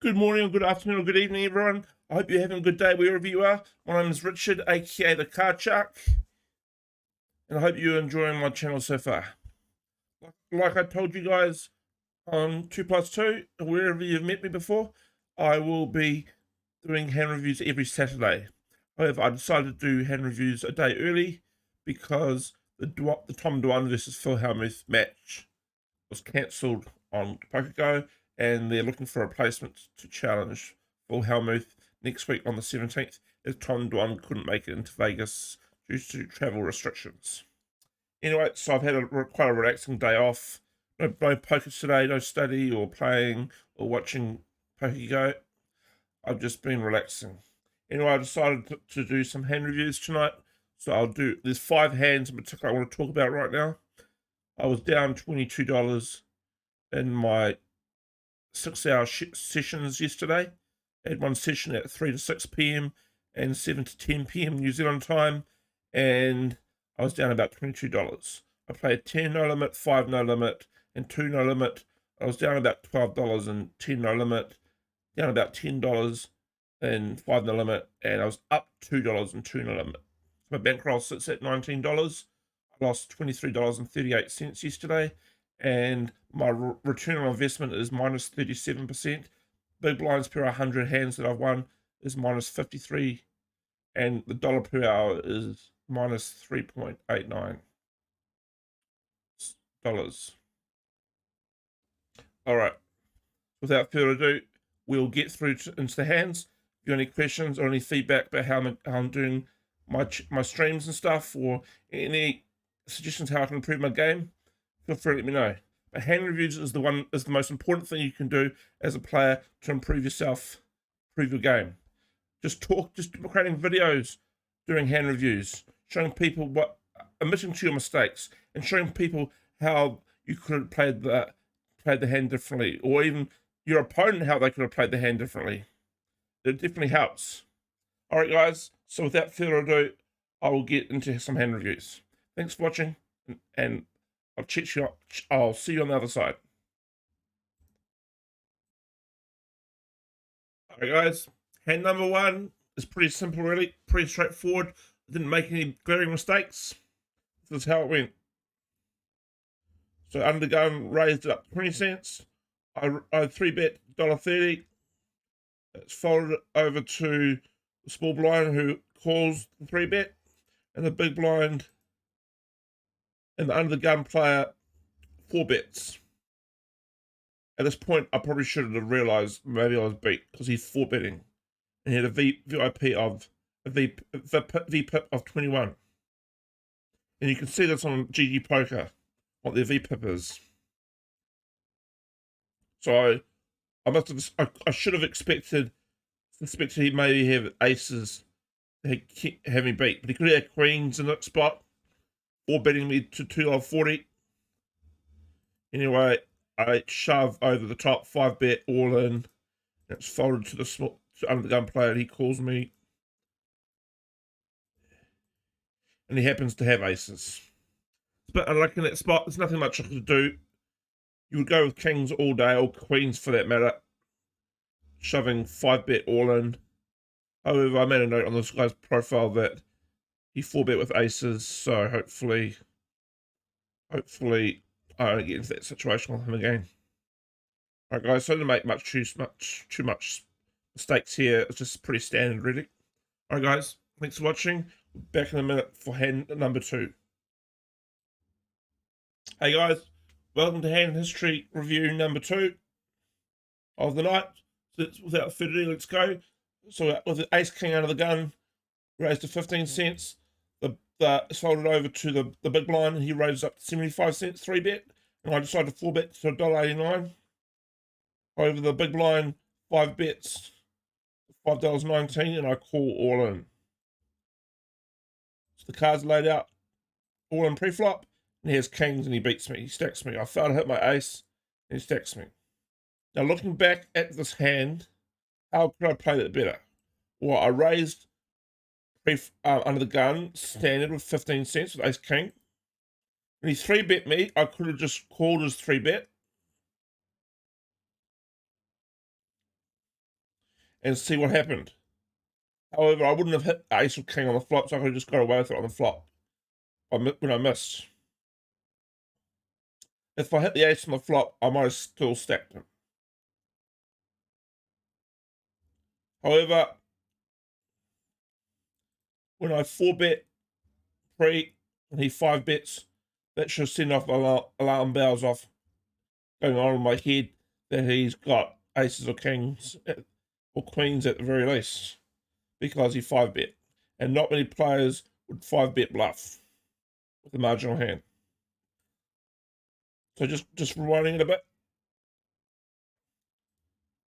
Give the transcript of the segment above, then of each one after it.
Good morning, or good afternoon, or good evening, everyone. I hope you're having a good day wherever you are. My name is Richard, aka the Card Shark, and I hope you're enjoying my channel so far. Like I told you guys on 2+2, wherever you've met me before, I will be doing hand reviews every Saturday. However, I decided to do hand reviews a day early because the Tom Dwan versus Phil Hellmuth match was cancelled on PokerGo, and they're looking for a replacement to challenge Phil Hellmuth next week on the 17th, as Tom Dwan couldn't make it into Vegas due to travel restrictions. Anyway, so I've had quite a relaxing day off. No poker today, no study or playing or watching PokerGo. I've just been relaxing. Anyway, I decided to do some hand reviews tonight. So there's 5 hands in particular I want to talk about right now. I was down $22 in my 6-hour sessions yesterday. I had one session at 3 to 6 p.m. and 7 to 10 p.m. New Zealand time, and I was down about $22. I played 10 no limit, 5 no limit, and 2 no limit. I was down about $12 and 10 no limit, down about $10 and 5 no limit, and I was up $2 and 2 no limit. My bankroll sits at $19. I lost $23.38 yesterday, and my return on investment is minus 37%. Big blinds per 100 hands that I've won is minus 53, and the dollar per hour is minus 3.89 dollars. All right, without further ado, we'll get through into the hands. If you have any questions or any feedback about how I'm doing my streams and stuff, or any suggestions how I can improve my game, feel free to let me know. But hand reviews is the most important thing you can do as a player to improve yourself, improve your game. Just creating videos, doing hand reviews, showing people admitting to your mistakes, and showing people how you could have played the hand differently, or even your opponent how they could have played the hand differently. It definitely helps. All right, guys. So without further ado, I will get into some hand reviews. Thanks for watching, and I'll see you on the other side. All right, guys. Hand number 1 is pretty simple, really. Pretty straightforward. I didn't make any glaring mistakes. This is how it went. So under the gun, raised it up 20 cents. I 3-bet $1.30. It's folded over to the small blind who calls the 3-bet, and the big blind and the under the gun player 4 bets. At this point, I probably should have realized maybe I was beat because he's 4-betting, and he had a VPIP of 21. And you can see this on GG Poker, what their VPIP is. So I should have suspected he maybe have aces to have me beat, but he could have queens in that spot, or betting me to $2.40. Anyway, I shove over the top, 5-bet all in. It's folded to the under the gun player. He calls me, and he happens to have aces. But unlucky in that spot. There's nothing much I could do. You would go with kings all day, or queens for that matter, shoving 5-bet all in. However, I made a note on this guy's profile that he 4-bet with aces, so hopefully I don't get into that situation with him again. All right, guys, so I didn't make too much mistakes here. It's just pretty standard, really. All right, guys, thanks for watching. Back in a minute for hand number 2. Hey, guys, welcome to hand history review number 2 of the night. So without further ado, let's go. So with the ace king under the gun, raised to 15 cents. It's folded over to the big blind, and he raises up to 75 cents, 3-bet, and I decided to 4-bet to $1.89. Over the big blind, 5 bets, $5.19, and I call all in. So the cards laid out, all in preflop, and he has kings, and he beats me. He stacks me. I failed to hit my ace, and he stacks me. Now, looking back at this hand, how could I play that better? Well, I raised under the gun, standard with 15 cents with ace king. And he 3-bet me. I could have just called his 3-bet. and see what happened. However, I wouldn't have hit ace or king on the flop, so I could have just got away with it on the flop when I missed. If I hit the ace on the flop, I might have still stacked him. However, when I 4-bet pre and he 5-bets, that should send off alarm bells off going on in my head that he's got aces or kings or queens at the very least, because he 5-bet. And not many players would 5-bet bluff with a marginal hand. So just rewinding it a bit.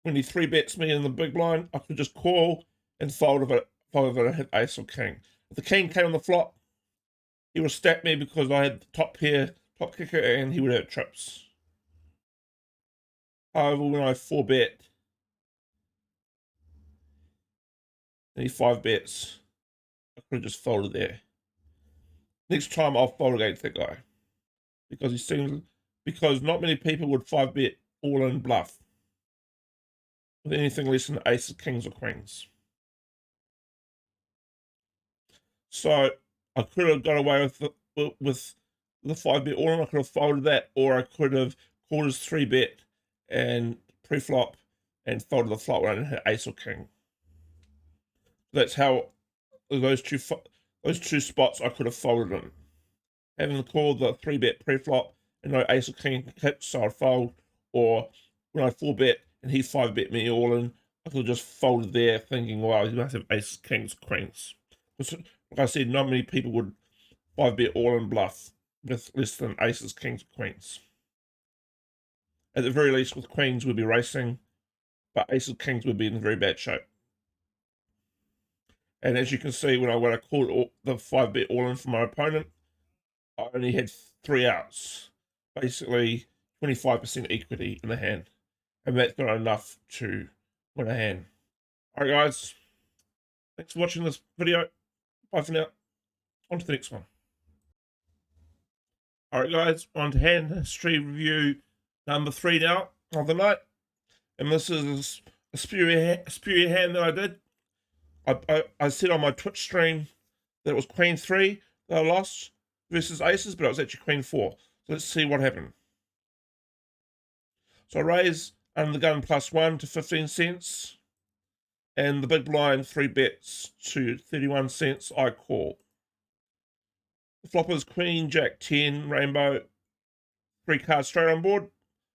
When he 3-bets me in the big blind, I could just call and fold if I hit ace or king. If the king came on the flop, he would stack me because I had the top pair, top kicker, and he would have trips. However, when I 4-bet and he 5-bets, I could have just folded there. Next time I'll fold against that guy because not many people would 5-bet all in bluff with anything less than aces, kings, or queens. So I could have got away with the 5-bet all in. I could have folded that, or I could have called his 3-bet and pre-flop and folded the flop when I didn't hit ace or king. That's how those two spots I could have folded in. Having called the 3-bet pre-flop and no ace or king hit, so I'd fold, or when I 4-bet and he 5-bet me all in, I could have just folded there thinking, well, he must have aces, kings, queens. Like I said, not many people would 5-bet all in bluff with less than aces, kings, queens. At the very least, with queens, we'd be racing, but aces, kings would be in very bad shape. And as you can see, when I called the 5-bet all in for my opponent, I only had 3 outs, basically 25% equity in the hand, and that's not enough to win a hand. All right, guys, thanks for watching this video. Bye for now. On to the next one. All right, guys, on to hand history review number 3 now of the night, and this is a spurious hand that I did. I said on my Twitch stream that it was Queen 3 that I lost versus aces, but it was actually Queen 4. So let's see what happened. So I raise under the gun +1 to 15 cents, and the big blind 3-bets to 31 cents. I call. The flop is Queen, Jack 10, rainbow, 3 cards straight on board.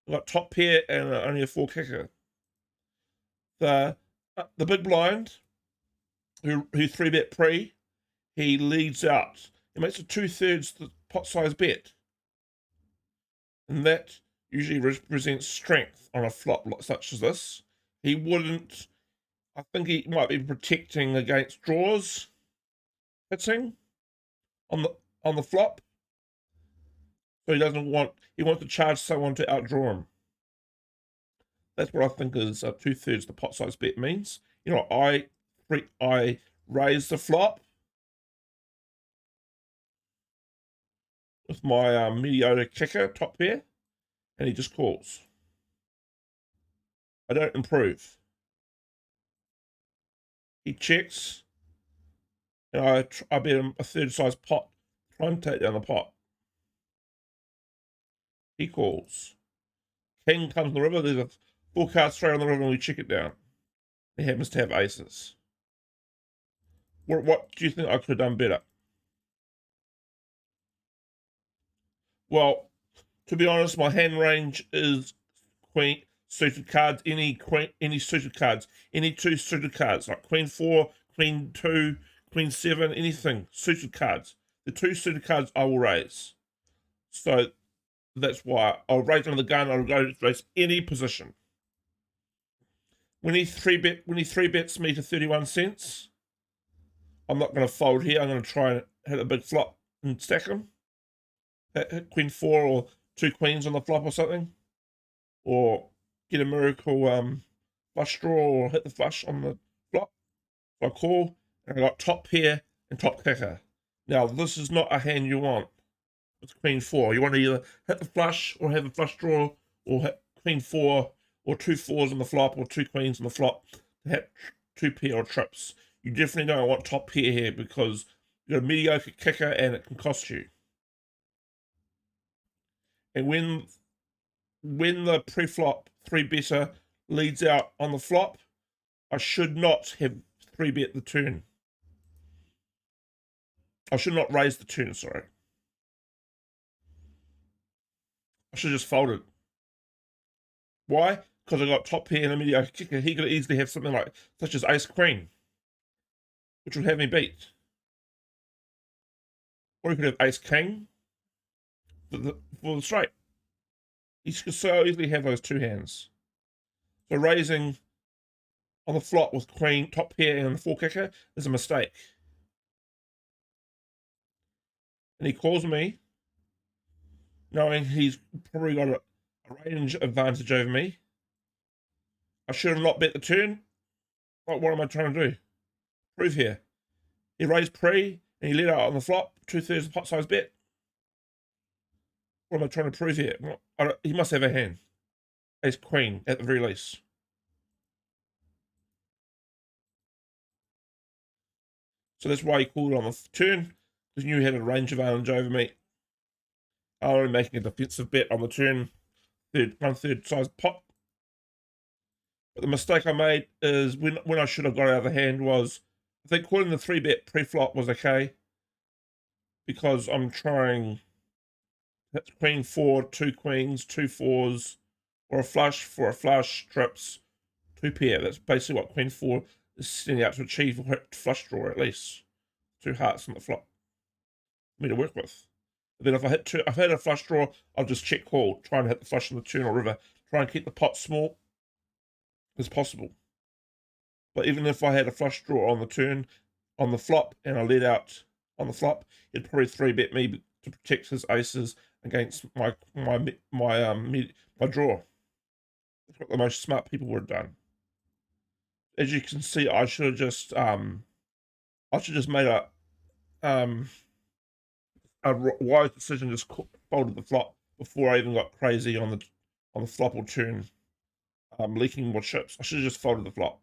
I've got top pair and only a 4 kicker. The big blind, who 3-bet pre, he leads out. He makes a 2/3 the pot size bet, and that usually represents strength on a flop such as this. He wouldn't. I think he might be protecting against draws hitting on the flop, so he doesn't want. He wants to charge someone to outdraw him. That's what I think is 2/3 the pot size bet means. You know, I raise the flop with my mediocre kicker top pair, and he just calls. I don't improve. He checks, and I bet him a 3rd size pot, try and take down the pot. He calls. King comes in the river. There's a 4 card straight on the river, and we check it down. He happens to have aces. What do you think I could have done better? Well, to be honest, my hand range is queen suited cards, any suited cards, any 2 suited cards, like Queen 4, Queen 2, Queen 7, anything, suited cards. The 2 suited cards I will raise. So that's why I'll raise under the gun. I'll go to raise any position. When he 3-bets me to 31 cents, I'm not going to fold here. I'm going to try and hit a big flop and stack him. Hit Queen 4 or 2 queens on the flop or something, or get a miracle flush draw or hit the flush on the flop. So I call, and I got top pair and top kicker. Now this is not a hand you want. It's Queen 4. You want to either hit the flush or have a flush draw, or hit Queen 4 or 2 4s on the flop or 2 queens on the flop to have two pair or trips. You definitely don't want top pair here because you've got a mediocre kicker and it can cost you. And when the preflop 3-better leads out on the flop, I should not have 3-bet the turn. I should not raise the turn, sorry. I should have just folded. Why? Because I got top pair and a mediocre kicker. He could easily have something like, such as ace queen, which would have me beat. Or he could have ace king for the straight. He could so easily have those two hands. So raising on the flop with queen, top pair, and the 4 kicker is a mistake. And he calls me, knowing he's probably got a range advantage over me. I should have not bet the turn. What am I trying to do? Prove here. He raised pre, and he let out on the flop, 2/3 pot size bet. What am I trying to prove here? He must have a hand. Ace queen, at the very least. So that's why he called on the turn, because he knew he had a range advantage over me. I'm only making a defensive bet on the turn, 1/3 size pot. But the mistake I made is when I should have got out of the hand was, I think calling the 3-bet pre-flop was okay, because I'm trying that's queen 4, 2 queens, 2 4s, or a flush for a flush, trips, 2 pair. That's basically what queen 4 is setting out to achieve, or flush draw at least. 2 hearts on the flop for me to work with. But then if I've had a flush draw, I'll just check call, try and hit the flush on the turn or river, try and keep the pot small as possible. But even if I had a flush draw on the turn, on the flop, and I let out on the flop, he'd probably 3-bet me to protect his aces against my draw. That's what the most smart people would have done. As you can see, I should have just made a wise decision, just folded the flop before I even got crazy on the flop or turn, leaking more chips. I should have just folded the flop.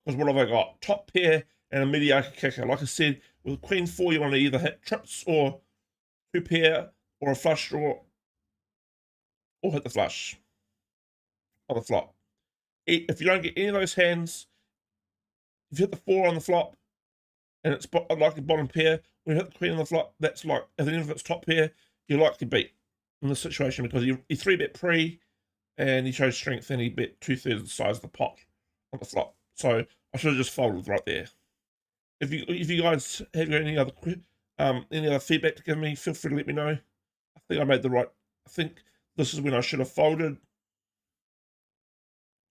Because what have I got? Top pair and a mediocre kicker. Like I said, with queen 4, you want to either hit trips or 2 pair or a flush draw, or hit the flush on the flop. If you don't get any of those hands, if you hit the 4 on the flop and it's like a bottom pair, when you hit the queen on the flop, that's like, even if it's top pair, you're likely beat in this situation because he 3-bet pre and he chose strength and he bet 2/3 the size of the pot on the flop. So I should have just folded right there. If you guys have any other feedback to give me, feel free to let me know. I think I made the right. I think this is when I should have folded.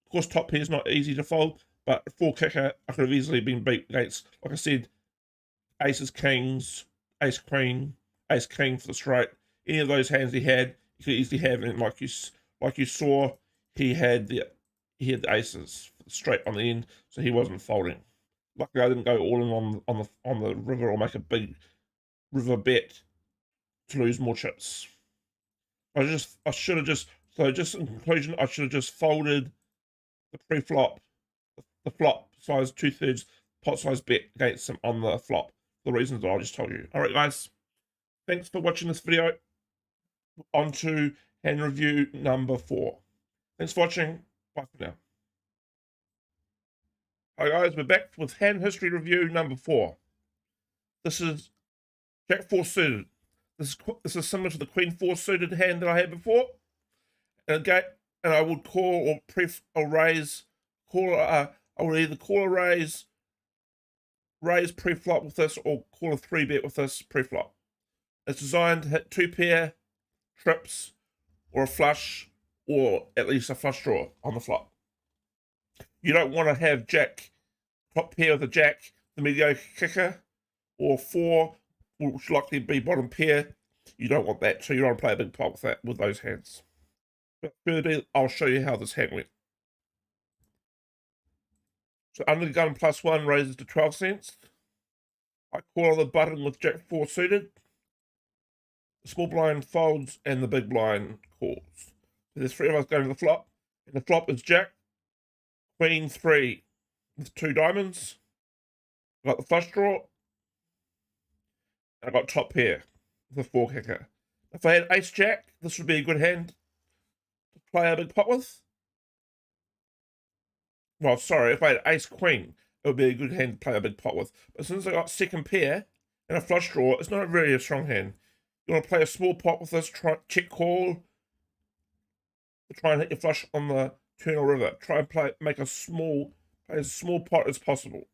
Of course, top pair is not easy to fold, but 4 kicker, I could have easily been beat against, like I said, aces, kings, ace queen, ace king for the straight. Any of those hands he had, you could easily have, and like you saw, he had the aces straight on the end, so he wasn't folding. Luckily, I didn't go all in on the river or make a big river bet to lose more chips. I should have just, so just in conclusion, I should have just folded the pre-flop, the flop size 2/3 pot size bet against him on the flop. The reasons that I just told you. All right, guys. Thanks for watching this video. On to hand review number 4. Thanks for watching. Bye for now. Hi guys, we're back with hand history review number 4. This is Jack 4 suited. This is similar to the Queen 4 suited hand that I had before. And again, and I would call or raise. I would either call or raise pre-flop with this, or call a 3-bet with this pre-flop. It's designed to hit 2 pair, trips, or a flush, or at least a flush draw on the flop. You don't want to have Jack, top pair with a Jack, the mediocre kicker, or 4, which likely be bottom pair. You don't want that, so you don't want to play a big pot with those hands. But further, I'll show you how this hand went. So under the gun +1 raises to 12 cents. I call on the button with Jack 4 suited. The small blind folds and the big blind calls. So there's 3 of us going to the flop, and the flop is Jack, Queen 3, with 2 diamonds. I got the flush draw. And I got top pair, the 4 kicker. If I had ace jack, this would be a good hand to play a big pot with. Well, sorry, if I had ace queen, it would be a good hand to play a big pot with. But since I got second pair and a flush draw, it's not really a strong hand. You want to play a small pot with this, check call, to try and hit your flush on the turn or river. Try and play as small pot as possible.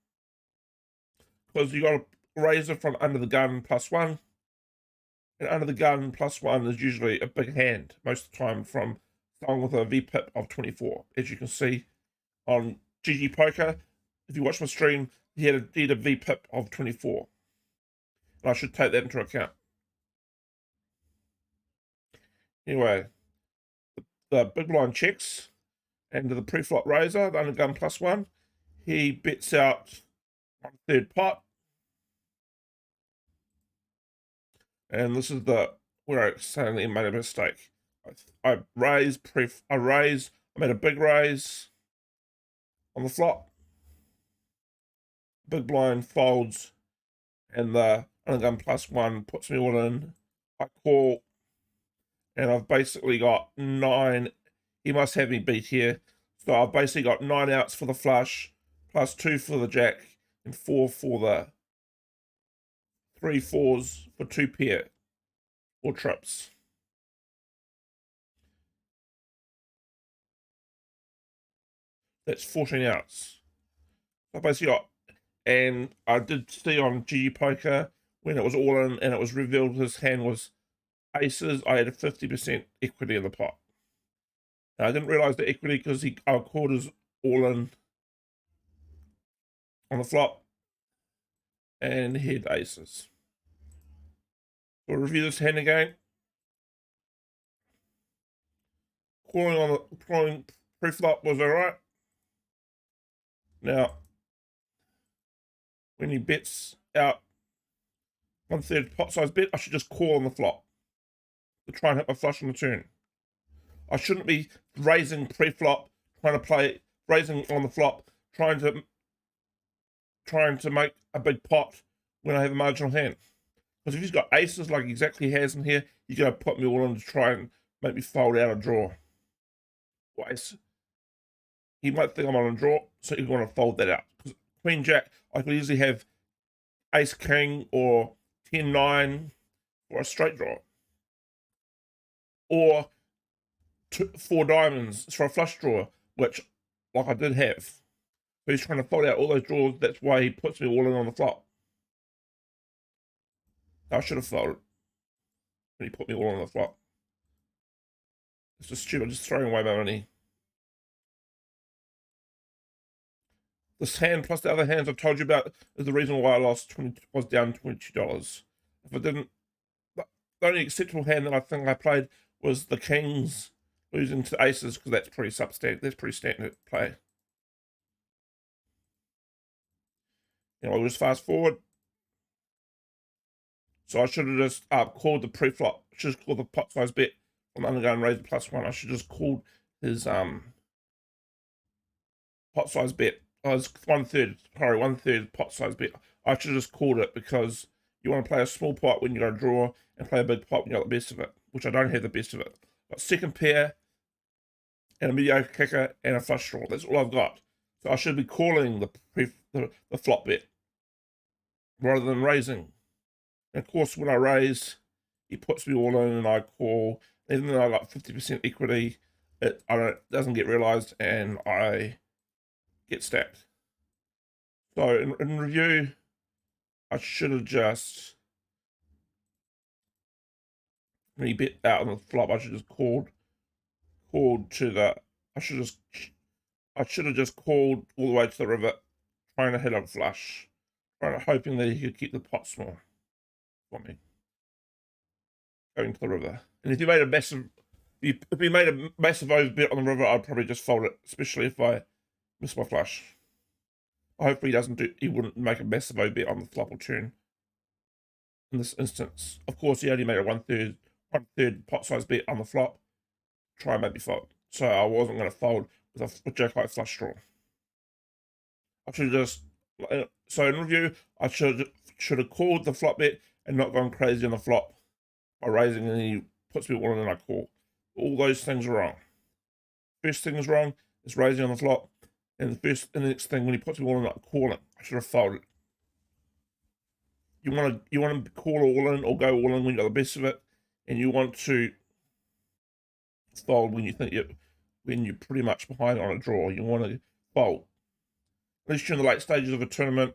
Because you got to raise it from under the gun +1. And under the gun +1 is usually a big hand, most of the time, from someone with a VPIP of 24. As you can see on GG Poker, if you watch my stream, he had a VPIP of 24. And I should take that into account. Anyway, the big blind checks, and the preflop raiser, the under gun +1, he bets out 1/3 pot. And this is where I suddenly made a mistake. I made a big raise on the flop. Big blind folds, and the under gun +1 puts me all in. I call, and I've basically got 9. He must have me beat here. So I've basically got 9 outs for the flush, +2 for the jack, and 4 for the 3 4s for 2 pair or trips. That's 14 outs. So I basically got, and I did see on GG Poker when it was all in and it was revealed his hand was aces, I had a 50% equity in the pot. Now, I didn't realize the equity because I called his all in on the flop and he had aces. We'll review this hand again. Calling pre-flop was alright. Now, when he bets out 1/3 pot size bet, I should just call on the flop to try and hit my flush on the turn. I shouldn't be raising pre-flop, raising on the flop, trying to make a big pot when I have a marginal hand. Because if he's got aces like he exactly has in here, you're going to put me all in to try and make me fold out a draw. Ace. He might think I'm on a draw, so he's going to fold that out. Because Queen Jack, I could easily have Ace King or 10-9 for a straight draw. Or 4 diamonds for a flush draw, which, like I did have. So he's trying to fold out all those draws. That's why he puts me all in on the flop. I should have folded. And he put me all on the flop. It's just stupid, just throwing away my money. This hand plus the other hands I've told you about is the reason why I was down $22. If I didn't, the only acceptable hand that I think I played was the kings losing to aces, because that's pretty standard play. We'll just fast forward. So I should have just called the pre-flop. I should have called the pot size bet on the undergun raise +1. I should have just called his pot size bet. Oh, it's 1/3 pot size bet. I should have just called it, because you want to play a small pot when you got a draw and play a big pot when you got the best of it, which I don't have the best of it. Got second pair and a mediocre kicker and a flush draw. That's all I've got. So I should be calling the flop bet rather than raising. And of course, when I raise, he puts me all in and I call. Even though I got 50% equity, it doesn't get realized and I get stacked. So in review, I should have just, when he bet out on the flop, I should have just called to the. I should have just called all the way to the river, trying to hit a flush, hoping that he could keep the pot small for me, going to the river. And if he made a massive overbet on the river, I'd probably just fold it, especially if I miss my flush. Hopefully he wouldn't make a massive overbet on the flop or turn. In this instance, of course, he only made a 1/3 pot size bet on the flop. Try and make me fold. So I wasn't going to fold with a jack-high flush draw. I should have just, so in review, I should have called the flop bet and not gone crazy on the flop by raising, and he puts me all in and I call. All those things are wrong. First thing is wrong is raising on the flop, and the next thing when he puts me all in, I call it. I should have folded. You want to call all in or go all in when you got the best of it, and you want to fold when you think when you're pretty much behind on a draw. You want to fold. At least during the late stages of a tournament,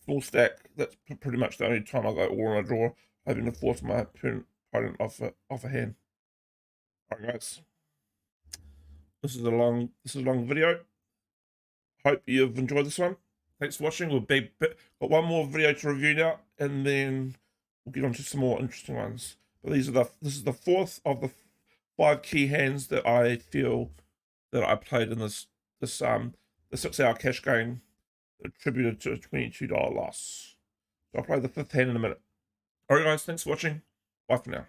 full stack, that's pretty much the only time I go all on a draw, hoping to force my opponent off a hand. Alright guys, this is a long video. Hope you've enjoyed this one. Thanks for watching. Got one more video to review now, and then we'll get on to some more interesting ones. But this is the fourth of the 5 key hands that I feel that I played in the 6-hour cash game attributed to a $22 loss. So I'll play the 5th hand in a minute. Alright guys, thanks for watching. Bye for now.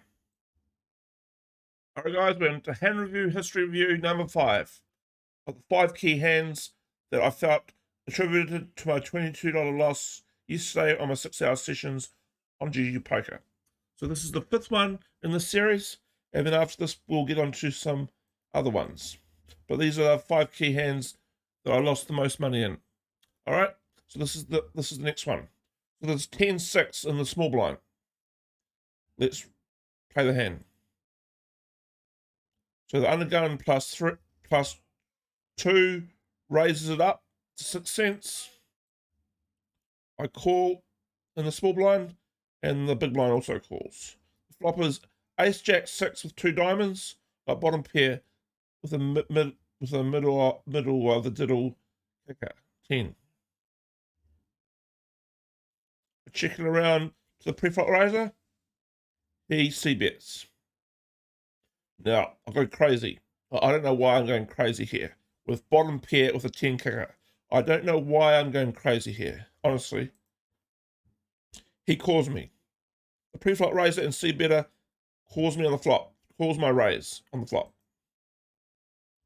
Alright guys, we're into hand review, history review number 5 of the 5 key hands that I felt attributed to my $22 loss yesterday on my 6-hour sessions on GG Poker. So this is the 5th one in this series, and then after this we'll get on to some other ones. But these are the 5 key hands that I lost the most money in. Alright, so this is the next one. So there's 10-6 in the small blind. Let's play the hand. So the undergun plus 2 raises it up to 6 cents. I call in the small blind, and the big blind also calls. The flop is ace jack 6 with 2 diamonds, like bottom pair with a middle of the diddle kicker 10. Checking around to the preflop raiser, he cbets. Now I go crazy. I don't know why I'm going crazy here with bottom pair with a 10 kicker. I don't know why I'm going crazy here, honestly. He calls me. The preflop raiser and cbetter calls me on the flop, calls my raise on the flop.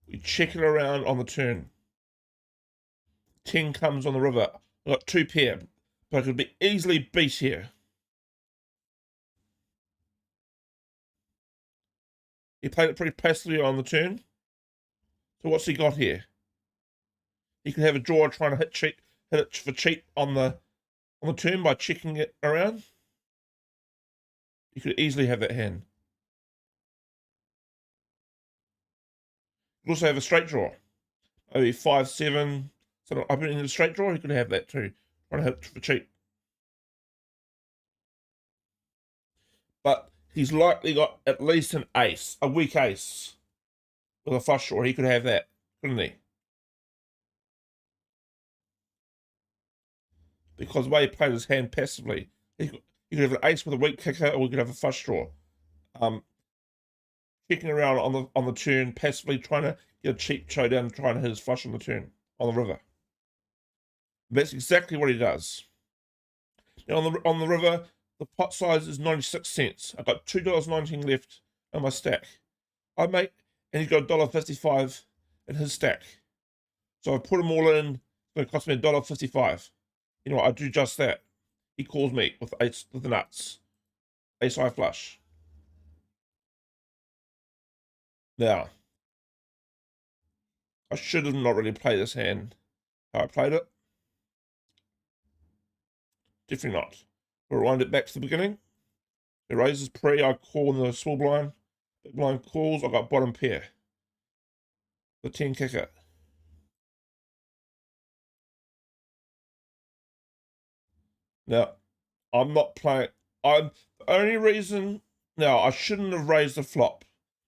We check it around on the turn. 10 comes on the river. I've got 2 pair, but I could be easily beat here. He played it pretty passively on the turn. So what's he got here? He could have a draw trying to hit it for cheap on the turn by checking it around. You could easily have that hand. You could also have a straight draw. Maybe 5-7. So opening the straight draw, he could have that too. Trying to hit it for cheap. But he's likely got at least an ace, a weak ace, with a flush draw. He could have that, couldn't he? Because the way he played his hand passively, he could have an ace with a weak kicker, or we could have a flush draw. Checking around on the turn, passively trying to get a cheap showdown, trying to hit his flush on the turn on the river. That's exactly what he does. Now on the river, the pot size is 96 cents. I've got $2.19 left in my stack. And he's got $1.55 in his stack. So I put them all in. It's going to cost me $1.55. You know what? I do just that. He calls me with the nuts. Ace high flush. Now, I should have not really played this hand. How I played it. Definitely not. We'll rewind it back to the beginning. He raises pre, I call in the small blind. Big blind calls, I got bottom pair. The 10 kicker. Now, I'm not playing. The only reason. Now, I shouldn't have raised the flop.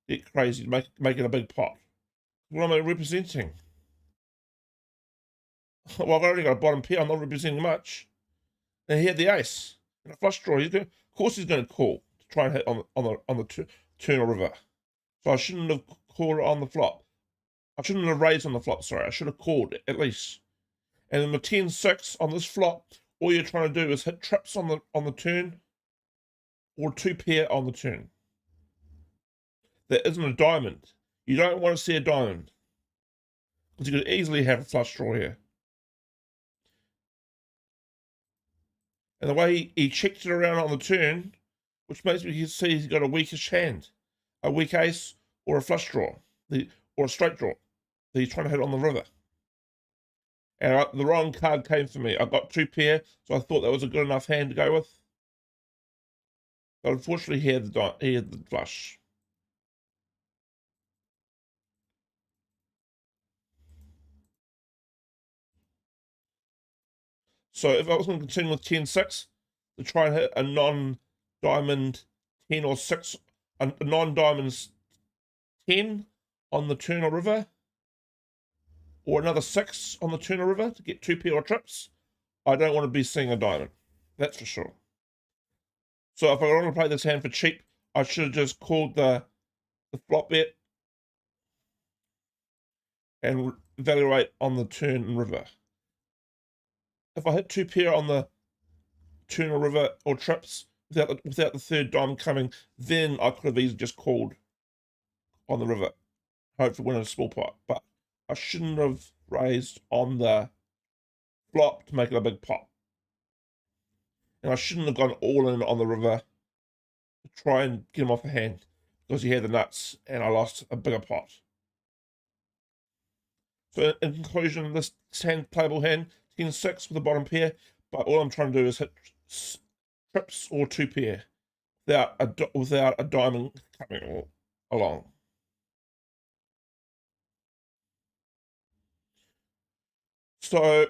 Get crazy to make it a big pot. What am I representing? Well, I've only got a bottom pair. I'm not representing much. And he had the ace and a flush draw. Of course, he's going to call to try and hit on the turn or river. So I shouldn't have called it on the flop. I shouldn't have raised on the flop. Sorry, I should have called it at least. And then the 10-6 on this flop, all you're trying to do is hit trips on the turn, or 2 pair on the turn. There isn't a diamond. You don't want to see a diamond, because you could easily have a flush draw here. And the way he checked it around on the turn, which makes me see he's got a weakish hand, a weak ace or a flush draw, or a straight draw that he's trying to hit on the river. And the wrong card came for me. I got 2 pair, so I thought that was a good enough hand to go with. But unfortunately, he had the flush. So if I was going to continue with 10-6 to try and hit a non-diamond 10 or 6, a non-diamonds 10 on the turn or river, or another 6 on the turn or river to get 2 pair or trips, I don't want to be seeing a diamond. That's for sure. So if I want to play this hand for cheap, I should have just called the flop bet and evaluate on the turn and river. If I hit 2 pair on the turn or river or trips without the third diamond coming, then I could have easily just called on the river, hopefully win a small pot. But I shouldn't have raised on the flop to make it a big pot. And I shouldn't have gone all in on the river to try and get him off the hand, because he had the nuts and I lost a bigger pot. So in conclusion, this hand, playable hand, 10-6 with the bottom pair, but all I'm trying to do is hit trips or 2 pair without a diamond coming along. So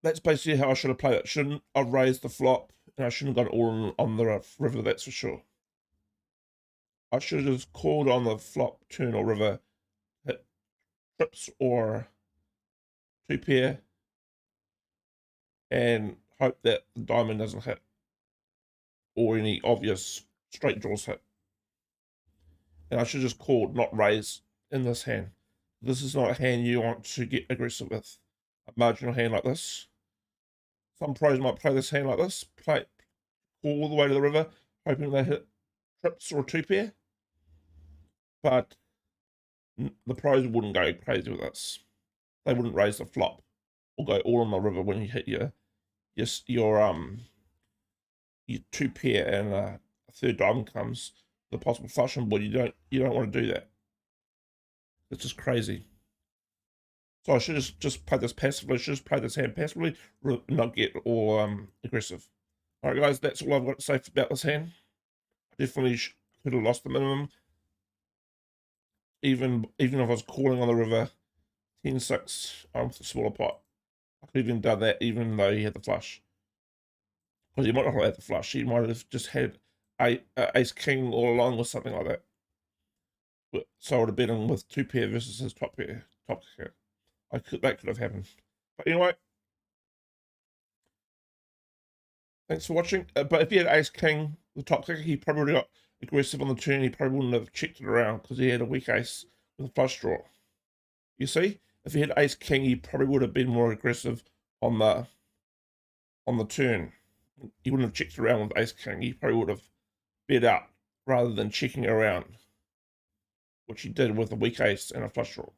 that's basically how I should have played it. Shouldn't have raised the flop, and I shouldn't have gone all in on the river, that's for sure. I should have called on the flop, turn, or river, hit trips or 2 pair, and hope that the diamond doesn't hit, or any obvious straight draws hit. And I should just call, not raise in this hand. This is not a hand you want to get aggressive with. A marginal hand like this. Some pros might play this hand like this, play all the way to the river, hoping they hit trips or 2 pair. But the pros wouldn't go crazy with this. They wouldn't raise the flop or go all on the river when you hit your 2 pair and a third diamond comes, the possible flush on board. You don't want to do that. It's just crazy. So I should just play this passively. I should just play this hand passively, not get all aggressive. All right, guys, that's all I've got to say about this hand. I definitely could have lost the minimum, even if I was calling on the river 10-6 with a smaller pot. I could have even done that, even though he had the flush. Because he might not have had the flush. He might have just had ace king all along or something like that. So I would have bet him with 2 pair versus his top pair. That could have happened. But anyway, thanks for watching. But if he had ace king, the top kicker, he probably would have got aggressive on the turn. He probably wouldn't have checked it around because he had a weak ace with a flush draw. You see, if he had ace king, he probably would have been more aggressive on the turn. He wouldn't have checked around with ace king. He probably would have bet out rather than checking around, which he did with a weak ace and a flush draw.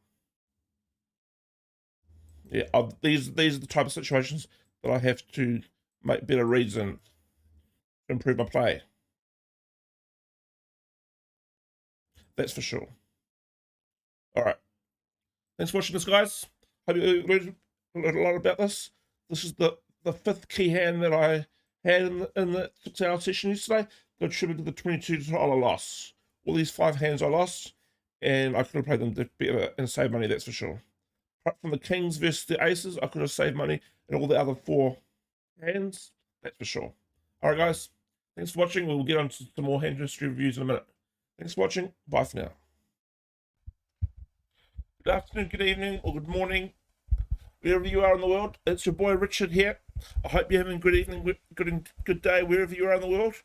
Yeah, these are the type of situations that I have to make better reads in to improve my play. That's for sure. All right. Thanks for watching this, guys. Hope you learned a lot about this. This is the 5th key hand that I had in the 6-hour session yesterday that attributed to the $22 loss. All these 5 hands I lost, and I could have played them better and saved money, that's for sure. Apart from the kings versus the aces, I could have saved money, and all the other 4 hands, that's for sure. All right, guys. Thanks for watching. We'll get on to some more hand history reviews in a minute. Thanks for watching. Bye for now. Good afternoon, good evening, or good morning, wherever you are in the world. It's your boy Richard here. I hope you're having a good evening, good day, wherever you are in the world.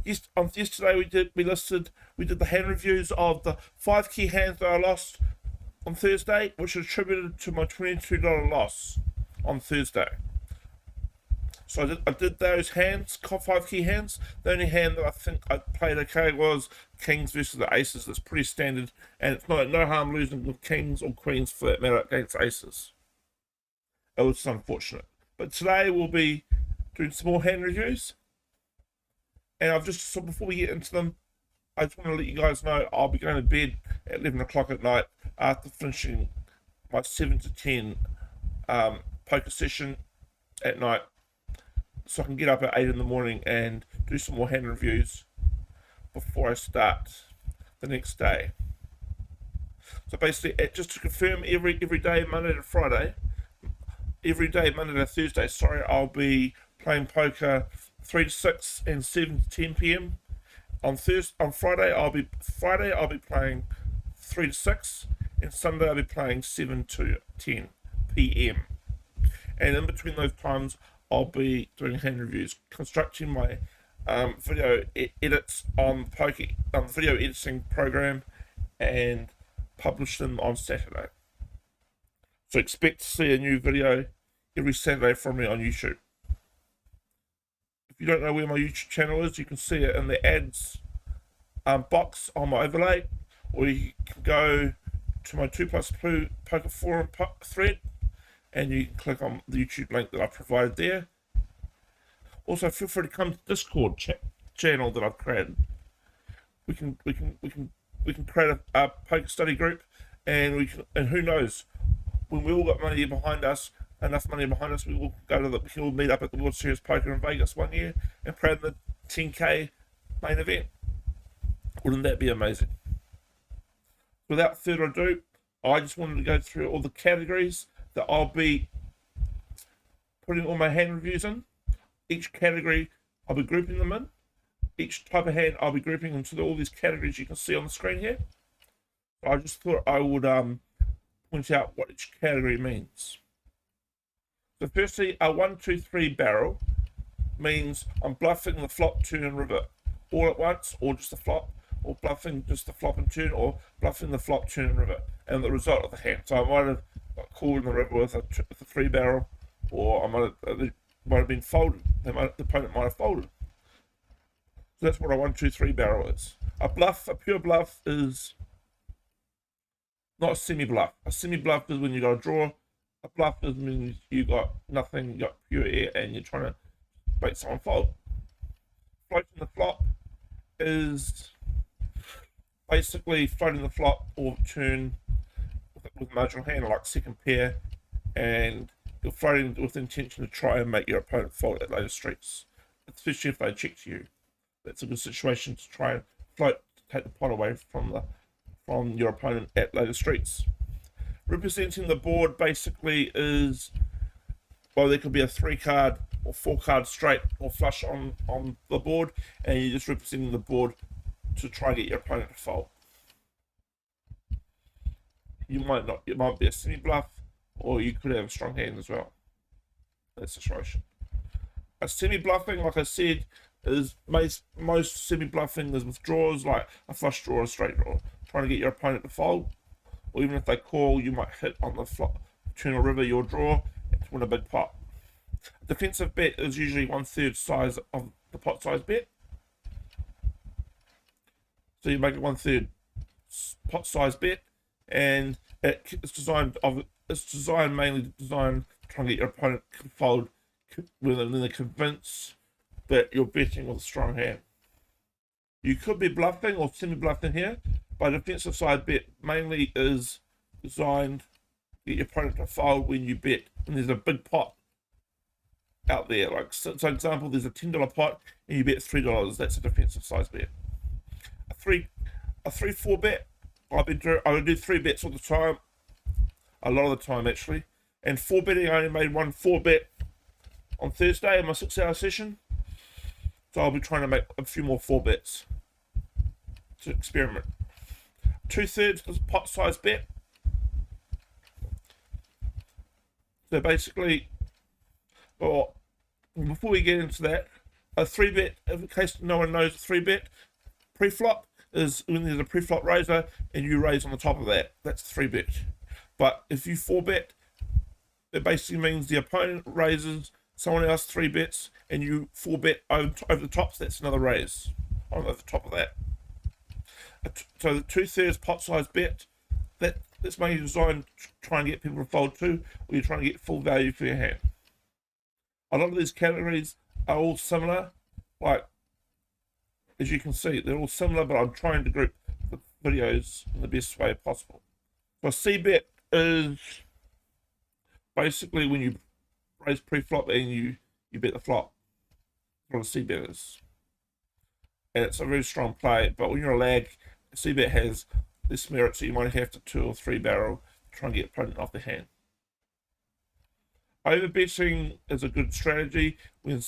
Yesterday we did the hand reviews of the 5 key hands that I lost on Thursday, which are attributed to my $22 loss on Thursday. So I did those hands, 5 key hands. The only hand that I think I played okay was kings versus the aces. That's pretty standard, and it's no harm losing with kings or queens for that matter against aces. It was unfortunate. But today we'll be doing some more hand reviews. And I've just, so before we get into them, I just want to let you guys know I'll be going to bed at 11 o'clock at night after finishing my 7 to 10 poker session at night, so I can get up at 8 in the morning and do some more hand reviews before I start the next day. So basically, just to confirm, every day, Monday to Friday, every day, Monday to Thursday, sorry, I'll be playing poker 3 to 6 and 7 to 10 p.m. On Friday, I'll be playing 3 to 6, and Sunday I'll be playing 7 to 10 p.m. And in between those times, I'll be doing hand reviews, constructing my video edits on the video editing program, and publish them on Saturday. So expect to see a new video every Saturday from me on YouTube. If you don't know where my YouTube channel is, you can see it in the ads box on my overlay, or you can go to my 2+2 Poker Forum thread, and you can click on the YouTube link that I provided there. Also, feel free to come to the Discord channel that I've created. We can create a poker study group, and who knows, when we all got money behind us, enough money behind us, we will meet up at the World Series Poker in Vegas one year and play the 10K main event. Wouldn't that be amazing? Without further ado, I just wanted to go through all the categories that I'll be putting all my hand reviews in. Each category, I'll be grouping them in. Each type of hand, I'll be grouping into all these categories you can see on the screen here. I just thought I would point out what each category means. So firstly, a 1, 2, 3 barrel means I'm bluffing the flop, turn, and river all at once, or just the flop, or bluffing just the flop and turn, or bluffing the flop, turn, and river, and the result of the hand. So I might have got called in the river with a 3 barrel, or I might have been folded. The opponent might have folded. So that's what a 1, 2, 3 barrel is. A pure bluff, is not a semi-bluff. A semi-bluff is when you got a draw. A bluff is when you got nothing, you got pure air, and you're trying to make someone fold. Floating the flop is basically floating the flop or turn with marginal hand, like second pair, and you're floating with the intention to try and make your opponent fold at later streets, especially if they check to you. That's a good situation to try and float, take the pot away from your opponent at later streets. Representing the board basically is, well, there could be a 3-card or 4-card straight or flush on the board, and you're just representing the board to try and get your opponent to fold. You might not. It might be a semi-bluff, or you could have a strong hand as well. That situation. A semi-bluffing, like I said, is most semi-bluffing is with draws, like a flush draw or a straight draw, trying to get your opponent to fold. Or even if they call, you might hit on the flop, turn or river your draw to win a big pot. Defensive bet is usually 1/3 size of the pot size bet. So you make it 1/3 pot size bet, and it's mainly designed to try and get your opponent to fold when they're convinced that you're betting with a strong hand. You could be bluffing or semi-bluffing here, but a defensive side bet mainly is designed to get your opponent to fold when you bet, and there's a big pot out there. Like, so example, there's a $10 pot and you bet $3. That's a defensive size bet. A 3-4 bet, I would do 3 bets all the time, a lot of the time actually. And 4 betting, I only made 1 4 bet on Thursday in my 6-hour session. So I'll be trying to make a few more 4 bets to experiment. 2/3 is pot size bet. So basically, well, before we get into that, a 3 bet, in case no one knows, a 3 bet preflop is when there's a preflop raiser and you raise on the top of that. That's 3 bet. But if you 4 bet, it basically means the opponent raises, someone else 3 bets, and you 4 bet over the top. So that's another raise on the top of that. So the 2/3 pot size bet, that's mainly designed to try and get people to fold too, or you're trying to get full value for your hand. A lot of these categories are all similar. Like as you can see, they're all similar, but I'm trying to group the videos in the best way possible. So cbet is basically when you raise pre-flop and you bet the flop. That's what a cbet is. And it's a very strong play, but when you're a lag, cbet has this merit, so you might have to 2 or 3 barrel to try and get opponent off the hand. Overbetting is a good strategy when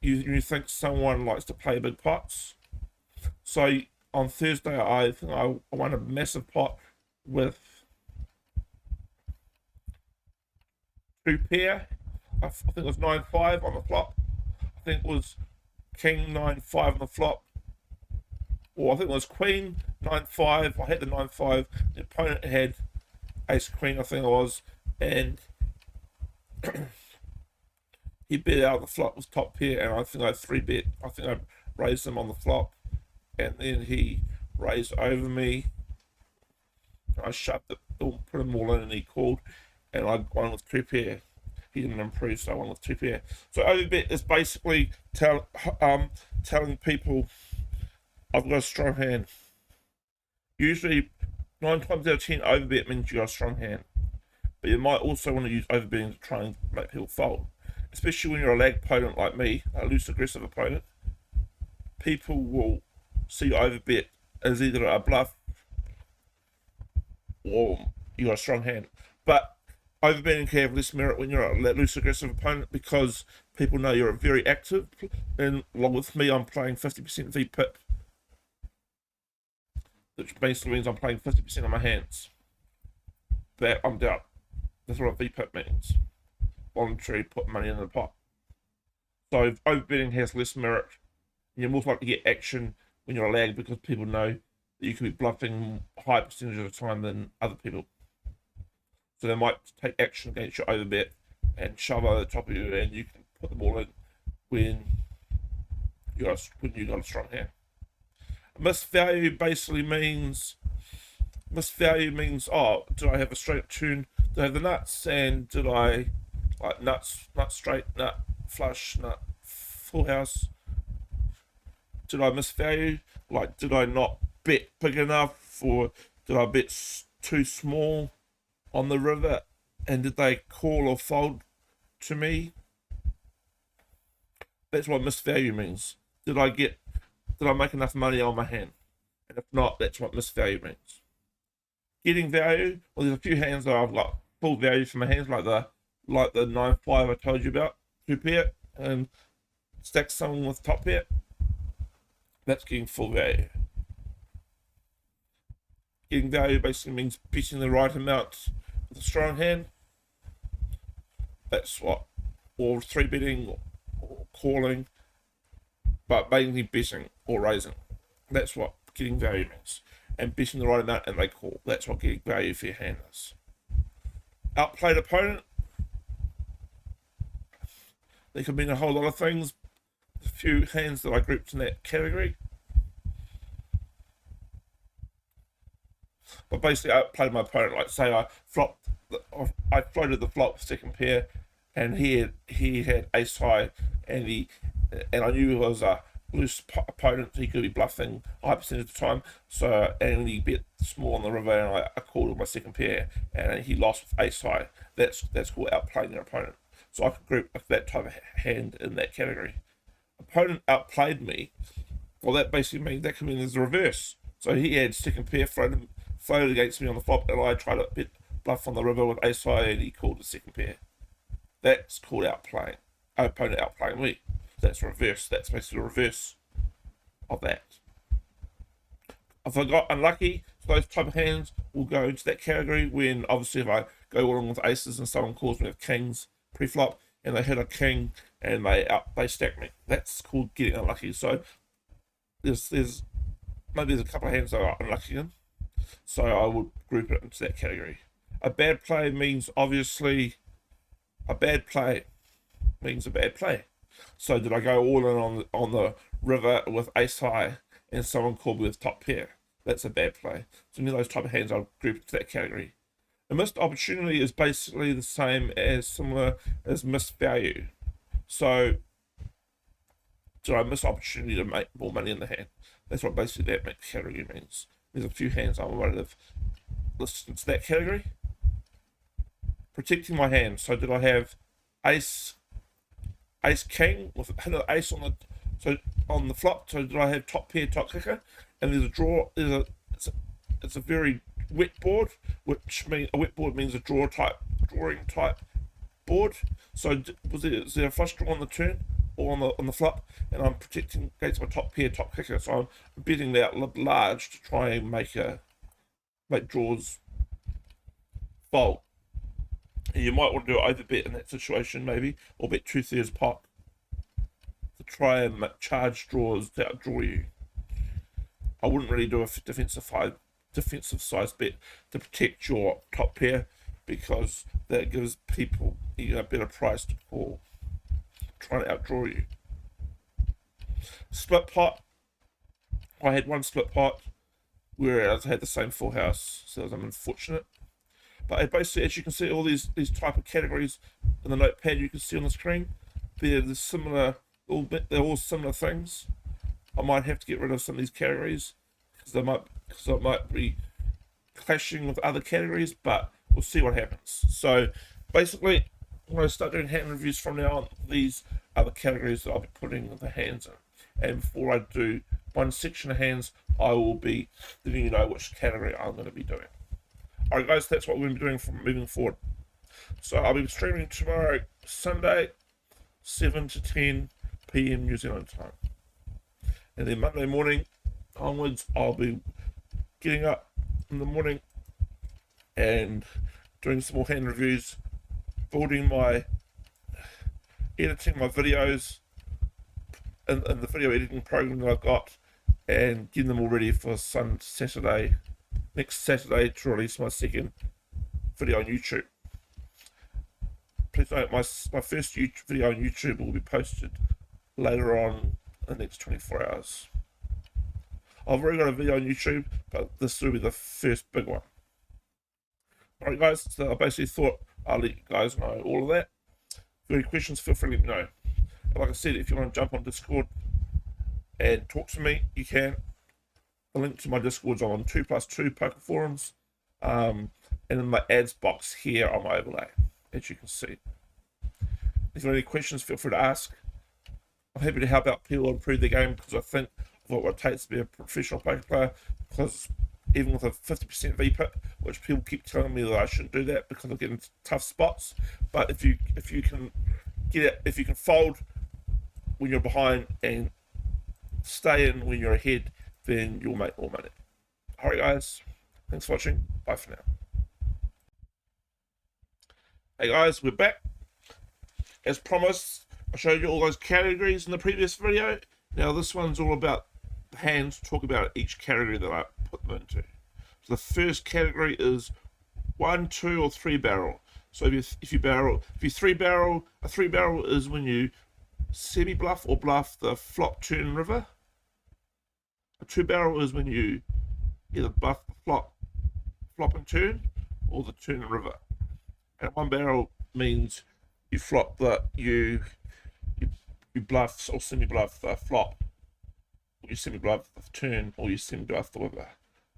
you think someone likes to play big pots. So on Thursday, I think I won a massive pot with 2 pair. I think it was 9-5 on the flop. I think it was king 9-5 on the flop. Or I think it was queen 9-5. I had the 9-5. The opponent had ace queen, I think it was, and he bet out the flop was top pair, and I think I 3-bet. I think I raised him on the flop, and then he raised over me. I shoved it, put him all in, and he called, and I won with 2 pair. He didn't improve, so I won with 2 pair. So overbet is basically telling people I've got a strong hand. Usually, 9 times out of 10, overbet means you got a strong hand. But you might also want to use overbetting to try and make people fold. Especially when you're a lag opponent like me, a loose aggressive opponent. People will see overbet as either a bluff or you got a strong hand. But overbetting can have less merit when you're a loose aggressive opponent because people know you're very active. And along with me, I'm playing 50% VPIP, which basically means I'm playing 50% of my hands. That I'm down. That's what a VPIP means. Voluntary put money in the pot. So overbetting has less merit. You're more likely to get action when you're a lag because people know that you can be bluffing a high percentage of the time than other people. So they might take action against your overbet and shove over the top of you, and you can put them all in when you got a strong hand. Missed value basically means oh, did I have a straight tune? Did I have the nuts? And did I like nuts, nut straight, nut flush, nut full house? Did I miss value? Like, did I not bet big enough, or did I bet too small on the river? And did they call or fold to me? That's what missed value means. Did I make enough money on my hand? And if not, that's what missed value means. Getting value, well, there's a few hands that I've got full value for my hands, like the 9-5 I told you about, 2 pair, and stack someone with top pair. That's getting full value. Getting value basically means betting the right amount with a strong hand. That's what, or 3-betting or calling, but mainly betting or raising. That's what getting value means. And betting the right amount and they call. That's what getting value for your hand is. Outplayed opponent. They can mean a whole lot of things. A few hands that I grouped in that category. But basically, I outplayed my opponent. Like, say I floated the flop second pair, and he had ace high, and I knew he was a loose opponent. He could be bluffing high percentage of the time. So, and he bet small on the river, and I called my second pair, and he lost with ace high. That's called outplaying your opponent. So I could group that type of hand in that category. Opponent outplayed me. Well, that basically means that can mean there's a reverse. So he had second pair floated against me on the flop, and I tried to bet bluff on the river with ace high, and he called the second pair. That's called outplaying. Opponent outplaying me. That's reverse. That's basically the reverse of that. If I got unlucky, those type of hands will go into that category when, obviously, if I go along with aces and someone calls me with kings pre-flop and they hit a king and they stack me. That's called getting unlucky. So there's maybe there's a couple of hands that are unlucky in. So I would group it into that category. A bad play means obviously a bad play means a bad play. So did I go all in on the river with ace high and someone called me with top pair? That's a bad play. So any of those type of hands I'll group into that category. A missed opportunity is basically the same as similar as missed value. So So I miss opportunity to make more money in the hand. That's what basically that category means. There's a few hands I might have listed into that category. Protecting my hand. So did I have ace king with an ace on the flop? So did I have top pair, top kicker? And there's a draw. It's a very wet board, which means a wet board means a drawing type board. So is there a flush draw on the turn or on the flop? And I'm protecting against my top pair, top kicker. So I'm betting out large to try and make draws fold. And you might want to do overbet in that situation, maybe, or bet 2/3 pot to try and charge draws to outdraw you. I wouldn't really do a defensive size bet to protect your top pair, because that gives people a better price to call, trying to outdraw you. Split pot. I had one split pot, whereas I had the same full house, so I'm unfortunate. But basically, as you can see, all these type of categories in the notepad you can see on the screen, they're all similar things. I might have to get rid of some of these categories because I might be clashing with other categories, but we'll see what happens. So basically, when I start doing hand reviews from now on, these are the categories that I'll be putting the hands in. And before I do one section of hands, I will be letting you know which category I'm going to be doing. Alright guys, that's what we're going to be doing from moving forward. So I'll be streaming tomorrow, Sunday, 7 to 10 p.m. New Zealand time. And then Monday morning onwards, I'll be getting up in the morning and doing some more hand reviews, editing my videos and the video editing program that I've got, and getting them all ready for next Saturday to release my second video on YouTube. Please note, my first video on YouTube will be posted later on in the next 24 hours. I've already got a video on YouTube, but this will be the first big one. Alright guys, so I basically thought I'll let you guys know all of that. If you have any questions, feel free to let me know. And like I said, if you want to jump on Discord and talk to me, you can. The link to my Discord's on 2+2 Poker Forums, and in my ads box here on my overlay, as you can see. If you have any questions, feel free to ask. I'm happy to help out people improve their game, because I think of what it takes to be a professional poker player, because even with a 50% VPIP, which people keep telling me that I shouldn't do that because I get into tough spots, but if you can fold when you're behind and stay in when you're ahead, then you'll make more money. Alright guys, thanks for watching. Bye for now. Hey guys, we're back. As promised, I showed you all those categories in the previous video. Now this one's all about hands, talk about each category that I put them into. So the first category is 1, 2, or 3 barrel. So if you 3 barrel, a 3 barrel is when you semi-bluff or bluff the flop, turn, river. A 2 barrel is when you either bluff the flop and turn, or the turn and river. And 1 barrel means you you bluff or semi-bluff the flop, or you semi-bluff the turn, or you semi-bluff the river.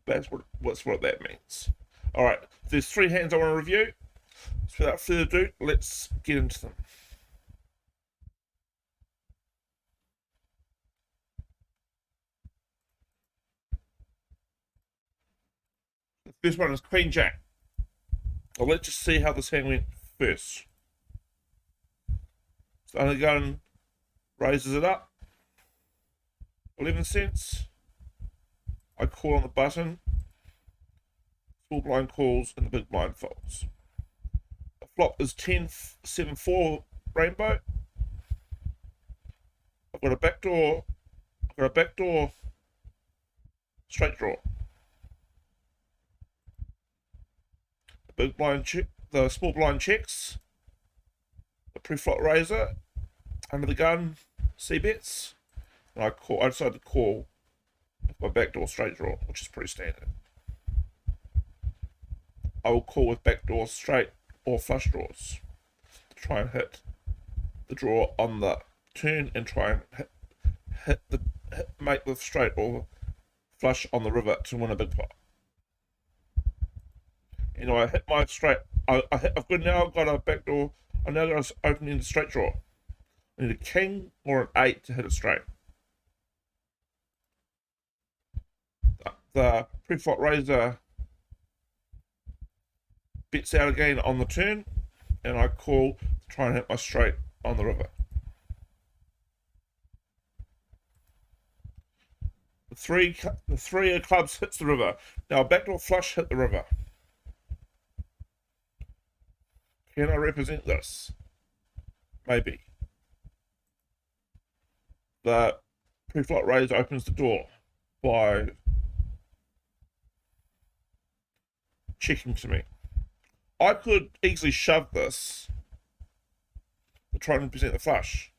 That's what that means. Alright, there's 3 hands I want to review. So without further ado, let's get into them. The first one is Queen Jack. Well, let's just see how this hand went first. So the gun raises it up 11 cents. I call on the button. Small blind calls and the big blind folds. The flop is 10-7-4 rainbow. I've got a backdoor straight draw. The big blind check, the small blind checks. The preflop razor under the gun, cbets, and I decided to call with my backdoor straight draw, which is pretty standard. I will call with backdoor straight or flush draws to try and hit the draw on the turn and try and make the straight or flush on the river to win a big pot. You know, I hit my straight. I've now got a backdoor. I now got an opening the straight draw. I need a king or an 8 to hit it straight. The preflop raiser bets out again on the turn, and I call to try and hit my straight on the river. The three of clubs hits the river. Now a backdoor flush hit the river. Can I represent this? Maybe. The preflop raise opens the door by checking to me. I could easily shove this to try and represent the flush,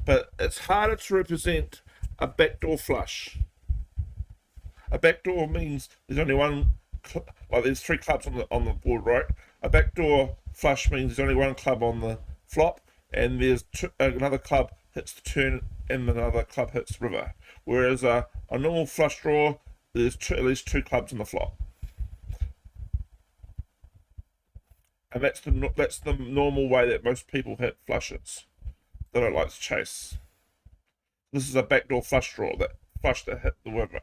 but it's harder to represent a backdoor flush. A backdoor means there's only one, like there's 3 clubs on the board, right? A backdoor flush means there's only one club on the flop, and there's another club hits the turn and another club hits the river. Whereas a normal flush draw, there's at least 2 clubs on the flop. And that's the normal way that most people hit flushes. They don't like to chase. This is a backdoor flush draw, that flush that hit the river.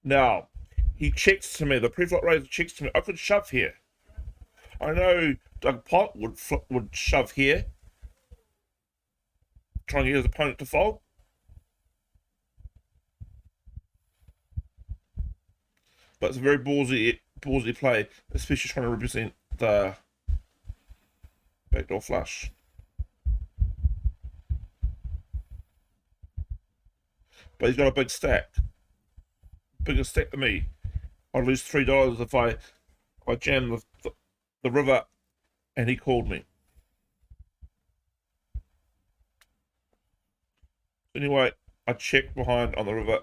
Now, he checks to me, the preflop raiser checks to me. I could shove here. I know Doug Pot would shove here, trying to get his opponent to fold. But it's a very ballsy play, especially trying to represent the backdoor flush. But he's got a big stack, bigger stack than me. I'd lose $3 if I jam the river and he called me. Anyway, I check behind on the river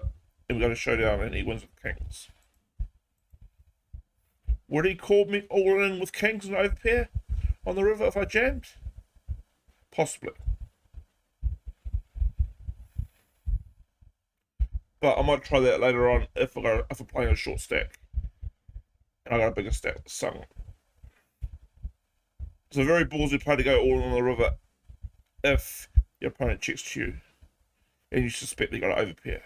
and we go to showdown and he wins with kings. Would he call me all in with kings and overpair on the river if I jammed? Possibly. But I might try that later on if we're playing a short stack and I got a bigger stack sung. It's a very ballsy play to go all in on the river if your opponent checks to you and you suspect they got an overpair.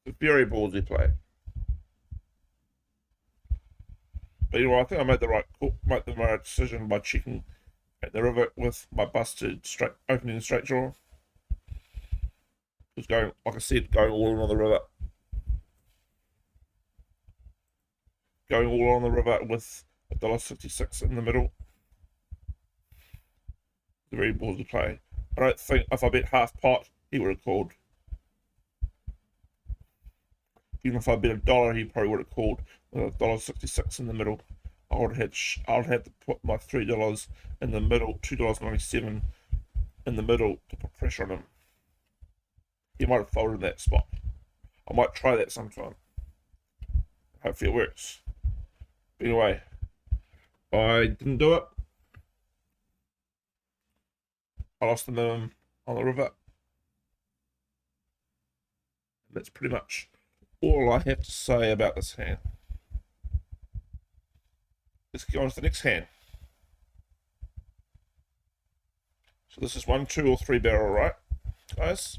It's a very ballsy play. But anyway, I think I made the right decision by checking at the river with my busted opening the straight draw. Just going, like I said, going all in on the river. Going all on the river with $1.66 in the middle. It's a very ballsy play. I don't think if I bet half pot, he would have called. Even if I bet $1, he probably would have called with $1.66 in the middle. I would have to put my $3 in the middle, $2.97 in the middle to put pressure on him. He might have folded in that spot. I might try that sometime. Hopefully it works. But anyway, I didn't do it. I lost the minimum on the river. That's pretty much all I have to say about this hand. Let's go on to the next hand. So this is 1, 2, or 3 barrel, right, guys?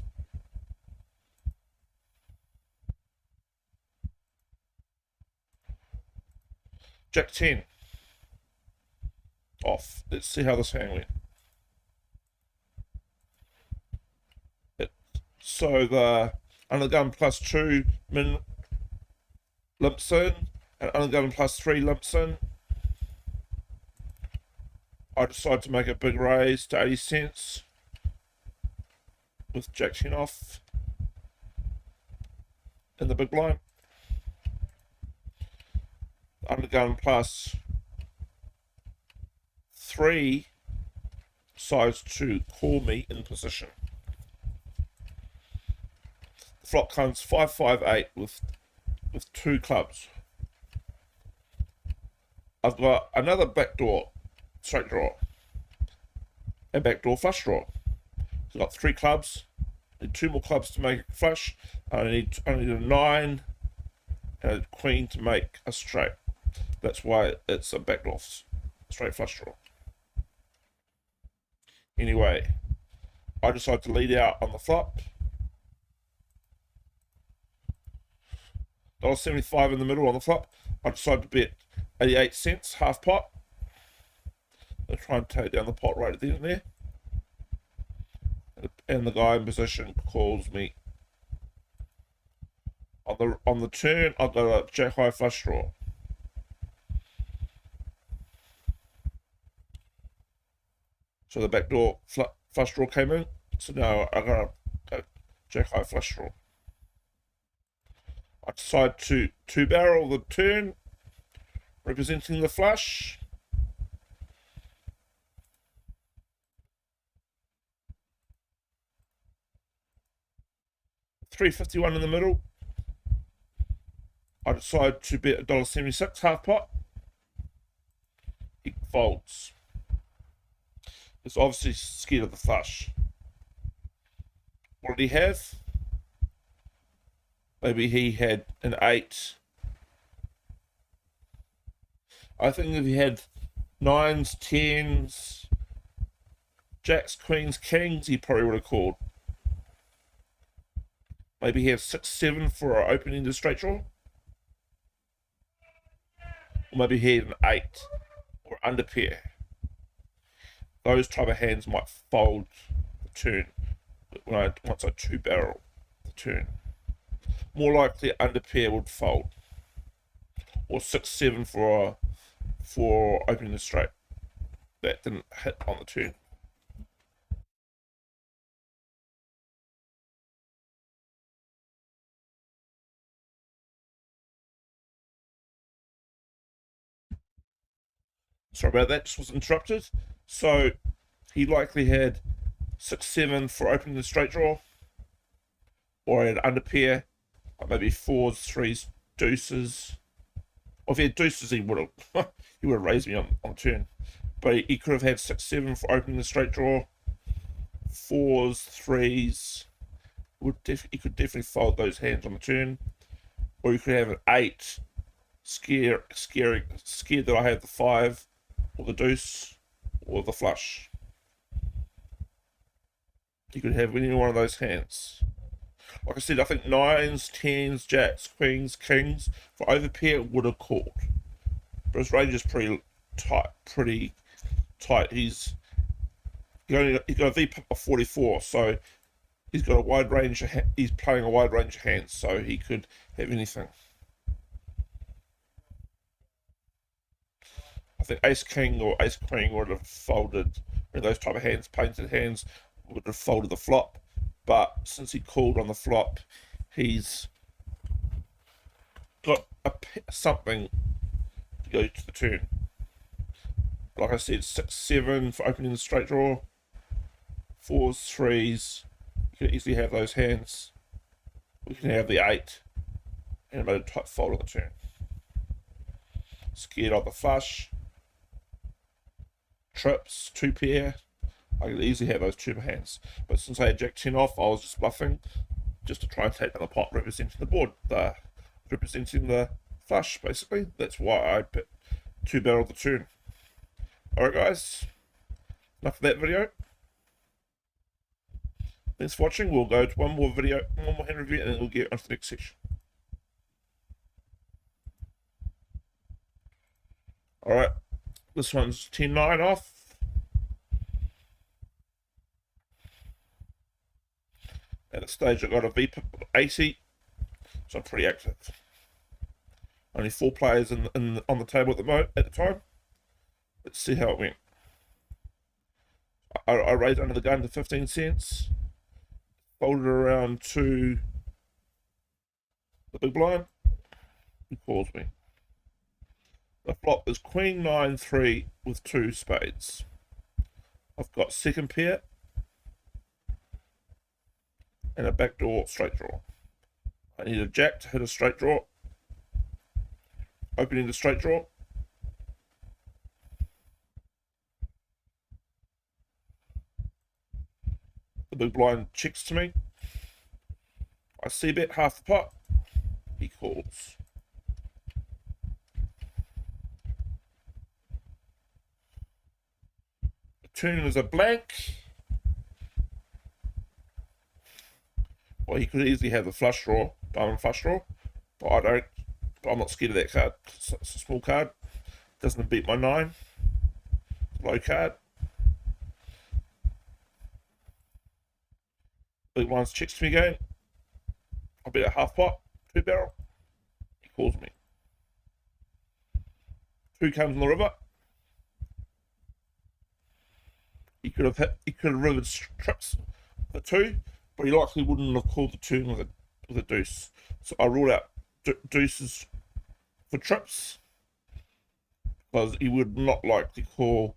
Jack 10. Off. Let's see how this hand went. So the undergun +2 min limps in, and undergun +3 limps in. I decided to make a big raise to 80 cents with Jack 10 off in the big blind. Undergun +3 decides to call me in position. The flop comes 5-5-8 with 2 clubs. I've got another backdoor straight draw and backdoor flush draw. So I've got 3 clubs. I need 2 more clubs to make a flush. I need a 9 and a queen to make a straight. That's why it's a backdoor straight flush draw. Anyway, I decide to lead out on the flop. $1.75 in the middle on the flop. I decide to bet 88 cents, half pot. I'll try and take down the pot right at the end there. And the guy in position calls me. On the turn, I've got a jack high flush draw. So the backdoor flush draw came in. So now I got a jack high flush draw. I decide to 2-barrel the turn, representing the flush. $3.51 in the middle. I decide to bet $1.76 half pot. He folds. He's obviously scared of the flush. What did he have? Maybe he had an 8. I think if he had 9s, 10s, jacks, queens, kings, he probably would have called. Maybe he had 6, 7 for an open-ended straight draw. Or maybe he had an 8 or under pair. Those type of hands might fold the turn once I 2-barrel the turn. More likely under pair would fold. Or 6, 7 for opening the straight. That didn't hit on the turn. Sorry about that, just was interrupted. So he likely had 6, 7 for opening the straight draw, or had under pair, like maybe 4s, 3s, deuces. Or if he had deuces, he would have raised me on the turn. But he could have had 6, 7 for opening the straight draw, 4s, 3s. He could definitely fold those hands on the turn, or you could have an 8, scared that I have the 5 or the deuce or the flush. You could have any one of those hands. Like I said, I think 9s, 10s, jacks, queens, kings for overpair would have called. But his range is pretty tight. He's got a VPIP of 44, so he's got a wide range. He's playing a wide range of hands, so he could have anything. I think ace king or ace queen would have folded. Those type of hands, painted hands, would have folded the flop. But since he called on the flop, he's got something to go to the turn. Like I said, 6, 7 for opening the straight draw, 4s, 3s. You can easily have those hands. We can have the 8 and a tight fold on the turn. Scared of the flush, trips, 2 pair. I could easily have those 2 hands. But since I had jack 10 off, I was just bluffing, just to try and take down the pot representing the board, representing the flush, basically. That's why I 2-barrel the turn. Alright guys, enough of that video. Thanks for watching. We'll go to one more hand review, and then we'll get on to the next section. Alright, this one's 10-9 off. At the stage I got a VPIP of 80, so I'm pretty active. Only 4 players on the table at the time. Let's see how it went. I raised under the gun to 15 cents. Folded around to the big blind. He calls me. The flop is queen 9-3 with 2 spades. I've got second pair and a backdoor straight draw. I need a jack to hit a straight draw. Opening the straight draw. The big blind checks to me. I cbet half the pot. He calls. The turn is a blank. Well, he could easily have the flush draw, diamond flush draw, but I don't. But I'm not scared of that card. It's a small card. Doesn't beat my 9. Low card. Big blinds checks to me again. I'll bet a half pot, 2 barrel. He calls me. 2 comes on the river. He could have rivered trips for 2, but he likely wouldn't have called the turn with a deuce. So I ruled out deuces for trips because he would not likely call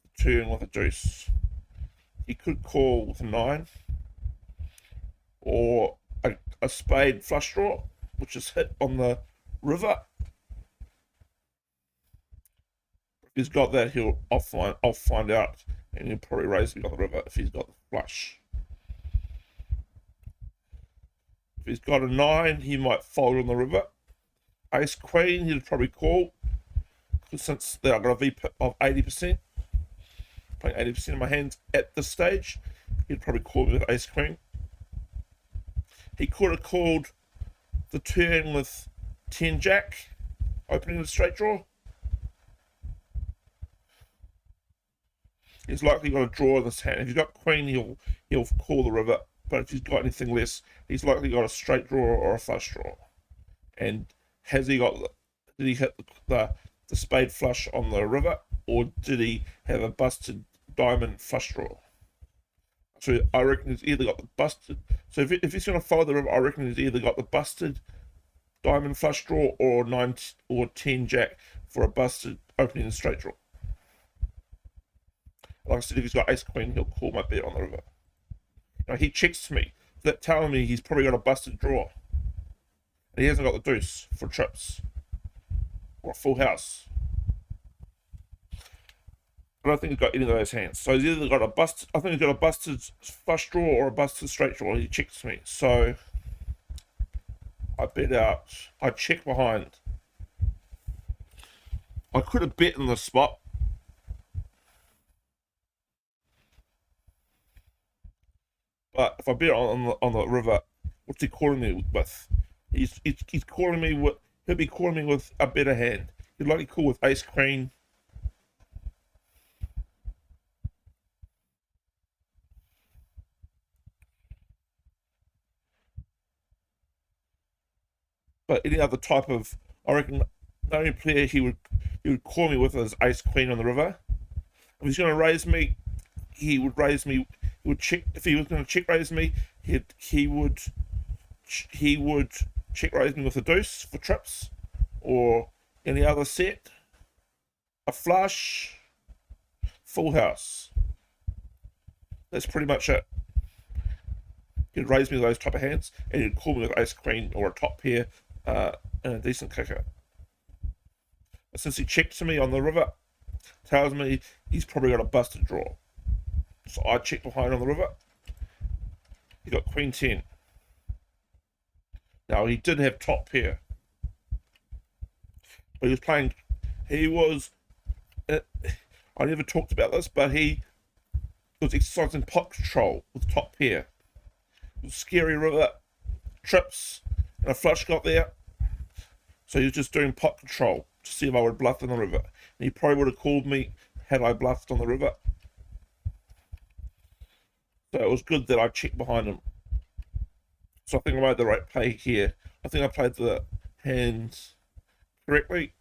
the turn with a deuce. He could call with a 9 or a spade flush draw, which is hit on the river. If he's got that, I'll find out, and he'll probably raise me on the river if he's got the flush. If he's got a 9, he might fold on the river. Ace queen, he'd probably call, because since I've got a VPIP of 80%, playing 80% of my hands at this stage, he'd probably call me with ace queen. He could have called the turn with 10 jack, opening the straight draw. He's likely got a draw in this hand. If he's got queen, he'll call the river. But if he's got anything less, he's likely got a straight draw or a flush draw. And did he hit the spade flush on the river, or did he have a busted diamond flush draw? So I reckon he's either got the busted. So if he's going to follow the river, I reckon he's either got the busted diamond flush draw or 9 or 10 jack for a busted opening and straight draw. Like I said, if he's got ace queen, he'll call my bet on the river. Now he checks to me, that telling me he's probably got a busted draw. And he hasn't got the deuce for trips or a full house. I don't think he's got any of those hands. So he's either got a busted, I think he's got a busted flush draw or a busted straight draw. He checks me. So I bet out. I check behind. I could have bet in the spot. But if I bet on the river, what's he calling me with? He's calling me with. He'll be calling me with a better hand. He'd likely call with ace queen. But any other type of, I reckon the only player he would call me with is ace queen on the river. If he's going to raise me, he would raise me. He would check. If he was going to check raise me, he would check raise me with a deuce for trips, or any other set, a flush, full house. That's pretty much it. He'd raise me with those type of hands, and he'd call me with ace queen or a top pair, and a decent kicker. But since he checked to me on the river, tells me he's probably got a busted draw. So I check behind on the river. He got queen 10. Now he did have top pair, but he was playing. He was. I never talked about this, but he was exercising pot control with top pair. It was scary river, trips, and a flush got there. So he was just doing pot control to see if I would bluff in the river. And he probably would have called me had I bluffed on the river. So it was good that I checked behind him. So I think I made the right play here. I think I played the hands correctly.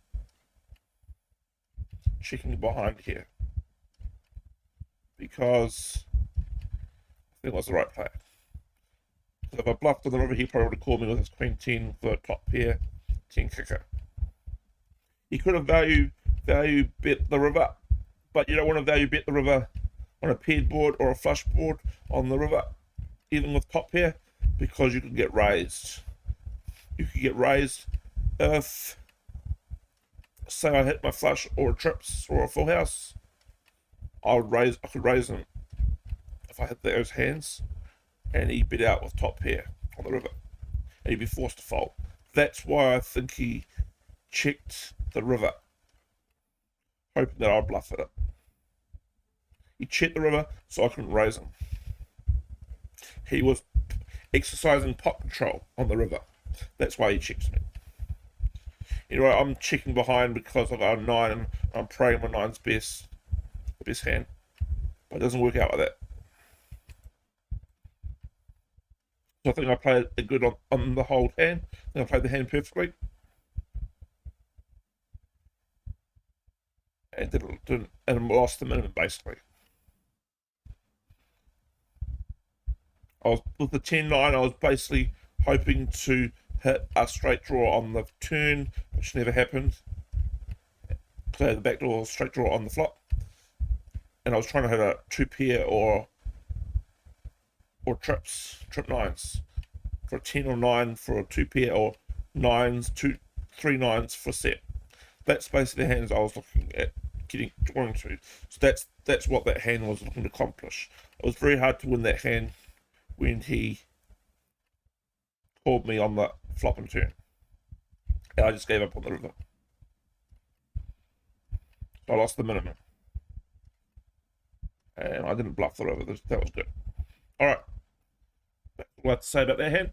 Checking behind here. Because I think it was the right play. So if I bluffed on the river, he probably would have called me with his queen 10 for top pair, 10 kicker. He could have value bet the river, but you don't want to value bet the river on a paired board or a flush board on the river, even with top pair, because you could get raised. You could get raised if, say, I hit my flush or trips or a full house. I could raise them. If if I had those hands, and he bet out with top pair on the river, and he'd be forced to fold. That's why I think he checked the river, hoping that I'd bluff it. He checked the river so I couldn't raise him. He was exercising pot control on the river. That's why he checks me. Anyway, I'm checking behind because I've got a 9 and I'm praying my 9's the best hand. But it doesn't work out like that. So I think I played it good on the whole hand. I think I played the hand perfectly. And didn't and lost the minimum basically. I was with the 10-9, I was basically hoping to hit a straight draw on the turn, which never happened. Play the backdoor straight draw on the flop. And I was trying to hit a 2-pair or trip 9s for a 10 or 9 for a 2-pair, or 9s, 3 9s for set. That's basically the hands I was looking at drawing to. So that's what that hand was looking to accomplish. It was very hard to win that hand when he called me on the flop and turn. And I just gave up on the river. I lost the minimum. And I didn't bluff the river. That was good. Alright. That's all I have to say about that hand.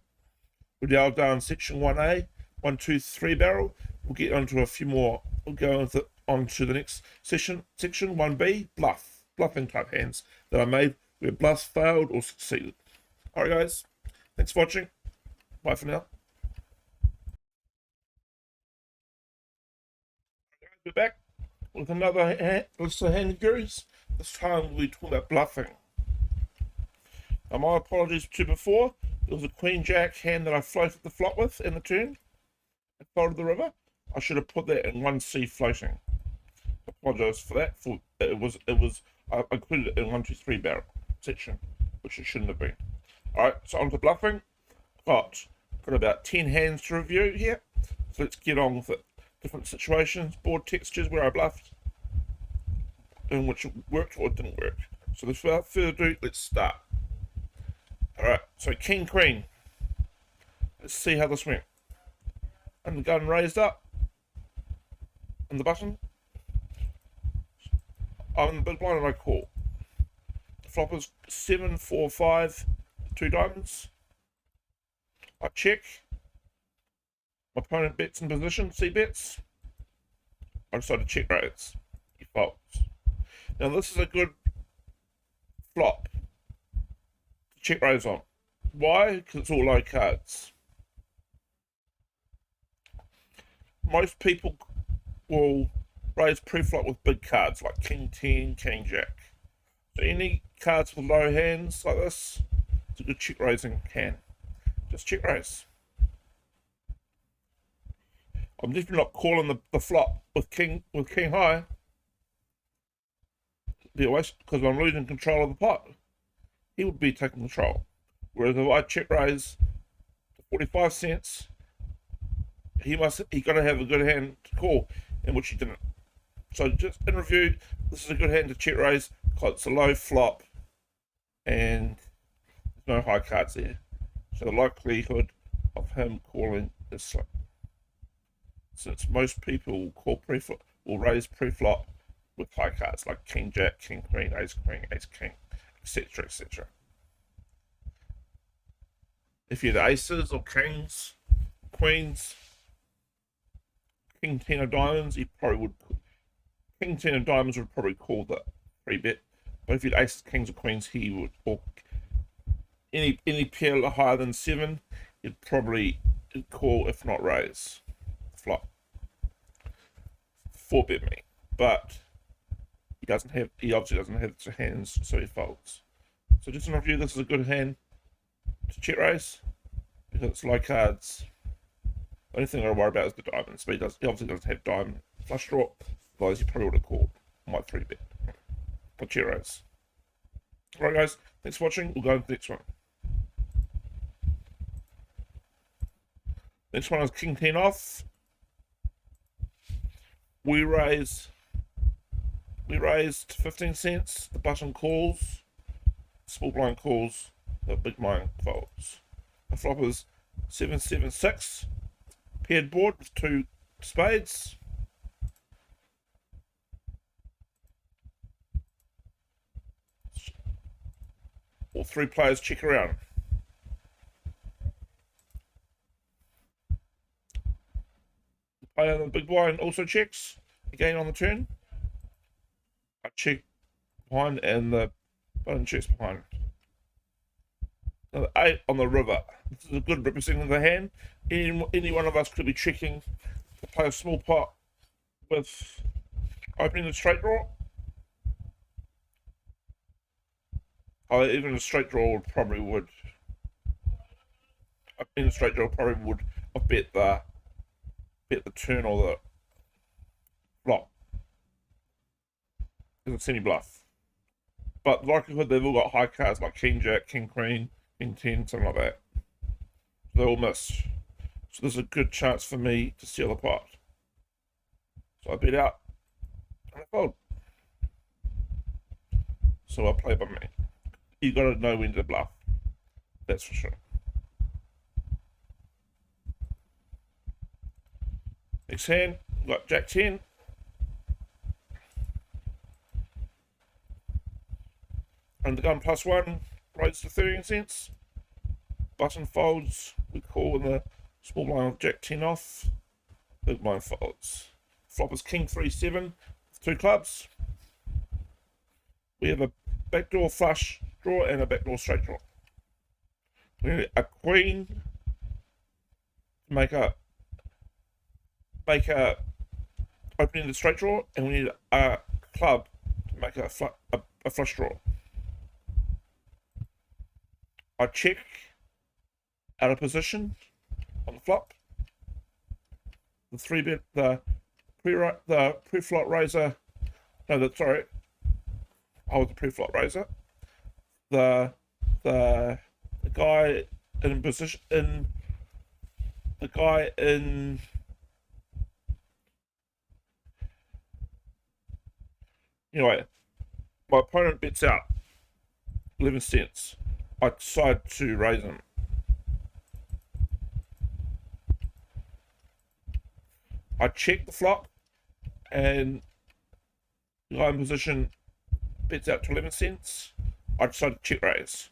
We're now down section 1A, 1, 2, 3 barrel. We'll get onto a few more. We'll go onto the next section 1B, bluffing type hands that I made where bluffs failed or succeeded. Alright guys, thanks for watching. Bye for now. We're back with another list of hand gurus. This time we'll be talking about bluffing. Now my apologies to before. There was a Queen Jack hand that I floated the flop with in the turn. I folded the river. I should have put that in 1C floating. I apologize for that. I included it in 1, 2, 3 barrel section, which it shouldn't have been. Alright, so on to bluffing. Got about 10 hands to review here. So let's get on with it. Different situations, board textures where I bluffed, in which it worked or it didn't work. So without further ado, let's start. Alright, so King Queen. Let's see how this went. And the gun raised up. And the button. I'm in the big blind and I call. The flop is 7, 4, 5, 2 diamonds. I check. My opponent bets in position, cbets. I decide to check raise. He folds. Now this is a good flop to check raise on. Why? Because it's all low cards. Most people will raise pre-flop with big cards like King 10, King Jack. So any cards with low hands like this, it's a good check raising hand. Just check raise. I'm definitely not calling the flop with king high. Be a waste because I'm losing control of the pot. He would be taking control. Whereas if I check raise to 45 cents, he got to have a good hand to call, in which he didn't. So just in review, this is a good hand to check raise because it's a low flop and there's no high cards there. So the likelihood of him calling is slim. Since most people will raise pre-flop with high cards like King Jack, King Queen, Ace King, etc., etc. If you're the aces or kings, queens, King 10 of diamonds, he probably would. King 10 of diamonds would probably call the 3-bet. But if you're the aces, kings, or queens, he would. Or any pair higher than 7, he'd probably call, if not raise, flop. 4-bet me, but he obviously doesn't have the hands, so he folds. So just in review, this is a good hand to check raise because it's low cards. The only thing I worry about is the diamonds, but he obviously doesn't have diamond flush draw. Otherwise, he probably would have called my 3-bet for check raise. Alright, guys, thanks for watching. We'll go to the next one. Next one is King 10 off. We raised 15 cents. The button calls. Small blind calls, the big blind folds. The flop is 7-7-6. Paired board with 2 spades. All 3 players check around. The player in the big blind also checks again on the turn. I check behind and the button checks behind. Now the 8 on the river. This is a good representing of the hand. Any one of us could be checking to play a small pot with opening the straight draw. Even a straight draw probably would. In a straight draw probably would have bet the turn or the flop. Because it's any bluff. But the likelihood they've all got high cards like King Jack, King Queen, King 10, something like that. They all miss. So there's a good chance for me to steal the pot. So I bet out and I fold. So I play by me. You gotta know when to bluff. That's for sure. Next hand, got Jack 10. And the gun +1, raise to 13 cents. Button folds, we call in the small blind with Jack 10 off. Big blind folds. Flop is King 3-7 with 2 clubs. We have a backdoor flush draw and a backdoor straight draw. We need a queen to make a opening the straight draw, and we need a club to make a flush draw. I check out of position on the flop. The 3-bet, the preflop raiser. No, that's sorry. I was the preflop raiser. The guy in position anyway, my opponent bets out 11 cents. I decide to raise him. I check the flop, and the guy in position bets out to 11 cents. I decide to check raise.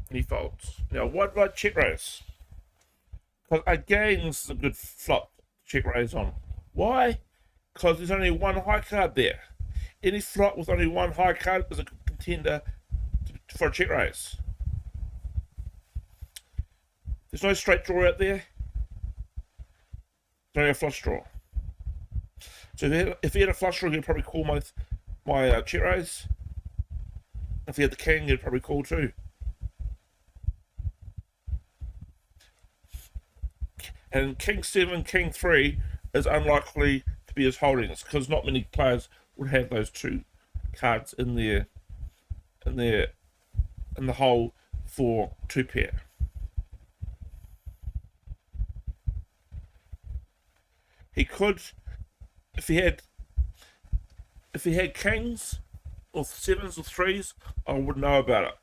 And he folds. Now, why did I check raise? Because again, this is a good flop to check raise on. Why? Because there's only one high card there. Any flop with only one high card is a good contender for a check raise. There's no straight draw out there. There's only a flush draw. So if he had a flush draw, he'd probably call my check raise. If he had the king, he'd probably call too. And King 7, King 3 is unlikely to be his holdings because not many players would have those 2 cards in the hole for 2 pair. He could, if he had kings or 7s or 3s, I would know about it.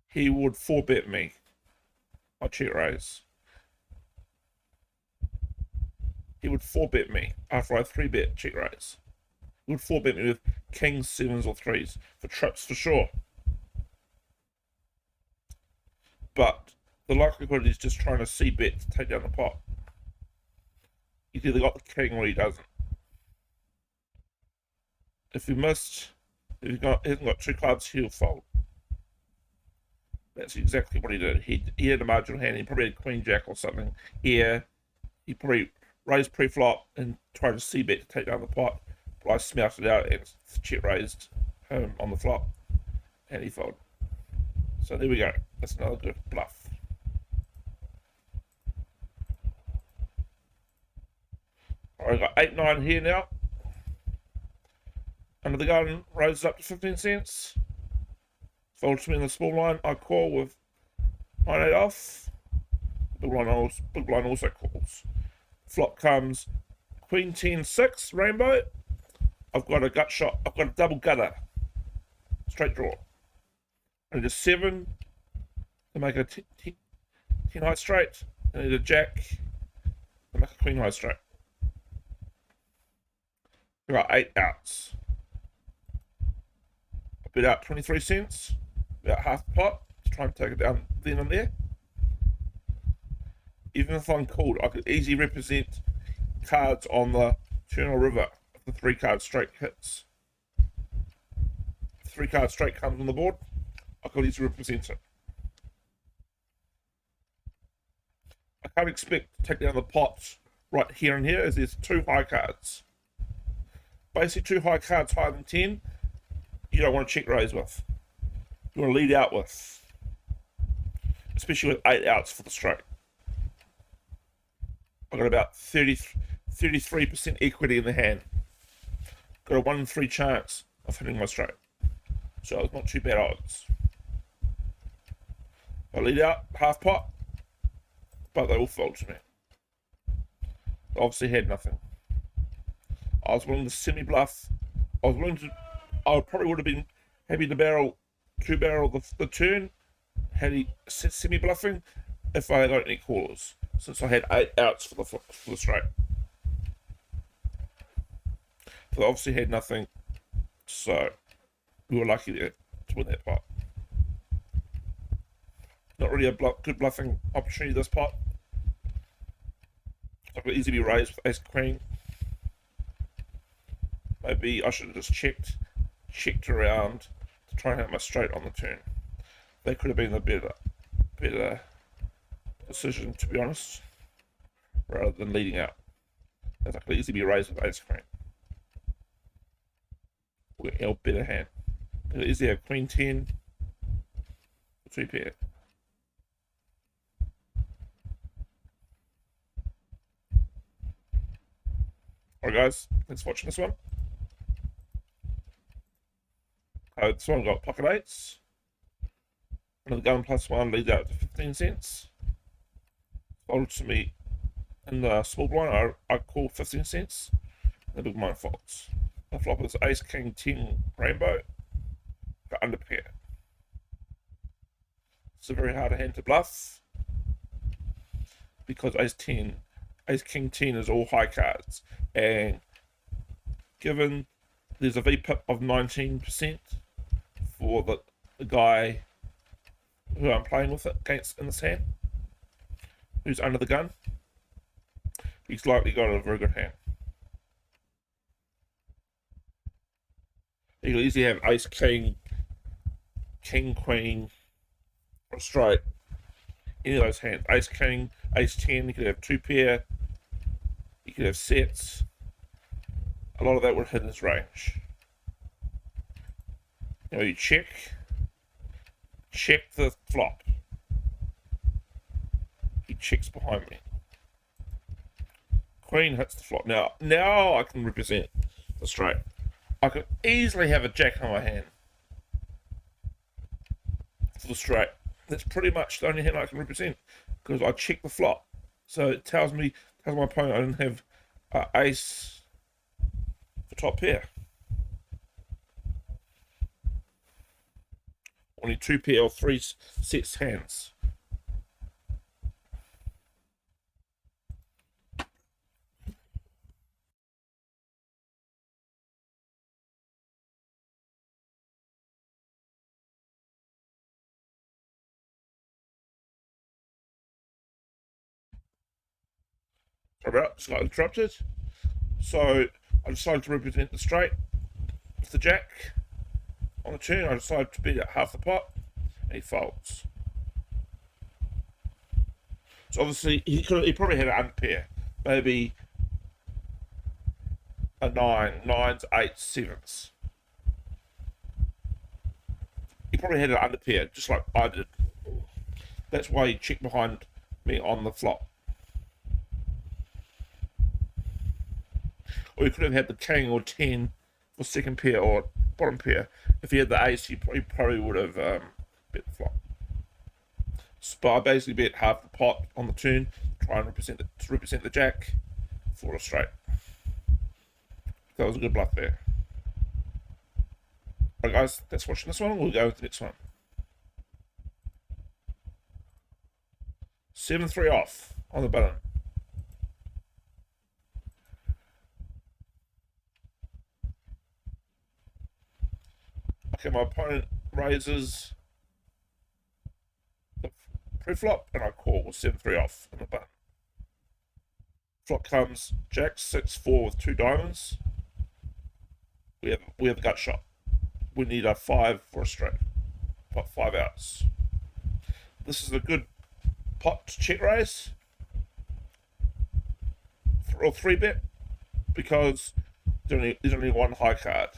He would 4-bet me. I check raise. He would 4-bet me after I 3-bet check raise. He would 4-bet me with kings, 7s, or 3s for trips for sure. But the likelihood is just trying to cbet to take down the pot. He's either got the king or he doesn't. If he missed, if he hasn't got 2 clubs, he'll fold. That's exactly what he did. He had a marginal hand. He probably had Queen Jack or something here. He probably raised pre-flop and tried to cbet to take down the pot. But I smelted out and check raised him on the flop, and he folded. So there we go. That's another good bluff. Alright, I got 8-9 here now. Under the gun, raises up to 15 cents. Folds to me in the small line. I call with 9-8 off. Big blind also calls. Flop comes Queen 10-6 rainbow. I've got a gut shot. I've got a double gutter. Straight draw. I need a 7 to make a 10 high straight. I need a jack to make a queen high straight. I've got 8 outs. I bid out 23 cents, about half the pot, to try and take it down then and there. Even if I'm called, I could easily represent cards on the turn or river if the 3 card straight hits. If 3 card straight comes on the board, I could easily represent it. I can't expect to take down the pots right here and here, as there's 2 high cards. Basically 2 high cards higher than 10, you don't want to check raise with. You want to lead out with. Especially with 8 outs for the straight. I've got about 33% equity in the hand. Got a 1 in 3 chance of hitting my straight. So it's not too bad odds. I lead out half pot, but they all fold to me. I obviously had nothing. I was willing to semi-bluff. I probably would have been happy to barrel 2-barrel the turn, had he semi-bluffing, if I had got any callers, since I had 8 outs for the straight. But I obviously had nothing, so we were lucky there to win that pot. Not really a good bluffing opportunity this pot. I could easily be raised with ace queen. Maybe I should have just checked around to try and hit my straight on the turn. That could have been a better decision, to be honest, rather than leading out, as I could easily be raised with ace queen. Or better hand. Could easily have queen 10 or 2 pair. Alright guys, thanks for watching this one. This one got pocket 8s. Another gun +1 leads out to 15 cents. Folded to me in the small blind, I call 15 cents. The big blind folds. The flop is ace king 10 rainbow. Got under pair. It's a very hard hand to bluff because ace king 10 is all high cards, and given there's a VPIP of 19% for the guy who I'm playing with against in this hand, who's under the gun, he's likely got a very good hand. He can easily have ace king, king queen, or straight. Any of those hands. Ace king, ace 10, he could have 2 pair, he could have sets. A lot of that would hit his range. You know, you check the flop. He checks behind me. Queen hits the flop. Now I can represent the straight. I could easily have a jack on my hand for the straight. That's pretty much the only hand I can represent, because I check the flop. So it tells my opponent I didn't have ace for top pair. Only 2 pair or 3 sets hands. Sorry about, just got interrupted. So I decided to represent the straight with the jack. On the turn, I decided to bid at half the pot, and he folds. So obviously, he probably had an under pair, maybe a 9, 9s, 8s, 7s. He probably had an under pair, just like I did. That's why he checked behind me on the flop. Or he could have had the king or 10 for second pair or bottom pair. If he had the ace, he probably would have bet the flop. But I basically bet half the pot on the turn to try and represent the jack for a straight. That was a good bluff there. Right, guys, that's watching this one. We'll go with the next one. 7-3 off on the button. Okay, my opponent raises the preflop, and I call with 7-3 off on the button. Flop comes Jack 6-4 with 2 diamonds. We have a gut shot. We need a 5 for a straight. Pot 5 outs. This is a good pot to check raise or 3-bet because there's only one high card.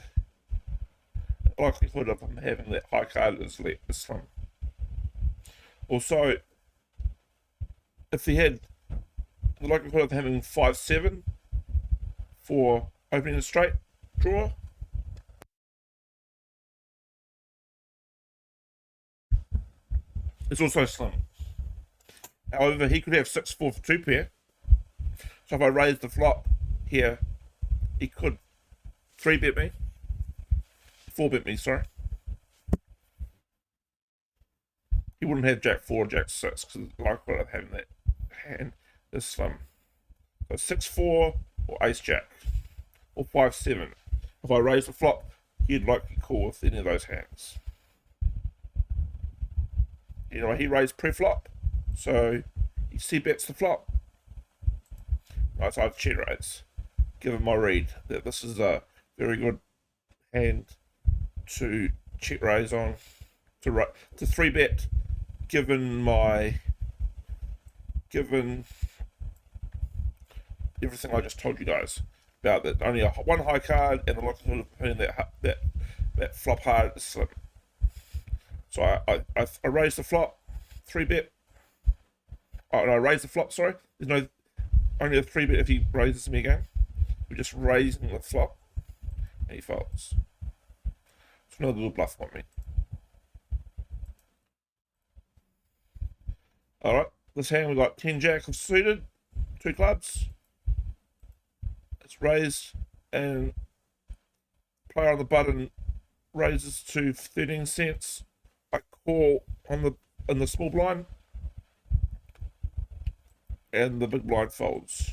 The likelihood of him having that high card is slim. Also, if he had the likelihood of having 5-7 for opening a straight draw, it's also slim. However, he could have 6-4 for 2 pair. So if I raise the flop here, he could 3-bet me. 4-bet me, sorry. He wouldn't have Jack 4 or Jack 6 because the likelihood of having that hand is slim. So 6-4 or Ace Jack or 5-7. If I raise the flop, he'd likely call with any of those hands. You know, he raised pre-flop, so he c-bets the flop. Right, so I've check raise. Give him my read that this is a very good hand to check raise on, to 3-bet, given everything I just told you guys about that. Only one high card and the likelihood of putting that flop hard is slim. So I raise the flop, 3-bet. Oh, no, I raise the flop, sorry. There's only a 3-bet if he raises me again. We're just raising the flop, and he folds. It's another little bluff on me. Alright, this hand we got 10 Jack of suited, 2 clubs. It's raised, and player on the button raises to 13 cents. I call in the small blind, and the big blind folds.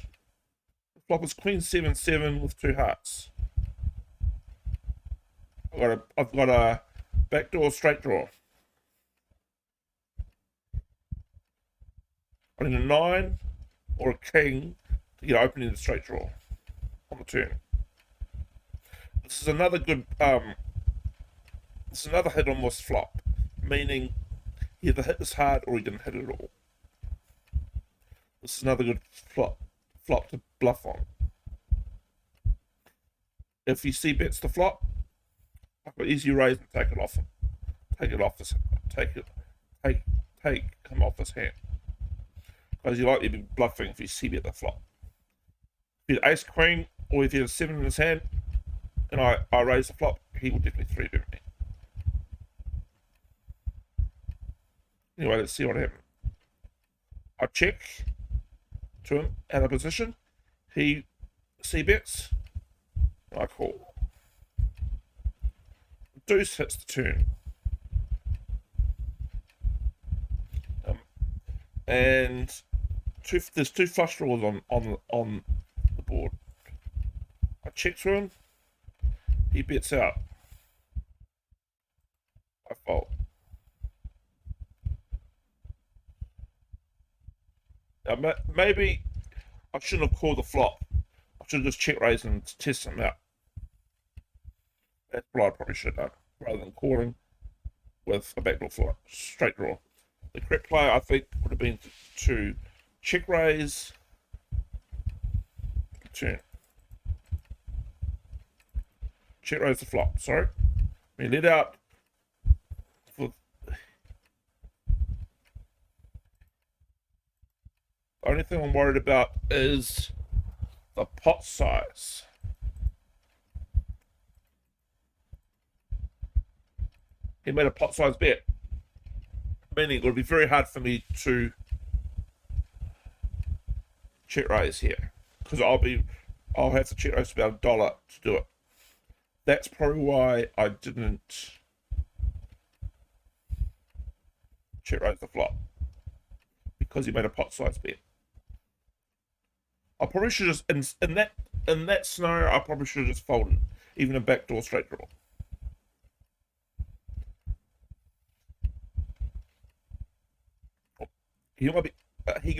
The flop is Queen 7-7 with 2 hearts. I've got a backdoor straight draw. I need a 9 or a king to get opening the straight draw on the turn. This is another good this is another hit on this flop, meaning he either hit this hard or he didn't hit it at all. This is another good flop to bluff on. If he c-bets the flop, I've got easy raise and take it off him. Take him off his hand. Because you likely be bluffing if you c-bet the flop. If he had ace queen or if he had 7 in his hand and I raise the flop, he will definitely 3-bet me. Anyway, let's see what happened. I check to him out of position. He c-bets. And I call. Deuce hits the turn. And there's 2 flush draws on the board. I check to him. He bets out. I fold. Now, maybe I shouldn't have called the flop. I should have just check raised and test him out. That's what I probably should have done, rather than calling with a backdoor flop, straight draw. The correct play, I think, would have been to check raise, turn. Check raise the flop, sorry. We let out for the only thing I'm worried about is the pot size. He made a pot size bet, meaning it would be very hard for me to check raise here because I'll have to check raise about $1 to do it. That's probably why I didn't check raise the flop, because he made a pot size bet. I probably should just in that scenario I probably should have just folded, even a backdoor straight draw. He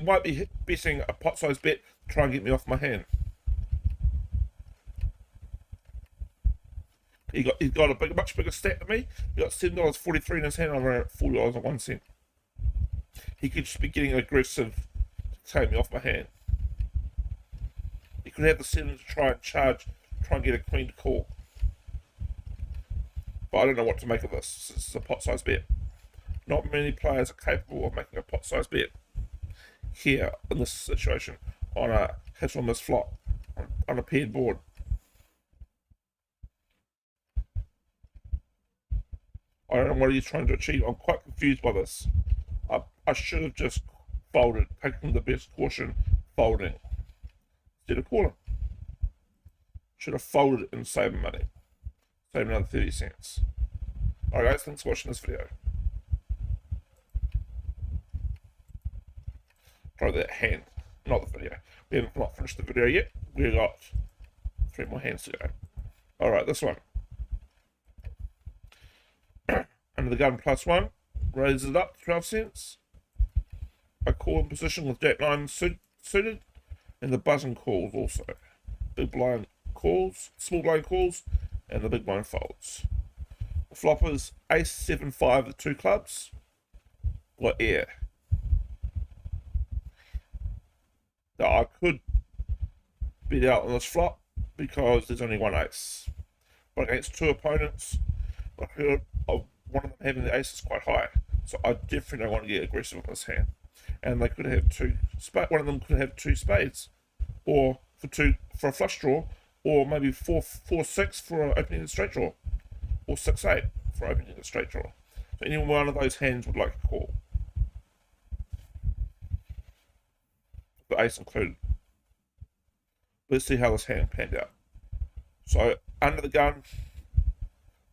might be betting a pot size bet to try and get me off my hand. He's got a much bigger stack than me. He got $7.43 in his hand. I'm around $4.01. He could just be getting aggressive to take me off my hand. He could have the 7 to try and get a queen to call. But I don't know what to make of this. This is a pot size bet. Not many players are capable of making a pot size bet here in this situation on a hit or miss flop on a paired board. I don't know what he's trying to achieve. I'm quite confused by this. I should have just folded, taking the best caution, folding instead of calling. Should have folded and saved money. Save another 30 cents. Alright guys, thanks for watching this video. Try that hand, not the video. We haven't not finished the video yet. We've got 3 more hands to go. Alright, this one. Under the gun +1, raises it up to 12 cents. I call in position with Jack 9 suited, and the button calls also. Big blind calls, small blind calls, and the big blind folds. The flop is Ace 7 5 the 2 clubs, or air. Now I could bet out on this flop because there's only one ace, but against 2 opponents, I heard of one of them having the ace is quite high, so I definitely don't want to get aggressive on this hand. And they could have one of them could have 2 spades, or for a flush draw, or maybe 4-6 for opening the straight draw, or 6-8 for opening the straight draw. So any one of those hands would like to call, the ace included. Let's see how this hand panned out. So under the gun,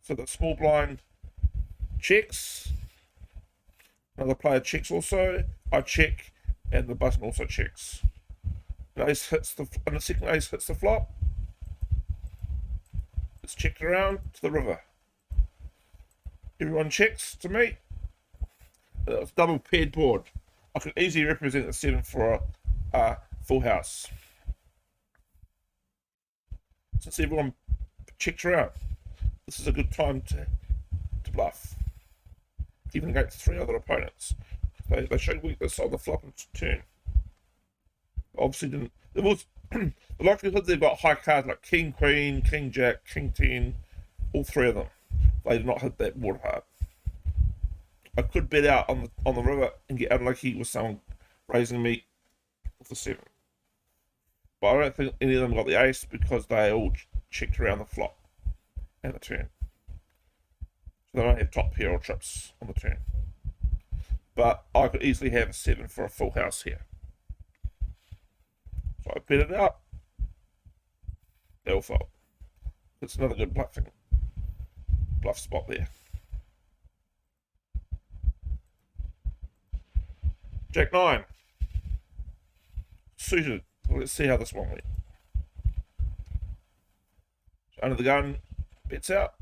so the small blind checks, another player checks also, I check, and the button also checks. The ace hits and the second ace hits the flop. It's checked around to the river. Everyone checks to me. It's double paired board. I could easily represent the 7 for a full house. Since everyone checked around, this is a good time to bluff, even against 3 other opponents. They showed weakness on the flop and turn. Obviously didn't. There was the likelihood they've got high cards like King, Queen, King, Jack, King 10, all 3 of them. They did not hit that board hard. I could bet out on the river and get unlucky with someone raising me with the 7. But I don't think any of them got the ace because they all checked around the flop and the turn. So they don't have top pair or trips on the turn. But I could easily have a 7 for a full house here. So I bet it out. They'll fold. It's another good bluff spot there. Jack 9. Suited. Well, let's see how this one went. So under the gun, bets out.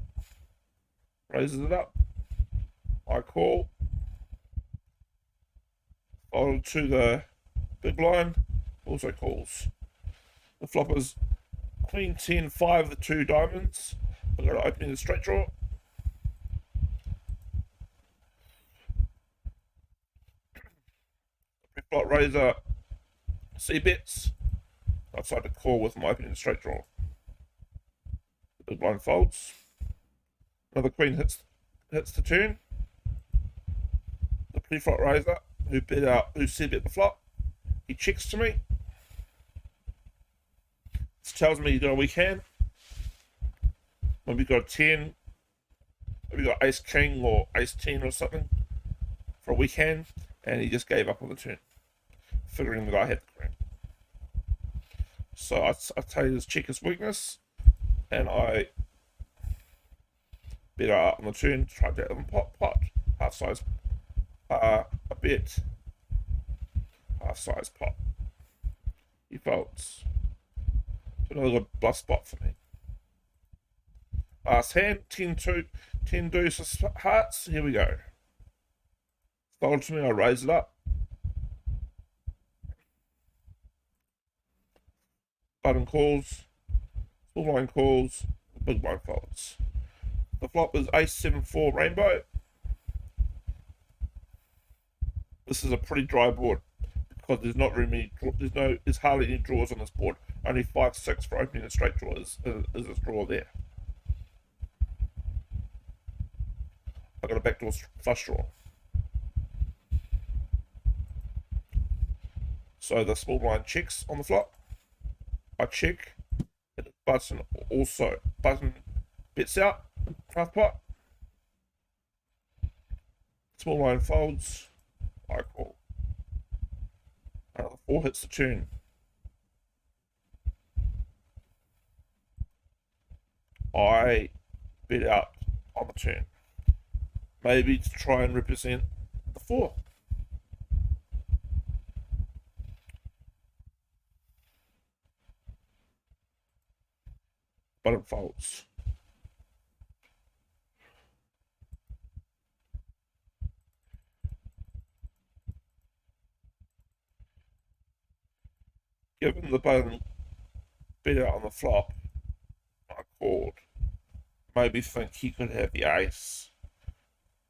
Raises it up. I call. Followed to the big blind. Also calls. The flop is Queen 10 5 the 2 diamonds. I've got to open the straight draw. Preflop raiser cbets. I decided to call with my opening straight draw. The big blind folds. Another queen hits the turn. The preflop raiser who cbet the flop. He checks to me. This tells me he's got a weak hand. Maybe he's got a 10. Maybe got ace king or ace 10 or something for a weak hand, and he just gave up on the turn, figuring that I had the queen. So I tell you his check his weakness, and I better on the turn, try to have pot, half size, a bet, half size pot. He folds. Another good bluff spot for me. Last hand, 10-2, 10 deuce hearts. Here we go. Fold to me, I raise it up. Button calls, small blind calls, big blind folds. The flop is ace 7-4 rainbow. This is a pretty dry board because there's not really many, there's hardly any draws on this board. Only 5-6 for opening a straight draw is a draw there. I got a backdoor flush draw. So the small blind checks on the flop. I check. Button bets out. Half pot. Small blind folds. I call. Another 4 hits the turn. I bet out on the turn. Maybe to try and represent the 4. Button folds. Given the button bet out on the flop, I called. Maybe think he could have the ace.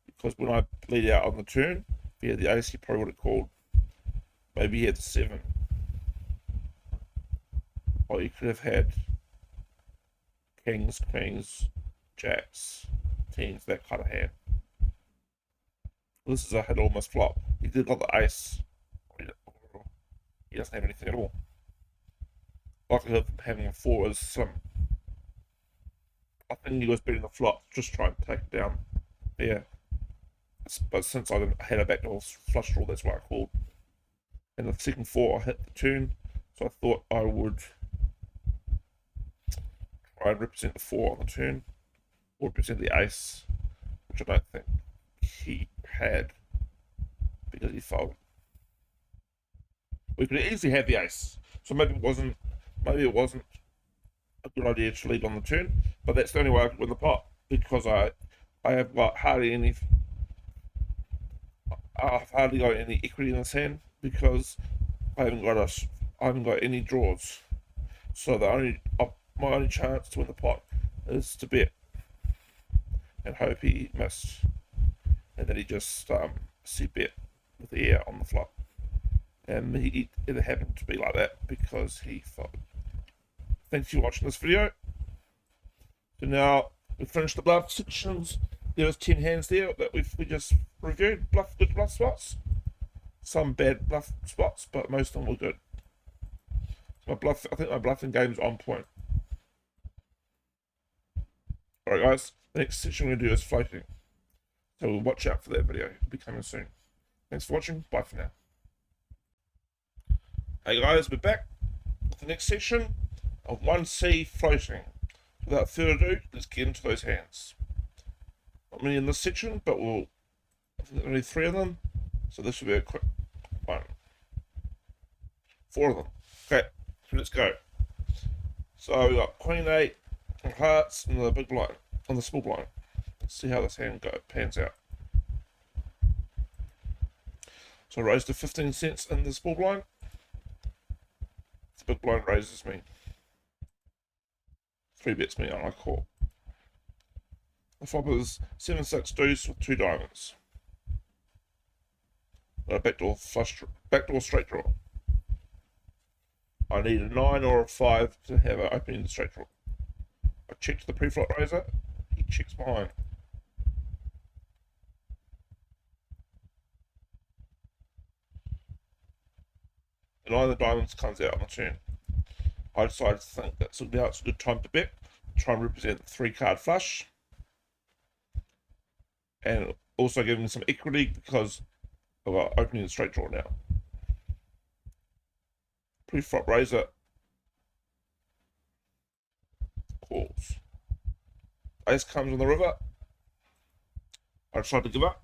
Because when I bleed out on the turn, if he had the ace, he probably would have called. Maybe he had the 7. Or he could have had kings, queens, jacks, 10s, that kind of hand. This is a hit almost flop. He did got the ace. He doesn't have anything at all. Likelihood of having a 4 is slim. I think he was betting the flop, just trying to take it down there. But since I had a backdoor flush draw, that's why I called. And the second 4, I hit the turn, so I thought I would try and represent the 4 on the turn, or represent the ace, which I don't think he had because he folded. We could easily have the ace, so maybe it wasn't a good idea to lead on the turn, but that's the only way I could win the pot because I have got hardly any equity in this hand because I haven't got any draws. So my only chance to win the pot is to bet and hope he missed, and then he just cbet with the air on the flop, and it happened to be like that because he folded. Thanks for watching this video. So now we've finished the bluff sections. There was 10 hands there that we just reviewed. Good bluff spots. Some bad bluff spots, but most of them were good. So I think my bluffing game's on point. Alright guys, the next section we're going to do is floating. So watch out for that video. It'll be coming soon. Thanks for watching. Bye for now. Hey guys, we're back with the next section of 1C floating. Without further ado, let's get into those hands. Not many in this section, but I think only 3 of them, so this will be a quick one. 4 of them. Okay, so let's go. So we got Queen 8 of hearts and the big blind, on the small blind. Let's see how this hand pans out. So I raised to 15 cents in the small blind. The big blind raises me. 3 bets me on, I call. The flop is 7-6 deuce with 2 diamonds. Got a backdoor straight draw. I need a 9 or a 5 to have an opening straight draw. I checked the preflop raiser. He checks behind. The 9 of the diamonds comes out on the turn. I decided to think that now it's a good time to bet, try and represent the 3-card flush, and also giving some equity because I've got opening the straight draw now. Preflop raiser calls. Ace comes on the river. I decided to give up.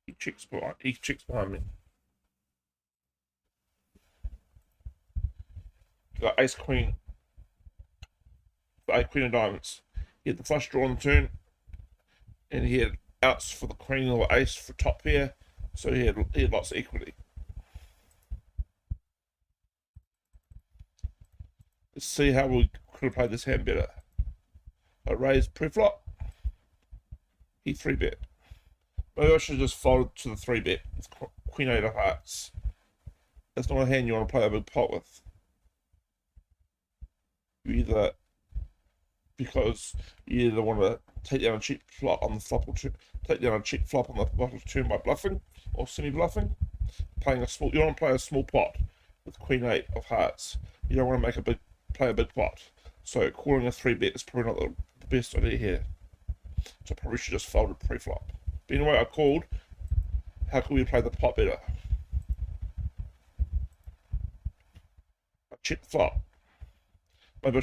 He checks behind me. Got ace queen, queen of diamonds. He had the flush draw on the turn, and he had outs for the queen or the ace for top pair, so he had lots of equity. Let's see how we could have played this hand better. I raised preflop. He 3-bet. Maybe I should have just folded to the 3-bet with queen 8 of hearts. That's not a hand you want to play a big pot with. Because you either want to take down a cheap flop on the flop or take down a cheap flop on the bottom of the turn by bluffing or semi-bluffing. You want to play a small pot with queen 8 of hearts. You don't want to play a big pot. So calling a 3-bet is probably not the best idea here. So I probably should just folded pre-flop. But anyway, I called. How can we play the pot better? I checked the flop. Maybe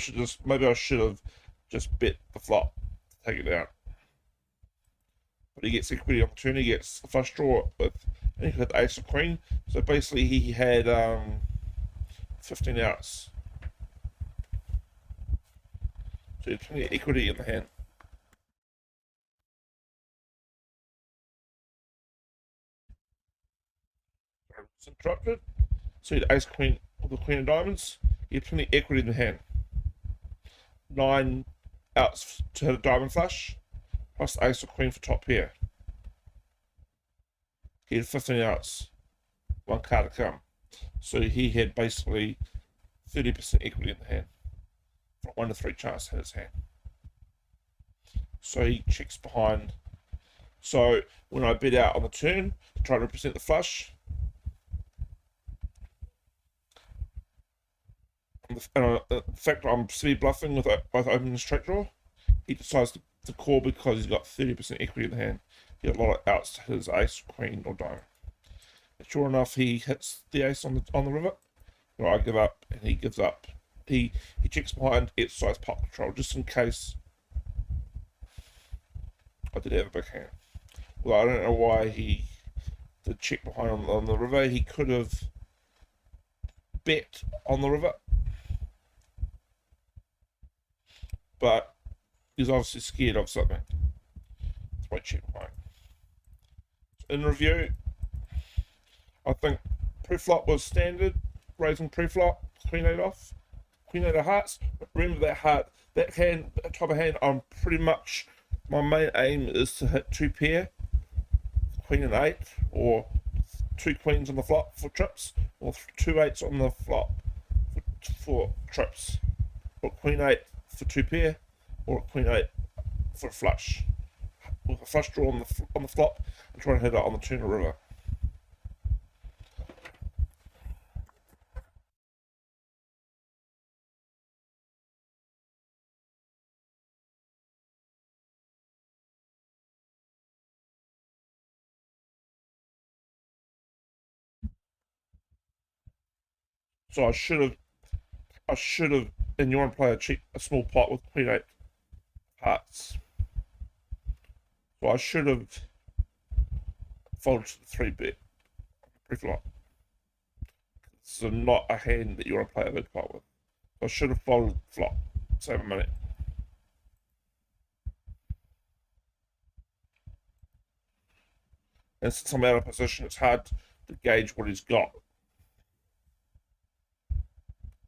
I should have just bet the flop to take it down. But he gets equity on the turn. He gets a flush draw with, and he could have ace or queen. So basically, he had 15 outs. So he had plenty of equity in the hand. It's interrupted. So he had ace queen with the queen of diamonds. He had plenty of equity in the hand. 9 outs to hit a diamond flush, plus ace or queen for top pair. He had 15 outs, 1 card to come. So he had basically 30% equity in the hand. From 1 to 3 chance to hit his hand. So he checks behind. So when I bet out on the turn to try to represent the flush, in fact, I'm semi-bluffing with both open and straight draw. He decides to call because he's got 30% equity in the hand. He got a lot of outs to his ace, queen, or diamond. And sure enough, he hits the ace on the river. Well, I give up, and he gives up. He checks behind, exercise pot control, just in case I did have a big hand. Well, I don't know why he did check behind on the river. He could have bet on the river, but he's obviously scared of something. That's why he checked behind. In review, I think preflop was standard, raising preflop, queen 8 off, queen 8 of hearts. Remember that type of hand, I'm pretty much, my main aim is to hit 2 pair, queen and 8, or 2 queens on the flop for trips, or 2 8s on the flop for trips, or queen 8 for 2 pair, or queen 8 for a flush, with a flush draw on the flop, and try to hit it on the turn or river. So I should have, and you want to play a small pot with queen 8 hearts. So I should have folded to the 3-bet preflop. This is not a hand that you want to play a big pot with. So I should have folded flop, save a minute. And since I'm out of position, it's hard to gauge what he's got.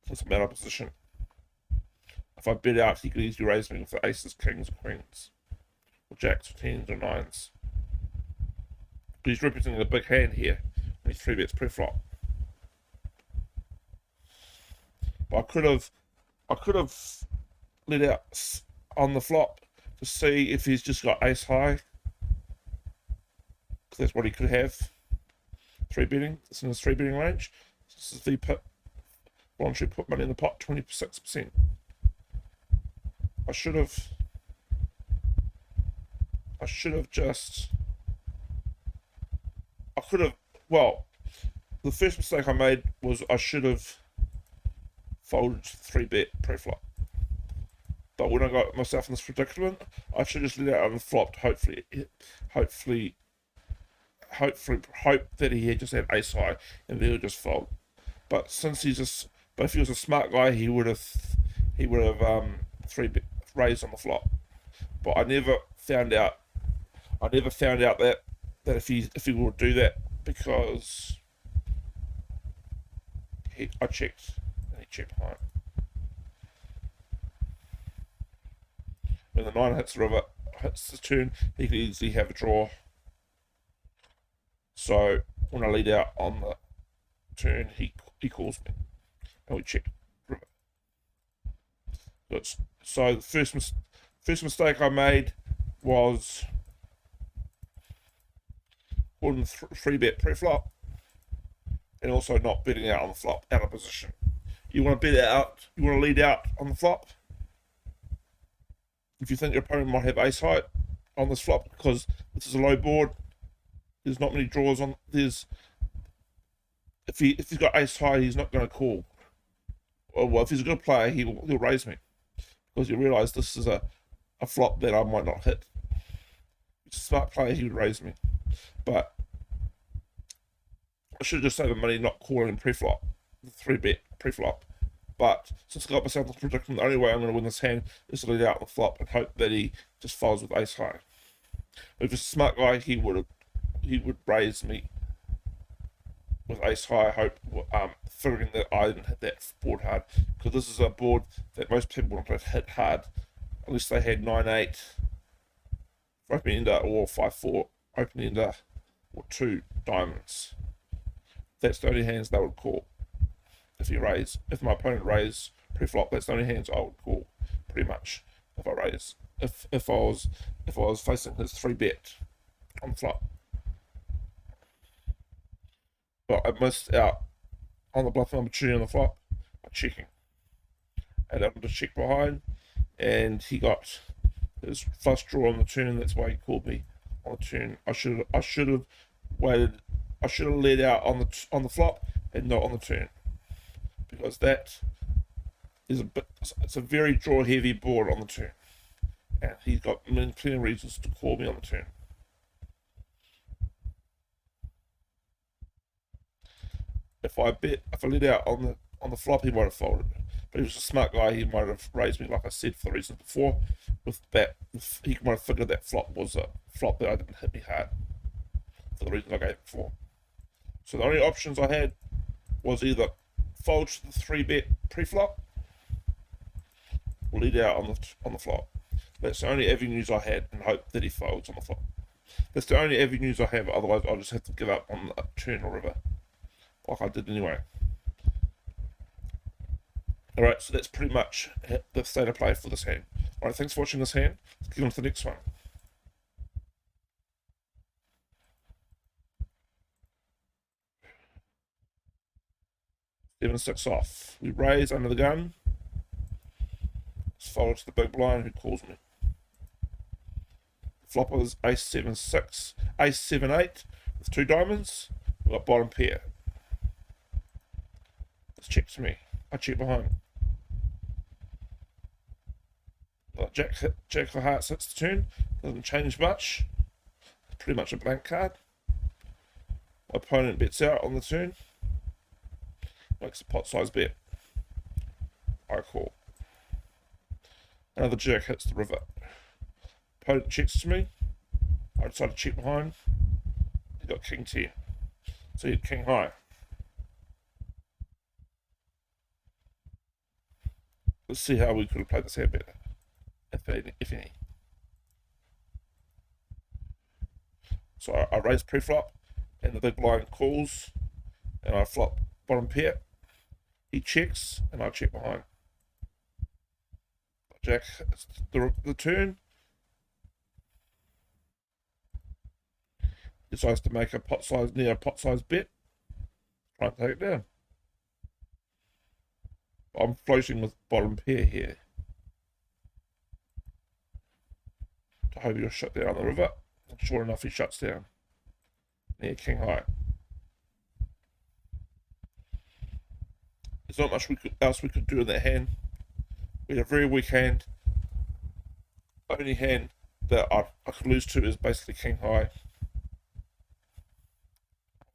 Since I'm out of position. If I bet out, he could easily raise me with aces, kings, or queens, or jacks, or 10s, or 9s. But he's representing a big hand here when he's 3-bets preflop. But I could have let out on the flop to see if he's just got ace high, because that's what he could have. 3-betting. It's in his 3-betting range. This is the pit. Voluntary put money in the pot, 26%. I should have well, the first mistake I made was I should have folded 3-bet preflop. But when I got myself in this predicament, I should just let it out and flopped. Hopefully, hope that he had just had ace high and then he'll just fold. But since but if he was a smart guy, he would have three raised on the flop. But I never found out. that if he would do that, because I checked and he checked behind. When the 9 hits the river, hits the turn, he could easily have a draw. So when I lead out on the turn, he calls me, and we check river. So the first mistake I made was calling 3-bet preflop, and also not betting out on the flop out of position. You want to bet out. You want to lead out on the flop. If you think your opponent might have ace high on this flop, because this is a low board, there's not many draws on. If he's got ace high, he's not going to call. Well, if he's a good player, he'll raise me, because you realise this is a flop that I might not hit. If he's a smart player, he would raise me, but I should have just saved the money not calling him preflop, the 3-bet preflop. But since I got myself in this predicament, the only way I'm going to win this hand is to lead out on the flop and hope that he just folds with ace high. If he's a smart guy, he would raise me with ace high. I hope, figuring that I didn't hit that board hard, because this is a board that most people want to hit hard. At least they had 9-8 for open ender, or 5-4 open ender, or 2 diamonds. That's the only hands they would call. If my opponent raised preflop, that's the only hands I would call, pretty much. If I raise, if I was facing his 3-bet on the flop, but I missed out on the bluffing opportunity on the flop by checking. I had to check behind, and he got his flush draw on the turn. That's why he called me on the turn. I should have waited. I should have led out on the flop and not on the turn, because that is it's a very draw heavy board on the turn, and he's got plenty of reasons to call me on the turn. If I led out on the flop, he might have folded. But he was a smart guy. He might have raised me, like I said, for the reasons before. He might have figured that flop was a flop that I didn't hit me hard, for the reasons I gave before. So the only options I had was either fold to the 3-bet preflop, or lead out on the flop. That's the only avenues I had, and hope that he folds on the flop. That's the only avenues I have. Otherwise, I'll just have to give up on the turn or river, like I did anyway. Alright, so that's pretty much the state of play for this hand. Alright, thanks for watching this hand. Let's get on to the next one. 7-6 off. We raise under the gun. Let's follow to the big blind, who calls me. Flopper is ace 7-6, ace 7-8 with 2 diamonds. We've got bottom pair. Let's check to me. I check behind. Jack of hearts hits the turn. Doesn't change much. Pretty much a blank card. My opponent bets out on the turn. Makes a pot size bet. I call. Another jack hits the river. Opponent checks to me. I decide to check behind. He got king 10. So he had king high. Let's see how we could have played this hand better, if any. So I raise preflop, and the big blind calls, and I flop bottom pair. He checks, and I check behind. Jack hits the turn. Decides to make a pot size bet. Try and take it down. I'm floating with bottom pair here. To hope he'll shut down the river. And sure enough, he shuts down. Near king high. There's not much else we could do in that hand. We had a very weak hand. only hand that I could lose to is basically king high,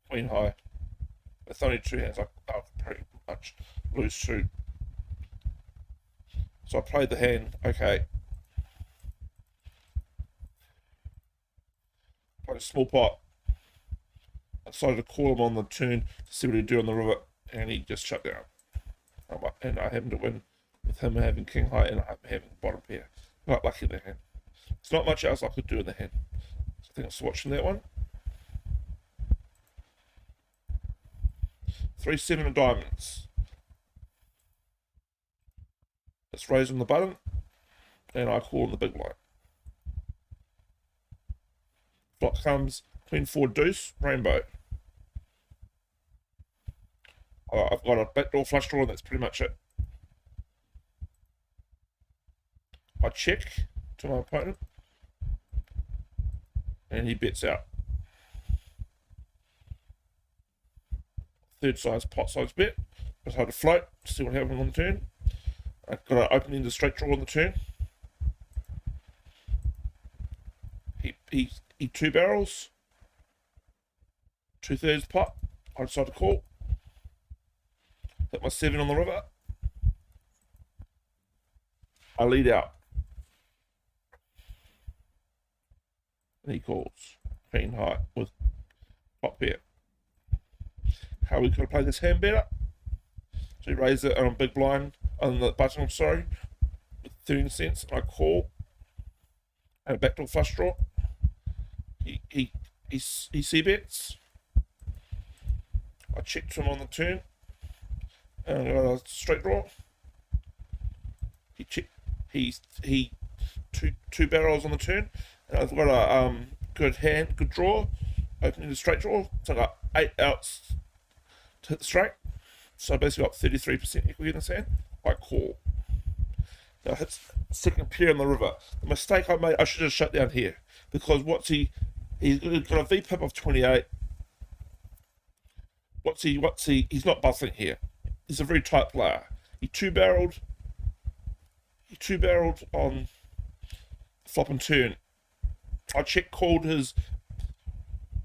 queen high. That's only two hands I could pretty much lose to. So I played the hand, okay. Played a small pot. I decided to call him on the turn to see what he'd do on the river, and he just shut down. And I happened to win with him having king high and I'm having bottom pair. Quite lucky in the hand. There's not much else I could do in the hand. So I think I was watching that one. 3-7 of diamonds. It's raised on the button, and I call on the big blind. Flop comes queen 4 deuce, rainbow. I've got a backdoor flush draw, and that's pretty much it. I check to my opponent, and he bets out. Third size pot size bet. Just had to float, see what happens on the turn. I've got an open ended straight draw on the turn. He two barrels, 2/3 pot. I decide to call. Hit my 7 on the river. I lead out. And he calls. Queen high with pot pair. How are we going to play this hand better? So he raises it on a big blind, on the button, I'm sorry, with 13 cents. I call. And a backdoor flush draw. He c-bets. I check to him on the turn. And I got a straight draw. He two barrels on the turn, and I've got a good hand, good draw, opening the straight draw. So I got 8 outs to hit the straight. So I basically got 33% equity in this hand. I call. Now hits second pair on the river. The mistake I made, I should have shut down here, because he's got a VPIP of 28. He's not bluffing here. He's a very tight player. He two barreled on flop and turn. I check called his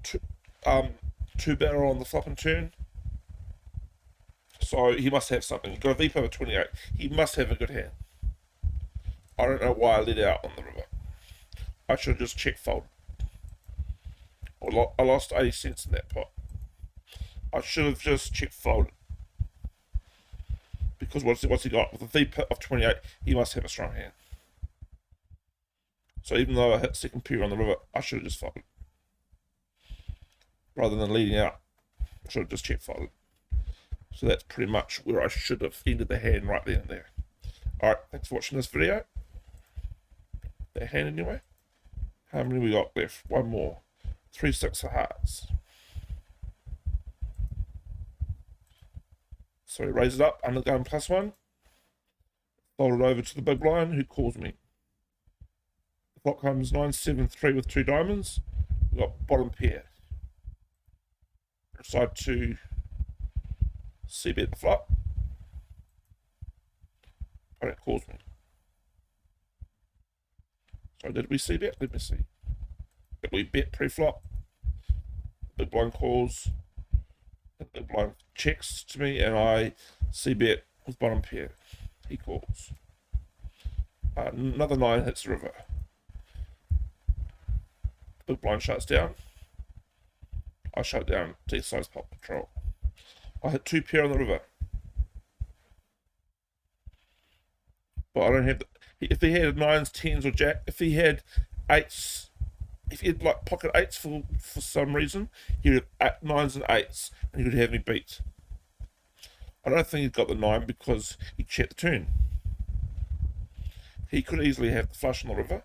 two barrel on the flop and turn. So he must have something. He's got a VPIP of 28. He must have a good hand. I don't know why I let out on the river. I should have just check fold. I lost 80 cents in that pot. I should have just check folded. Because what's he got? With a VPIP of 28, he must have a strong hand. So even though I hit second pair on the river, I should have just folded. Rather than leading out, I should have just check folded. So that's pretty much where I should have ended the hand right then and there. Alright, thanks for watching this video. That hand anyway. How many we got left? One more. 3-6 of hearts. So he raises it up, undergun +1. Fold it over to the big blind, who calls me. The flop comes 9-7-3 with 2 diamonds. We've got bottom pair. Decide to c-bet the flop. Opponent calls me. So did we c-bet? Let me see. Did we bet pre-flop? Big blind calls. The big blind checks to me, and I c-bet with bottom pair. He calls. Another 9 hits the river. The big blind shuts down. I shut down D-size pot control. I hit 2 pair on the river. But I don't have if he had 9s, 10s, or jack, if he had 8s, if he had like pocket 8s for some reason, he would have 9s and 8s, and he would have me beat. I don't think he's got the 9 because he checked the turn. He could easily have the flush on the river.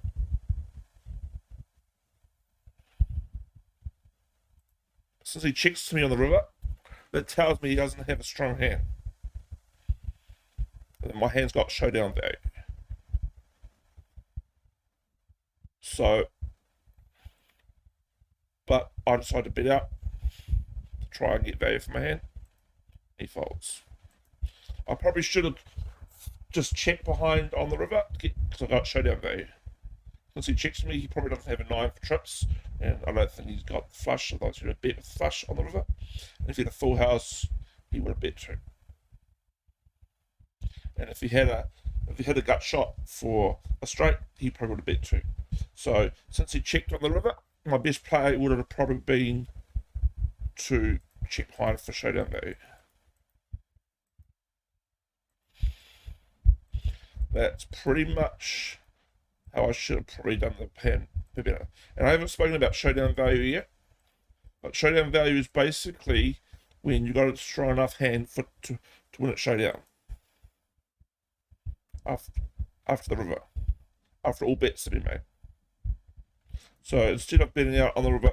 Since he checks to me on the river, that tells me he doesn't have a strong hand. And my hand's got showdown value. So, but I decided to bet out to try and get value for my hand. He folds. I probably should have just checked behind on the river because I got showdown value. Since he checks me, he probably doesn't have a 9 for trips, and I don't think he's got the flush, otherwise he would have bet with flush on the river. And if he had a full house, he would have bet too. And if he had a gut shot for a straight, he probably would have bet too. So since he checked on the river, my best play would have probably been to check behind for showdown value. That's pretty much how I should have probably done the pan better. And I haven't spoken about showdown value yet, but showdown value is basically when you got a strong enough hand to win at showdown. After the river, after all bets have been made. So instead of betting out on the river,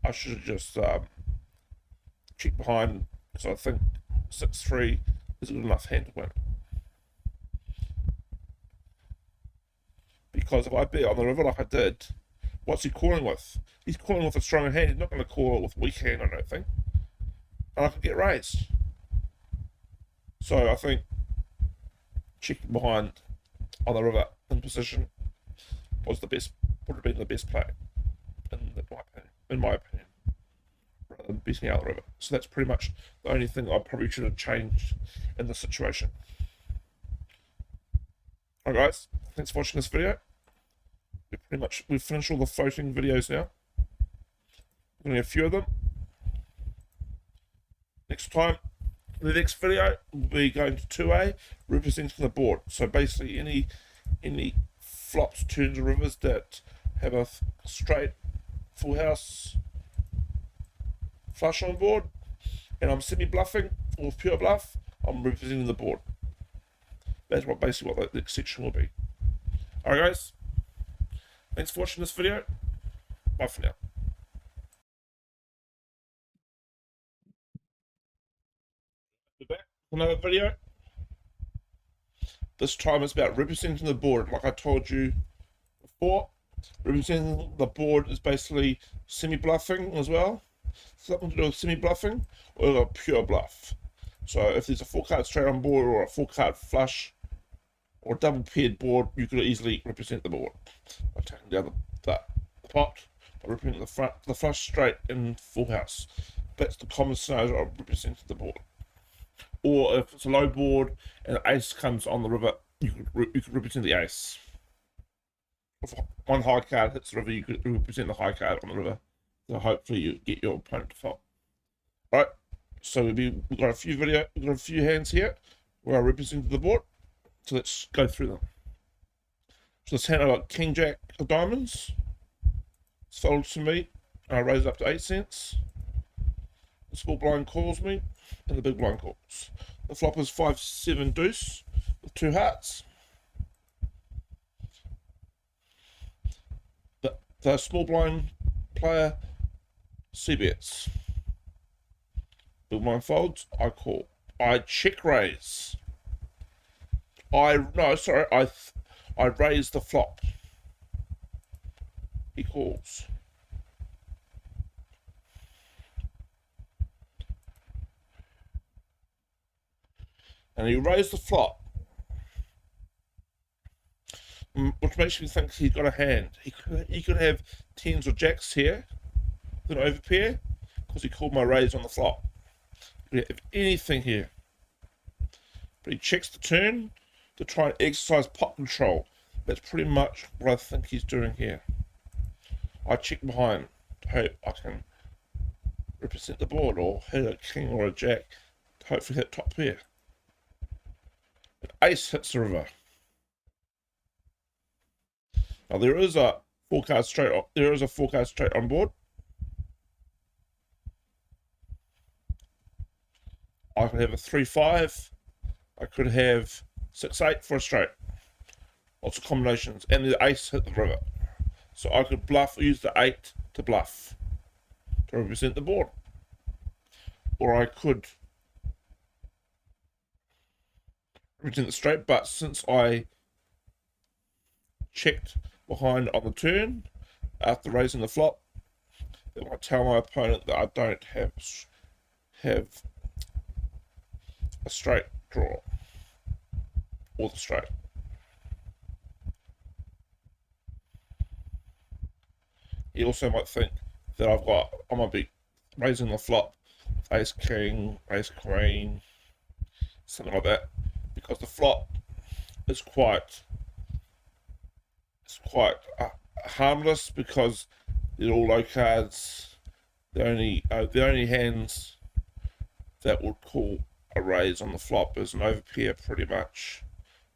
I should have just checked behind, because I think 6-3 is a good enough hand to win. Because if I bet on the river like I did, what's he calling with? He's calling with a stronger hand. He's not going to call with a weak hand, I don't think. And I could get raised. So I think checking behind on the river in position was would have been the best play, in my opinion, rather than betting out the river. So that's pretty much the only thing I probably should have changed in this situation. Alright guys, thanks for watching this video. We've finished all the floating videos now. Only a few of them. Next time, the next video will be going to 2A, representing the board. So basically any flops, turns, or rivers that have a straight, full house, flush on board, and I'm semi-bluffing or pure bluff, I'm representing the board. That's basically what the next section will be. Alright guys, thanks for watching this video. Bye for now. We're back with another video. This time it's about representing the board. Like I told you before, representing the board is basically semi-bluffing as well. Something to do with semi-bluffing or a pure bluff. So if there's a 4-card straight on board or a 4-card flush or a double paired board, you could easily represent the board by taking down the pot, by representing the flush, straight, and full house. That's the common scenario of representing the board. Or if it's a low board and the ace comes on the river, you could represent the ace. If one high card hits the river, you could represent the high card on the river. So hopefully you get your opponent to fold. All right. So we've got a few hands here where I represented the board. So let's go through them. So this hand I got King Jack of diamonds. It's folded to me. I raise it up to 8 cents. The small blind calls me, and the big blind calls. The flop is 5-7 deuce with 2 hearts. The small blind player cbets. Big blind folds. I call. I check raise. I raise the flop. He calls. And he raised the flop, which makes me think he's got a hand. He could have 10s or jacks here with an overpair, because he called my raise on the flop. He could have anything here, but he checks the turn to try and exercise pot control. That's pretty much what I think he's doing here. I check behind to hope I can represent the board, or hit a king or a jack to hopefully hit top pair. An ace hits the river. Now there is a 4-card straight. There is a 4-card straight on board. I could have a 3-5. I could have 6-8 for a straight. Lots of combinations, and the ace hit the river. So I could use the 8 to bluff to represent the board, or I could represent the straight. But since I checked behind on the turn after raising the flop, it might tell my opponent that I don't have a straight draw or the straight. he also might think that I might be raising the flop with ace king, ace queen, something like that, because the flop is quite harmless because they're all low cards. The only hands that would call a raise on the flop is an overpair, pretty much,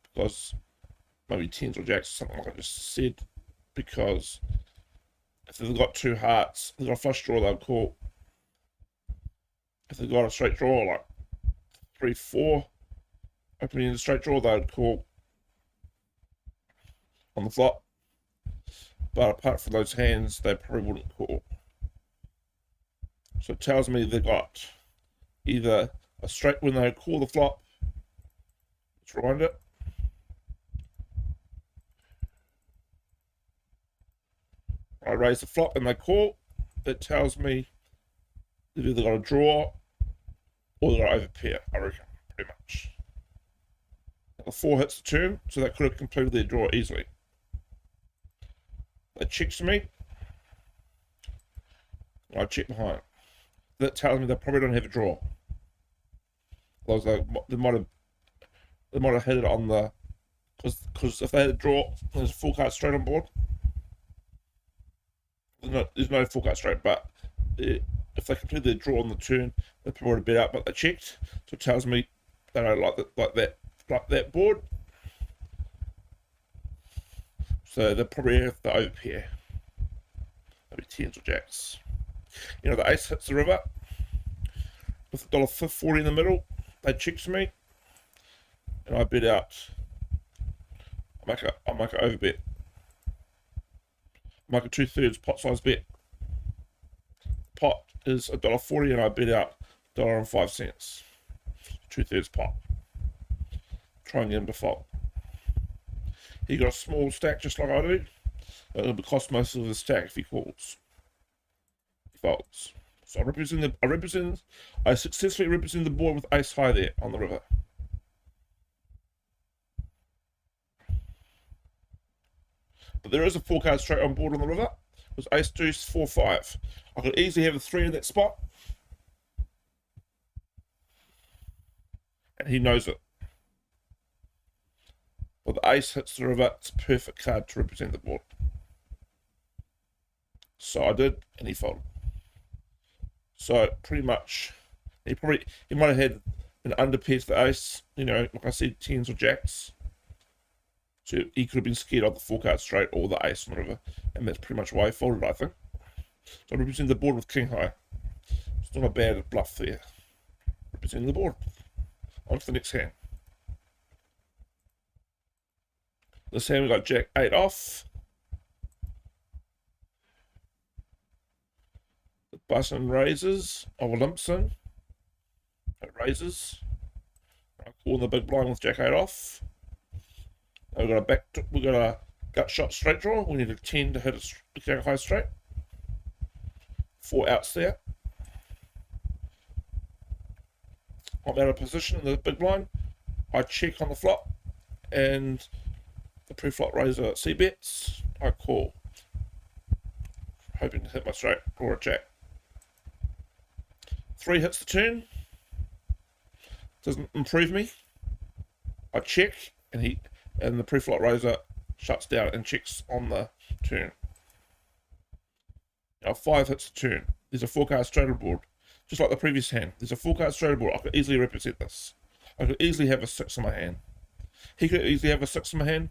because maybe tens or jacks, something like I just said, because if they've got two hearts, they've got a flush draw, they'll call. If they've got a straight draw, like 3-4, opening in the straight draw, they'd call on the flop. But apart from those hands, they probably wouldn't call. So it tells me they've got either a straight when they call the flop. Let's rewind it. I raise the flop and they call. It tells me they've either got a draw or they've got an overpair, I reckon, pretty much. The 4 hits the turn, so they could have completed their draw easily. They checks me. I check behind. That tells me they probably don't have a draw. Otherwise they might have hit it on the, because if they had a draw, there's a full card straight on board. There's no full card straight, but if they completed their draw on the turn, they probably would have bet out, but they checked. So it tells me they don't like that board. So they probably have the overpair. Maybe tens or jacks. You know, the ace hits the river with $1.40 in the middle. They checks me, and I bet out. I make an overbet. I make a 2/3 pot size bet. Pot is $1.40, and I bet out $1.05. 2/3 pot. Try and get him to fold. He got a small stack just like I do. It'll cost most of the stack if he calls. He folds. So I successfully represent the board with ace high there on the river. But there is a 4 card straight on board on the river. It was ace deuce 4-5. I could easily have a 3 in that spot. And he knows it. Well, the ace hits the river. It's a perfect card to represent the board. So I did, and he folded. So pretty much, he might have had an underpair to the ace, you know, like I said, tens or jacks. So he could have been scared of the 4 card straight or the ace on the river, and that's pretty much why he folded, I think. So I represent the board with king high. It's not a bad bluff there. Representing the board. On to the next hand. This hand we got jack 8 off. The button raises, or limps in. It raises. I call in the big blind with jack 8 off. Now we got a gut shot straight draw. We need a 10 to hit a jack high straight. 4 outs there. I'm out of position in the big blind. I check on the flop, and the pre-flop raiser cbets. I call, hoping to hit my straight or a jack. 3 hits the turn. Doesn't improve me. I check, and the pre-flop raiser shuts down and checks on the turn. Now 5 hits the turn. There's a 4 card straight on board. Just like the previous hand. There's a 4 card straight on board. I could easily represent this. I could easily have a 6 in my hand. He could easily have a 6 in my hand.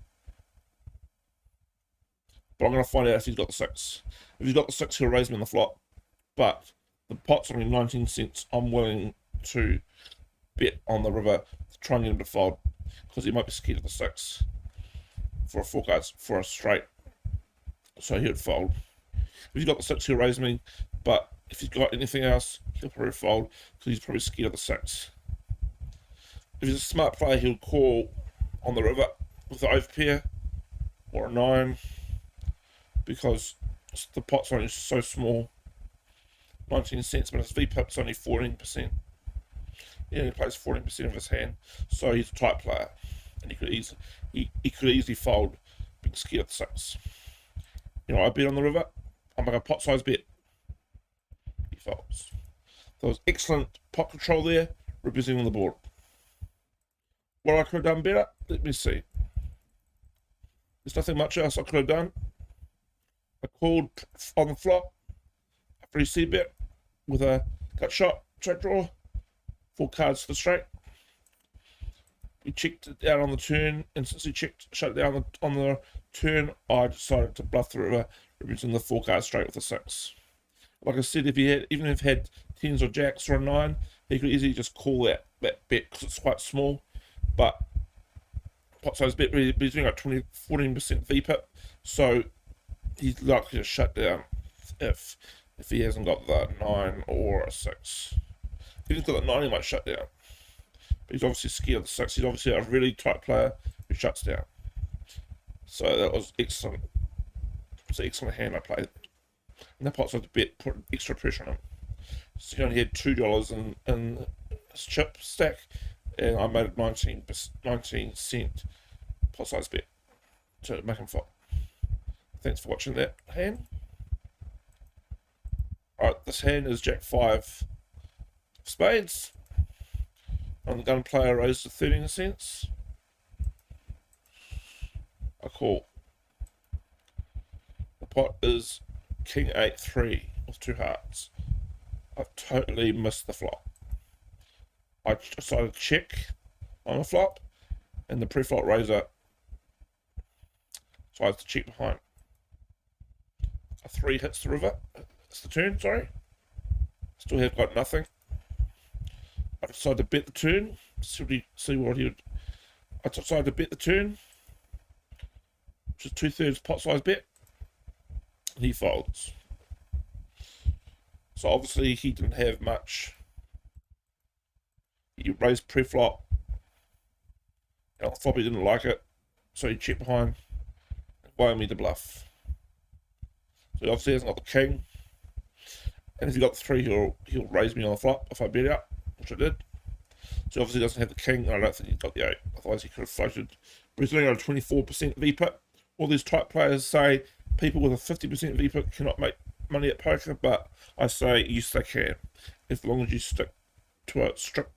But I'm going to find out if he's got the 6. If he's got the 6, he'll raise me on the flop. But the pot's only 19 cents. I'm willing to bet on the river to try and get him to fold, because he might be scared of the 6 for a 4 cards for a straight. So he'd fold. If he's got the 6, he'll raise me. But if he's got anything else, he'll probably fold, because he's probably scared of the 6. If he's a smart player, he'll call on the river with an overpair or a 9, because the pot's only so small, 19 cents, but his VPIP's only 14%. He only plays 14% of his hand, so he's a tight player, and he could easily fold, being scared of the 6. You know, I bet on the river, I'll make a pot size bet. He folds. There was excellent pot control there, representing the board. What I could have done better? Let me see. There's nothing much else I could have done. I called on the flop, a free cbet with a cut shot, straight draw, 4 cards to the straight. We checked it out on the turn, and since he shut it down on the turn, I decided to bluff the river, representing the 4 card straight with a 6. Like I said, even if he had 10s or jacks or a 9, he could easily just call that bet because it's quite small. But pot size bet, he's doing like 14% VPIP, so he's likely to shut down if he hasn't got the 9 or a 6. If he's got the 9, he might shut down. But he's obviously scared of the 6. He's obviously a really tight player who shuts down. So that was excellent. It's an excellent hand I played. And that pot size bet put extra pressure on him. So he only had $2 in his chip stack, and I made it 19 cent pot size bet to make him flop. Thanks for watching that hand. Alright, this hand is Jack 5 spades. On the gun player raised to 13 cents. I call. The pot is King 8-3 with 2 hearts. I've totally missed the flop. I decided to check on the flop, and the preflop raiser decides to check behind. A 3 hits the river. It's the turn, sorry. Still have got nothing. I decided to bet the turn. See what he would. I decided to bet the turn, which is 2/3 pot size bet, and he folds. So obviously he didn't have much. He raised preflop, and on the flop he didn't like it, so he checked behind and allowed me to bluff. So he obviously hasn't got the king, and if he got the 3, he'll raise me on the flop if I bet out, which I did. So obviously he doesn't have the king, and I don't think he's got the 8. Otherwise he could have floated. But he's only got a 24% VPIP. All these type players say people with a 50% VPIP cannot make money at poker, but I say yes they can, as long as you stick to a strict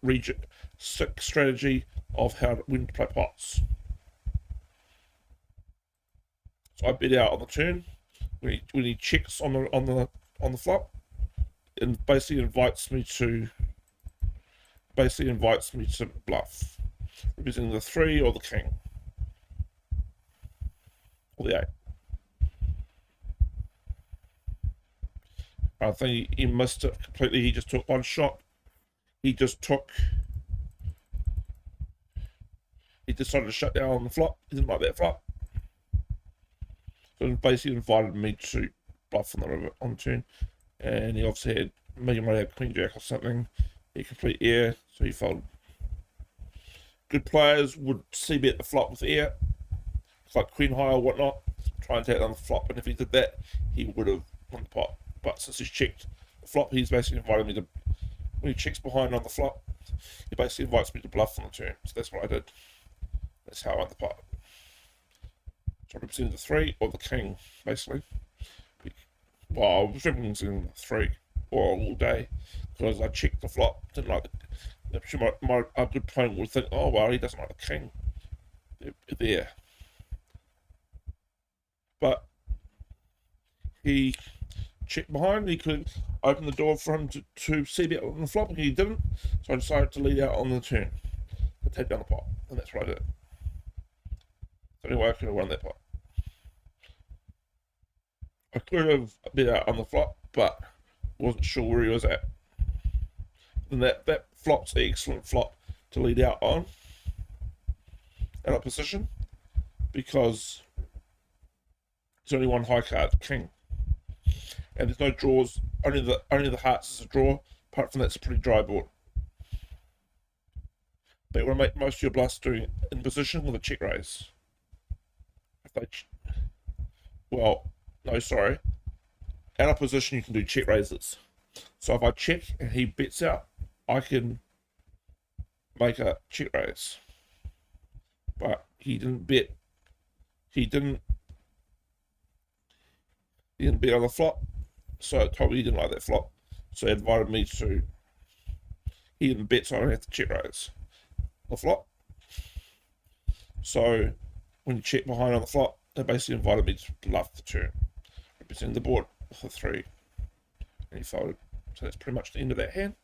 strategy of when to play pots. So I bet out on the turn when he checks on the flop, and basically invites me to bluff, representing the 3 or the king or the 8. I think he missed it completely. He just took one shot. He decided to shut down on the flop. He didn't like that flop. So he basically invited me to bluff on the river on the turn. And he obviously had might have queen jack or something. He complete air, so he folded. Good players would cbet the flop with air. It's like queen high or whatnot. Try and take it on the flop, and if he did that, he would have won the pot. But since he's checked the flop, he's basically invited me to, when he checks behind on the flop, he basically invites me to bluff on the turn. So that's what I did. That's how I won the pot. So I represented the 3 or the king, basically. Well, I was representing the 3 all day because I checked the flop. Didn't like it. A good opponent would think, oh well, he doesn't like the king there. But he checked behind. He could open the door for him to cbet on the flop, and he didn't. So I decided to lead out on the turn to take down the pot, and that's what I did. The only way I could have won that pot. I could have bet out on the flop, but wasn't sure where he was at. And that flop's an excellent flop to lead out on out of position, because there's only one high card, king, and there's no draws. Only the hearts is a draw. Apart from that, it's a pretty dry board. But you want to make most of your bluffs doing in position with a check raise. If they, well, no, sorry, out of position you can do check raises. So if I check and he bets out, I can make a check raise. But he didn't bet. He didn't. He didn't bet on the flop, so I told me he didn't like that flop. So he invited me to. He didn't bet, so I don't have to check raise the flop. So when you check behind on the flop, they basically invited me to bluff the turn, representing the board for 3, and he folded. So that's pretty much the end of that hand.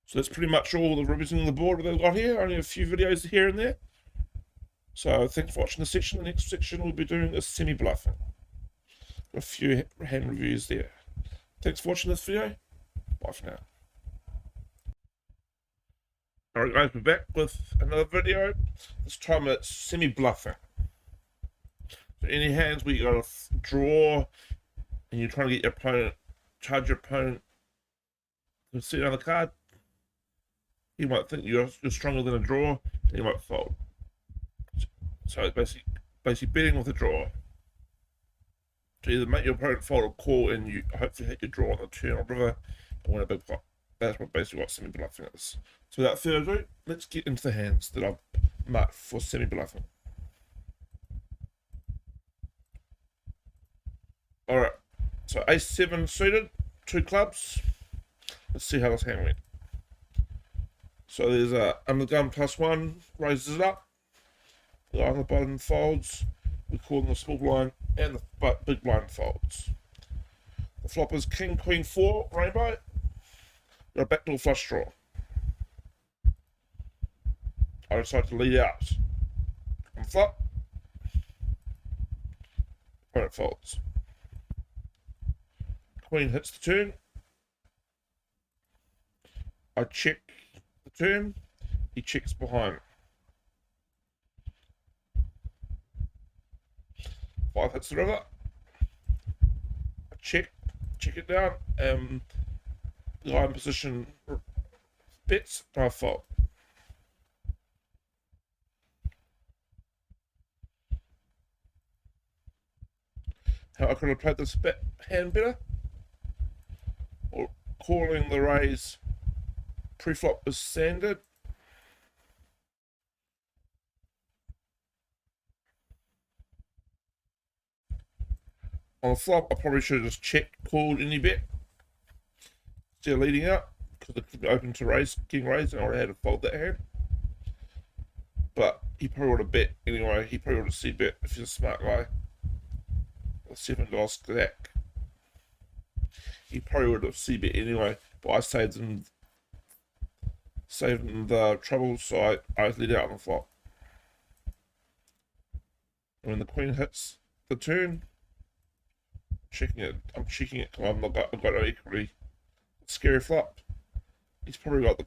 So that's pretty much all the representing the board they've got here. Only a few videos here and there. So thanks for watching this section. The next section we'll be doing is semi-bluffing. A few hand reviews there. Thanks for watching this video. Bye for now. Alright guys, we're back with another video. This time it's semi-bluffing. So any hands where you got to draw and you're trying to get your opponent, charge your opponent to sit on the card, he might think you're stronger than a draw, and he might fold. So it's basically betting with a draw to either make your opponent fold or call, and you hopefully hit your draw on the turn or river and win a big pot. That's basically what semi-bluffing is. So without further ado, let's get into the hands that I've marked for semi-bluffing. Alright, so ace-7 suited, 2 clubs. Let's see how this hand went. So there's a undergun +1, raises it up. The guy on the bottom folds. We call them the small blind, and the big blind folds. The flop is king, queen, 4, rainbow. Got a backdoor flush draw. I decide to lead out on the flop. Opponent folds. Queen hits the turn. I check the turn. He checks behind. 5 hits the river. I check it down. The guy in position bets, and I fold. How I could have played this hand better, or calling the raise preflop is standard. On the flop, I probably should have just checked, called any bet. Still leading out, because it could be open to raise, getting raised, and I would have had to fold that hand. But he probably would have bet anyway. He probably would have cbet if he's a smart guy. A $7 stack. He probably would have cbet anyway, but I saved him the trouble, so I lead out on the flop. And when the queen hits the turn, I'm checking it because I've got an equally scary flop. He's probably got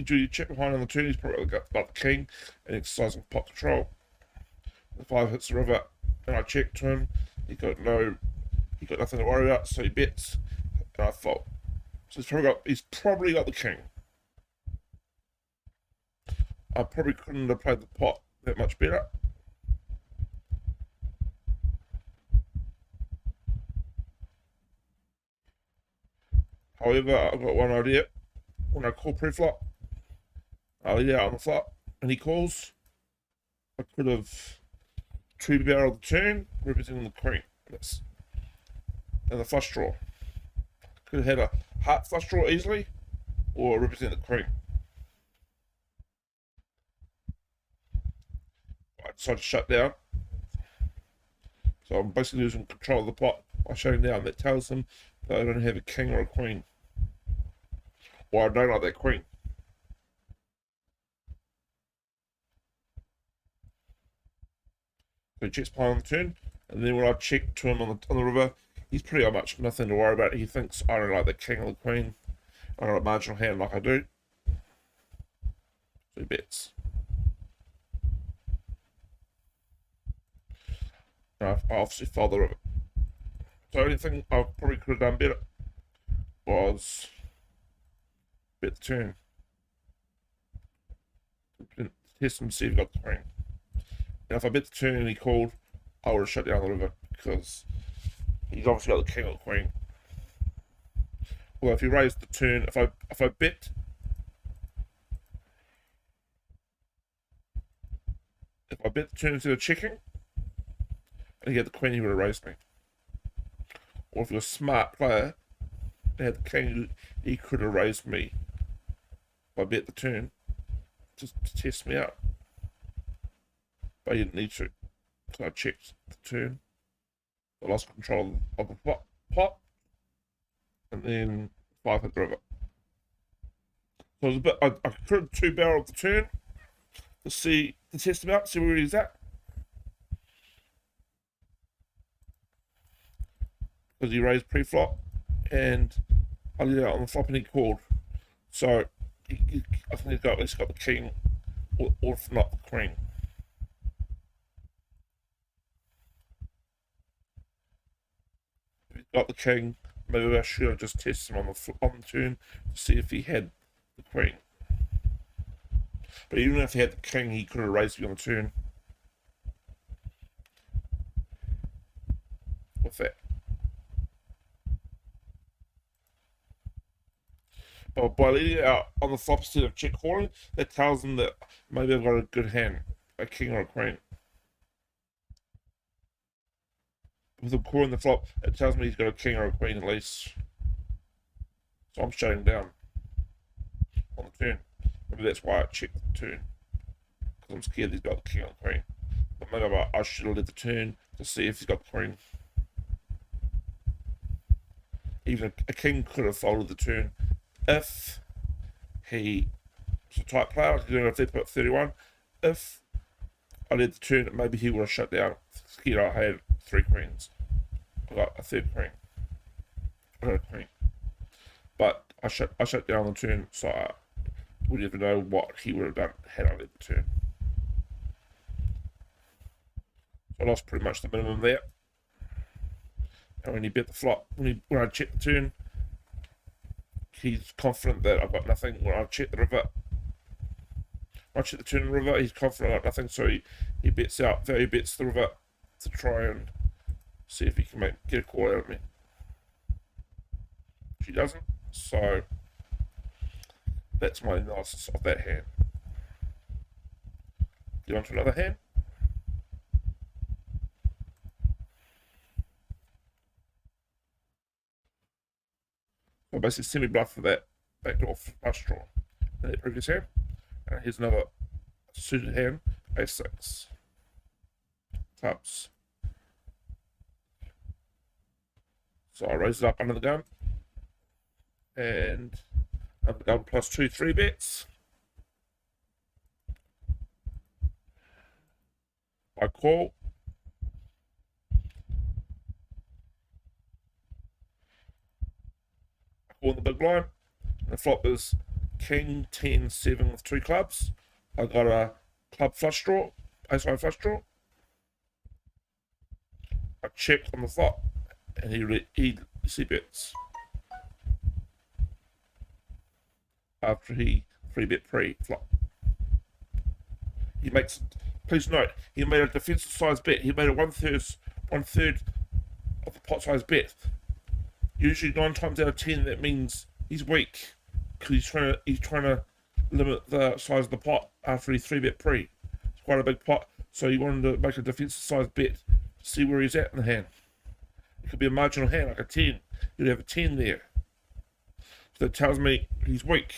do you check behind on the turn, he's probably got the king and exercising pot control. The 5 hits the river, and I check to him. He got nothing to worry about, so he bets, and I fold. So he's probably got the king. I probably couldn't have played the pot that much better. However, I've got one idea. When I call preflop, I lead out on the flop, and he calls. I could have 2-barreled the turn, representing the queen. And the flush draw. Could have had a heart flush draw easily, or represent the queen. I decided to shut down. So I'm basically losing control of the pot by shutting down. That tells them that I don't have a king or a queen. Or I don't like that queen. So he checks behind on the turn, and then when I check to him on the river, he's pretty much nothing to worry about. He thinks I don't like the king or the queen. I got a marginal hand like I do. So he bets. I obviously fold the river. So the only thing I probably could have done better was bet the turn. Test him to see if he got the queen. And if I bet the turn and he called, I would have shut down the river because he's obviously got the king or the queen. Well, if he raised the turn, if I bet, the turn instead of checking, and he had the queen, he would have raised me. Or if you're a smart player and had the king, he could have raised me by bet the turn just to test me out. But he didn't need to. So I checked the turn. I lost control of the pot. And then 5 hit the river. So it was a bit, I could have 2-barreled the turn to test him out, see where he's at. Because he raised pre-flop, and I let it out on the flop and he called. So I think he's at least got the king, or if not the queen. If he's got the king, maybe I should have just tested him on the turn to see if he had the queen. But even if he had the king, he could have raised me on the turn with that. But by leading it out on the flop instead of check calling, that tells him that maybe I've got a good hand, a king or a queen. With him calling the flop, it tells me he's got a king or a queen at least. So I'm shutting down on the turn. Maybe that's why I checked the turn, because I'm scared he's got the king or the queen. But maybe I should have led the turn to see if he's got the queen. Even a king could have folded the turn if he was a tight player. I could do it if they put 31. If I led the turn, maybe he would have shut down. Scared I had 3 queens. I got a 3rd queen. I got a queen. But I shut down on the turn, so I would never know what he would have done had I led the turn. So I lost pretty much the minimum there. And when he bet the flop, when I checked the turn, he's confident that I've got nothing. When I check the river, when I check the turn and river, he's confident I've got nothing, so he bets out, value bets the river to try and see if he can get a call out of me. She doesn't, so that's my analysis of that hand. Get on to another hand. So basically semi-bluff for that backdoor flush draw in that previous hand. And here's another suited hand, A6. Clubs. So I raise it up under the gun. And under the gun plus 2 3-bets. I call. On the big blind. The flop is king 10 7 with 2 clubs. I got a club flush draw, ace-high flush draw. I check on the flop, and he cbets after he 3-bet pre-flop. He makes, please note, he made a defensive size bet. He made a one third of the pot size bet. Usually 9 times out of 10, that means he's weak, because he's trying to limit the size of the pot after he 3-bet pre. It's quite a big pot, so he wanted to make a defensive size bet to see where he's at in the hand. It could be a marginal hand, like a 10. You'd have a 10 there. So that tells me he's weak.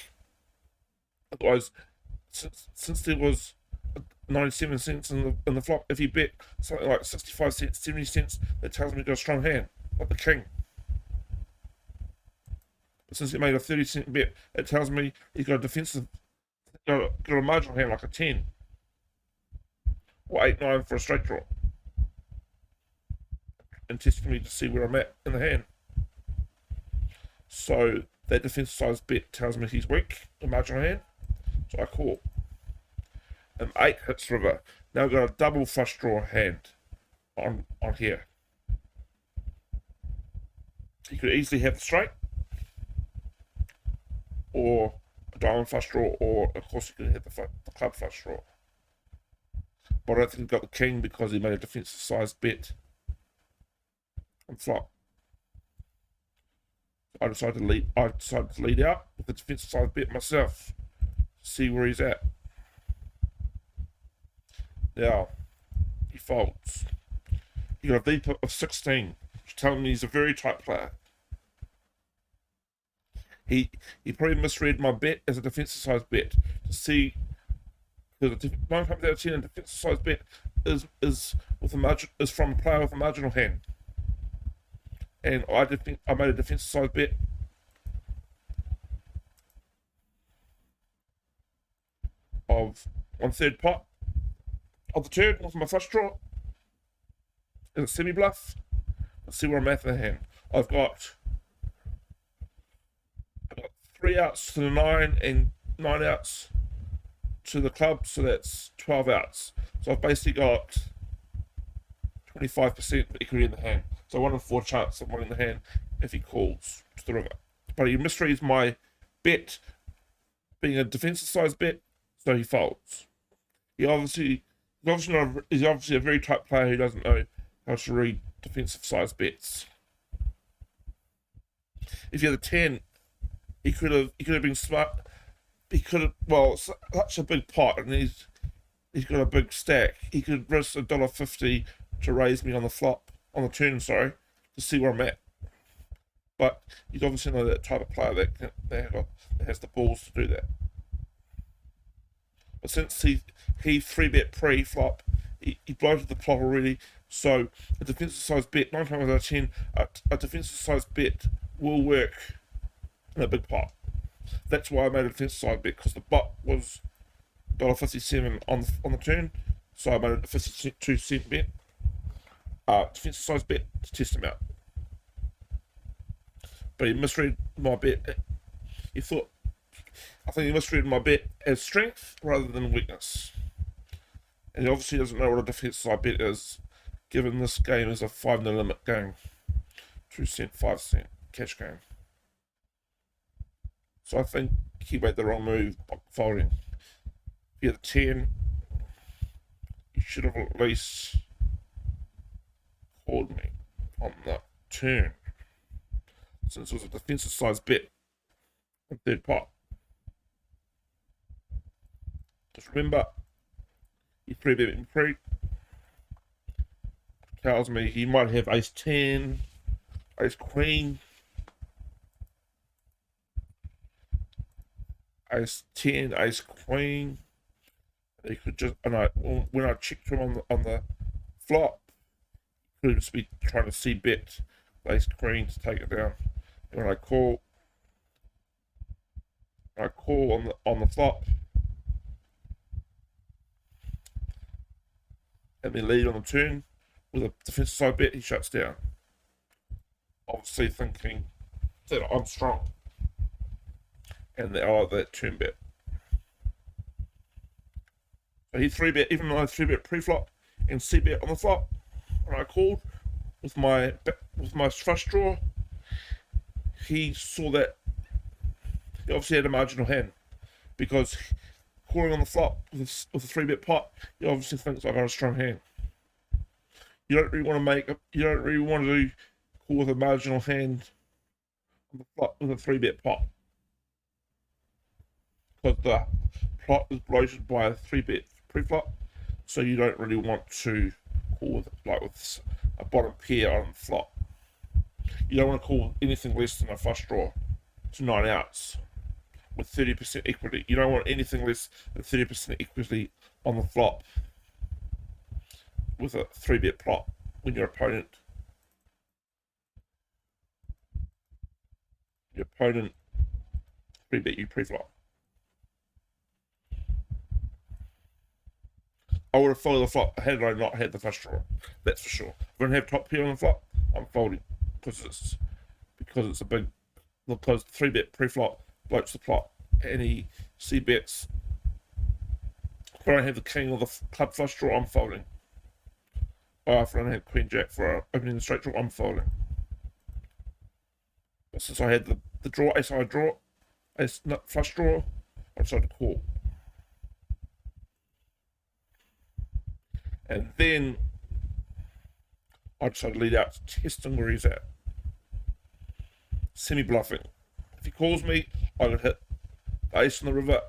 Otherwise, since there was 97 cents in the flop, if he bet something like 65 cents, 70 cents, that tells me he's got a strong hand, like the king. Since he made a 30-cent bet, it tells me he's got a defensive, got a marginal hand like a 10 or 8-9 for a straight draw, and testing me to see where I'm at in the hand. So that defensive size bet tells me he's weak, a marginal hand, so I call. And 8 hits river. Now I've got a double flush draw hand on here. He could easily have the straight, or a diamond flush draw, or of course he could hit the club flush draw. But I don't think he got the king because he made a defensive sized bet on flop. I decided to lead out with the defensive sized bet myself to see where he's at. Now he folds. He got a VPIP of 16, which telling me he's a very tight player. He probably misread my bet as a defensive size bet to see, because 9 times out of 10 a defensive size bet is with a margin, is from a player with a marginal hand, and I made a defensive size bet of 1/3 pot of the turn with my flush draw as a semi bluff. Let's see where I'm at in the hand. I've got 3 outs to the 9 and 9 outs to the club, so that's 12 outs. So I've basically got 25% equity in the hand. So 1 in 4 chance of winning the hand if he calls to the river. But he misreads my bet being a defensive size bet, so he folds. He's obviously a very tight player who doesn't know how to read defensive size bets. If he had a 10, he could have been smart. He could have, well, such a big pot, and he's got a big stack. He could risk $1.50 to raise me on the turn, to see where I'm at. But he's obviously not that type of player that has the balls to do that. But since he 3-bet pre-flop, he bloated the plot already. So a defensive size bet, 9 times out of 10, a defensive size bet will work in a big pot. That's why I made a defensive size bet, because the bot was $1.57 on the turn, so I made a 52-cent bet, defensive size bet to test him out. But he misread my bet. I think he misread my bet as strength rather than weakness. And he obviously doesn't know what a defensive side bet is, given this game is a 5-0 limit game. 2-cent, 5-cent cash game. So I think he made the wrong move by folding. If he had a 10, he should have at least called me on the turn, since it was a defensive size bet in 3rd pot. Just remember, he 3-bet me pre. Tells me he might have ace 10, ace queen, ace 10, ace queen. He could just, when I checked him on the flop, he could just be trying to cbet ace queen to take it down. And when I call on the flop, and then lead on the turn with a defensive side bet, he shuts down. Obviously thinking that I'm strong and that turn bet. So he 3-bet, even though I 3-bet pre-flop and cbet on the flop, when I called with my flush draw, he saw that he obviously had a marginal hand, because calling on the flop with a 3-bet pot, he obviously thinks I got a strong hand. You don't really want to call with a marginal hand on the flop with a 3-bet pot, because the plot is bloated by a 3-bet pre-flop. So you don't really want to call with a bottom pair on the flop. You don't want to call anything less than a flush draw to 9 outs with 30% equity. You don't want anything less than 30% equity on the flop with a 3-bet plot when your opponent 3-bet you pre-flop. I would have followed the flop had I not had the flush draw. That's for sure. If I don't have top pair on the flop, I'm folding, because it's a big, because 3-bet pre-flop bloats the plot, and he cbets. If I don't have the king or the club flush draw, I'm folding. If I don't have queen jack for opening the straight draw, I'm folding. But since I had the draw, ace high draw, ace flush draw, I decided to call. And then I decided to lead out to testing where he's at. Semi-bluffing. If he calls me, I could hit the ace on the river,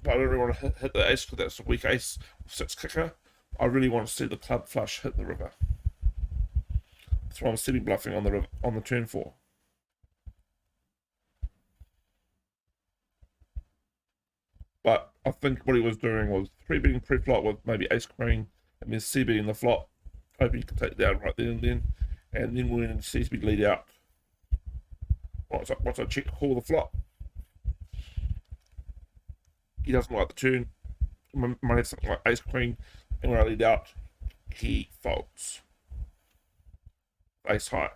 but I don't really want to hit the ace, because that's a weak ace with 6 kicker. I really want to see the club flush hit the river. That's why I'm semi bluffing on the turn 4. But I think what he was doing was 3-betting pre-flop with maybe ace queen, and then c-betting the flop, hoping he can take it down right then, and then when he sees me lead out. Once I check call the flop, he doesn't like the turn. Might have something like ace queen, and when I lead out, he folds. Ace high.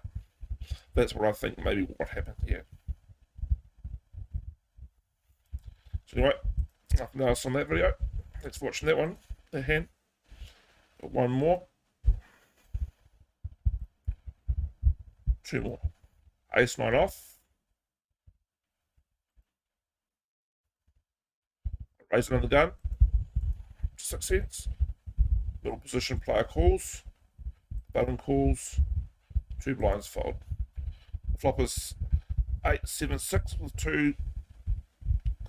That's what I think maybe what happened here. So anyway, nothing else on that video. Thanks for watching that one. That hand. Got one more. 2 more. Ace 9 off. Raise another gun. 6 cents. Middle position player calls. Button calls. 2 blinds fold. Flop is 8-7-6 with 2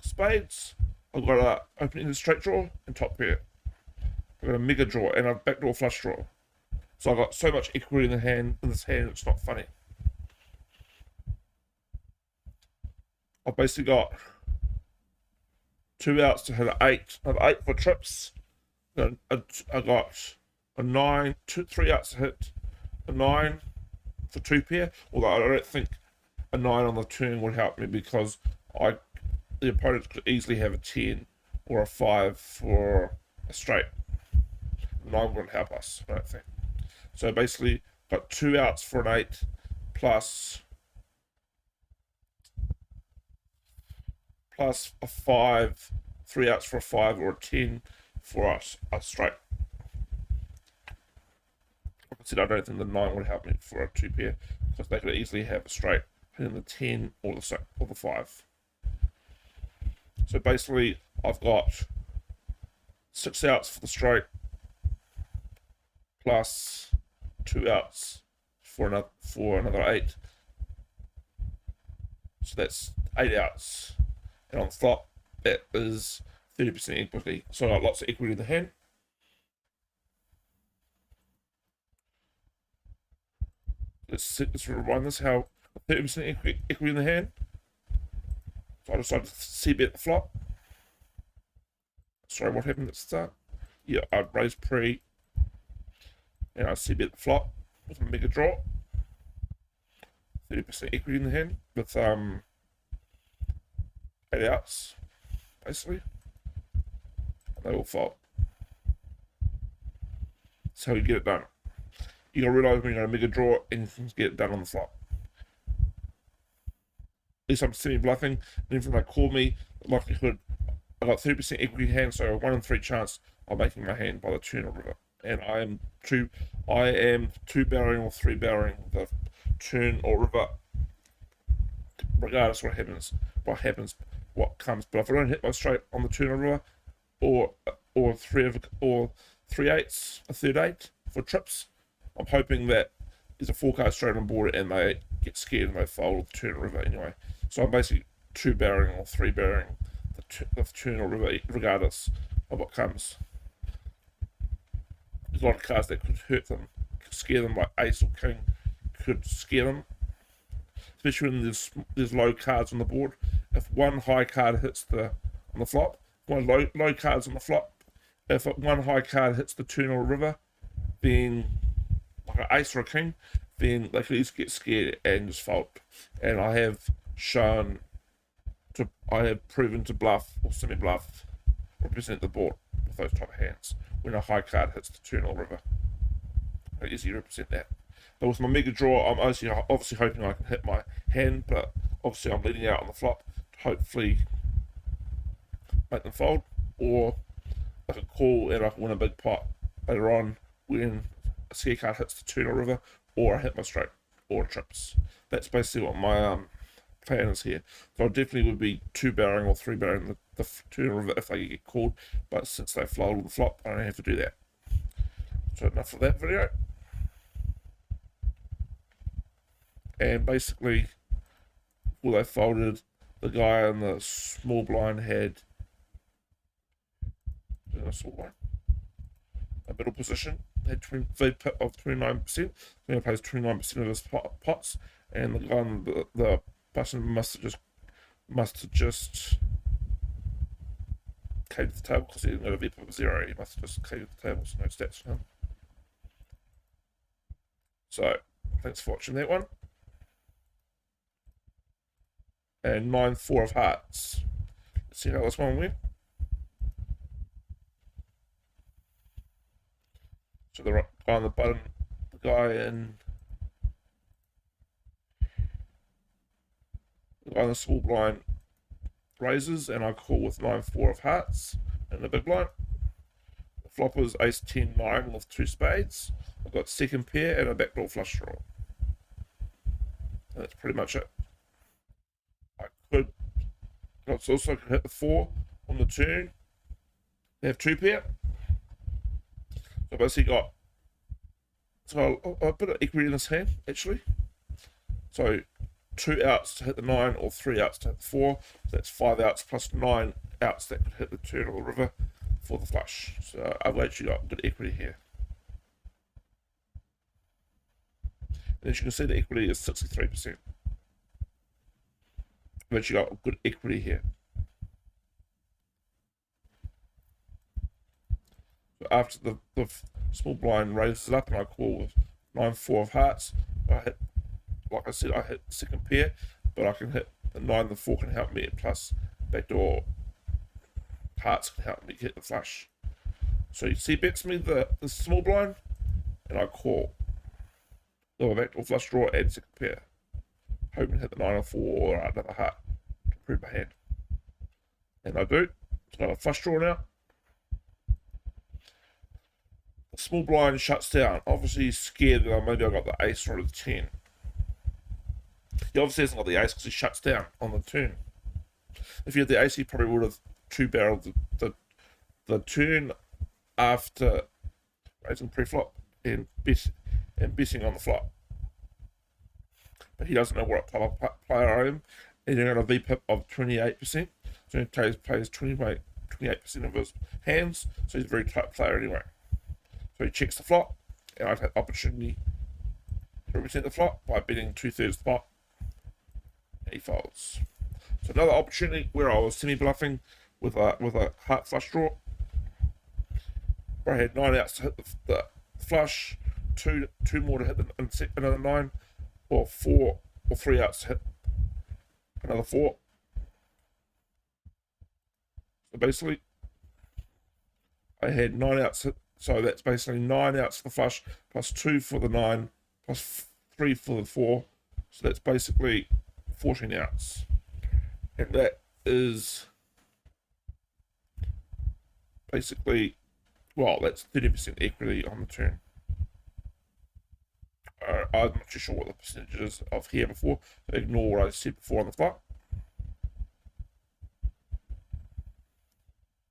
spades. I've got an open-ended straight draw and top pair. I've got a mega draw and a backdoor flush draw. So I've got so much equity in this hand, it's not funny. I've basically got 2 outs to hit an 8. I have 8 for trips. I got a 9, 3 outs to hit a 9 for 2 pair. Although I don't think a 9 on the turn would help me because the opponent could easily have a 10 or a 5 for a straight. 9 wouldn't help us, I don't think. So basically, got 2 outs for an 8 plus a 5, 3 outs for a 5 or a 10 for us a straight. Like I said, I don't think the 9 would help me for a 2 pair because they could easily have a straight hitting the 10 or the 5. So basically, I've got 6 outs for the straight plus 2 outs for another 8. So that's 8 outs. And on the flop, that is 30% equity. So I got lots of equity in the hand. Let's rewind this. How 30% equity in the hand. So I decided to cbet the flop. Sorry, what happened at the start? Yeah, I'd raise pre, and I'd cbet the flop with a mega draw. 30% equity in the hand with 8 outs, basically. And they all fold. That's how you get it done. You gotta realize when you're gonna mega draw and you can get it done on the flop. At least I'm semi-bluffing, and if they call me, the likelihood I got 30% equity in hand, so a 1 in 3 chance of making my hand by the turn or river. And I am 2 barreling or 3 barreling the turn or river, regardless what happens, what comes. But if I don't hit my straight on the turn or river, or 3/8, a 3rd 8 for trips, I'm hoping that there's a 4-card straight on board and they get scared and they fold with the turn or river anyway. So I'm basically 2 barreling or 3 barreling the turn or river, regardless of what comes. There's a lot of cards that could hurt them, could scare them, like ace or king could scare them, especially when there's low cards on the board. If one high card hits on the flop, one low cards on the flop, if one high card hits the turn or river, then like an ace or a king, then they could easily get scared and just fold. And I have proven to bluff or semi-bluff, represent the board with those type of hands when a high card hits the turn or river. I easily represent that. But with my mega draw, I'm obviously hoping I can hit my hand, but obviously I'm leading out on the flop to hopefully make them fold, or I can call and I can win a big pot later on when a scare card hits the turn or river, or I hit my straight or trips. That's basically what my plan is here. So I definitely would be 2 barreling or 3 barreling the turn or river if they get called, but since they fold the flop, I don't have to do that. So enough of that video. And basically, before they folded, the guy in the small blind had a middle position. They had VPIP of 29%. He plays 29% of his pots, and the guy on the button must have just came to the table because he didn't got a VPIP of 0. He must have just came to the table, so no stats for him. So thanks for watching that one. And 9-4 of hearts. Let's see how this one went. So the guy on the button, the guy on the small blind raises, and I call with 9-4 of hearts in the big blind. The flop was ace 10-9 with 2 spades. I've got second pair and a backdoor flush draw. And that's pretty much it. I also could hit the 4 on the turn. They have 2 pair. So I basically got a bit of equity in this hand, actually. So 2 outs to hit the 9 or 3 outs to hit the 4. So that's 5 outs plus 9 outs that could hit the turn or the river for the flush. So I've actually got good equity here. And as you can see, the equity is 63%. I've actually got good equity here. So after the small blind raises up and I call with 9-4 of hearts, I hit, like I said, I hit the second pair, but I can hit the 9, the 4 can help me, plus backdoor hearts can help me hit the flush. So he cbets me the small blind, and I call. Lower backdoor flush draw and second pair, hoping to hit the 9 or 4 or another heart to improve my hand. And I do. So I got a flush draw now. The small blind shuts down. Obviously he's scared that maybe I got the ace or the 10. He obviously hasn't got the ace because he shuts down on the turn. If he had the ace, he probably would have 2-barreled the turn after raising preflop and betting on the flop. But he doesn't know what type of player I am. And he's got a VPIP of 28%. So he plays 28% of his hands. So he's a very tight player anyway. So he checks the flop, and I take the opportunity to represent the flop by betting 2/3 the pot. And he folds. So another opportunity where I was semi-bluffing with a heart flush draw, where I had 9 outs to hit the flush, two more to hit another 9, or 4 or 3 outs to hit another 4. So basically, I had 9 outs. So that's basically 9 outs for the flush, plus 2 for the 9, plus 3 for the 4. So that's basically 14 outs. And that is basically, well, that's 30% equity on the turn. I'm not too sure what the percentage is of here before. So ignore what I said before on the flop.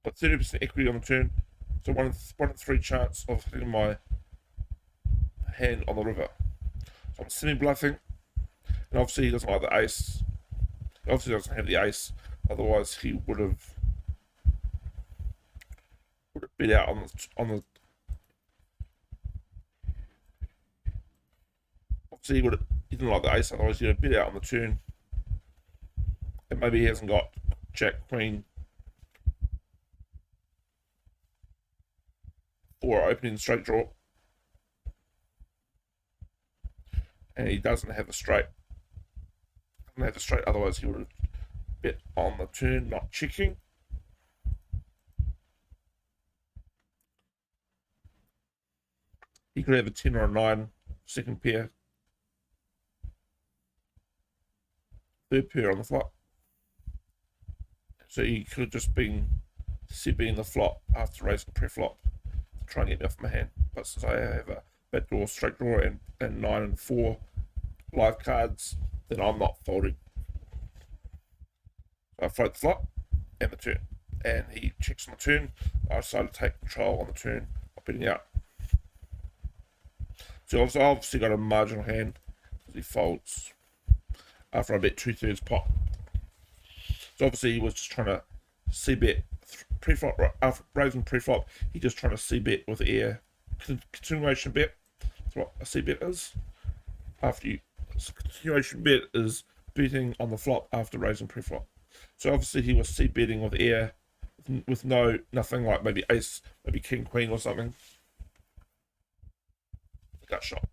But 30% equity on the turn. So 1 in 3 chance of hitting my hand on the river. So I'm semi-bluffing. And obviously he doesn't like the ace. He obviously doesn't have the ace. Otherwise he would have bet out on the obviously he didn't like the ace, otherwise he'd have bet out on the turn. And maybe he hasn't got Jack, Queen, or opening straight draw, and he doesn't have a straight. Otherwise he would have bet on the turn, not checking. He could have a 10 or a 9 second pair, third pair on the flop. So he could have just been sipping the flop after raising preflop to try and get me off my hand. But since I have a backdoor straight draw and 9 and 4 live cards, then I'm not folding. So I float the flop and the turn, and he checks on the turn. I decide to take control on the turn by betting out. So I've obviously got a marginal hand because he folds after I bet 2/3 pot. So obviously he was just trying to c-bet preflop, after raising preflop, he's just trying to c-bet with air continuation bet. That's what a cbet is. After you, continuation bet is betting on the flop after raising preflop. So obviously he was c-betting with air, with nothing like maybe ace, maybe king queen or something. Gut shot.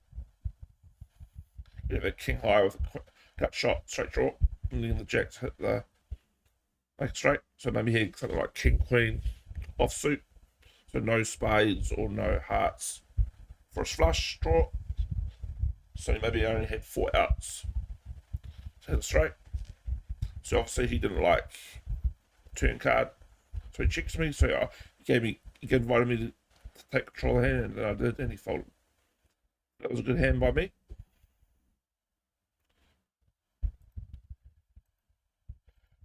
You have a king high with a gut shot, straight draw, and then the jacks hit the like straight. So maybe he had something like king queen offsuit, so no spades or no hearts for his flush draw. So maybe he only had 4 outs to hit it straight. So obviously he didn't like turn card, so he checks me. So he invited me to take control of the hand, and I did, and he folded. That was a good hand by me.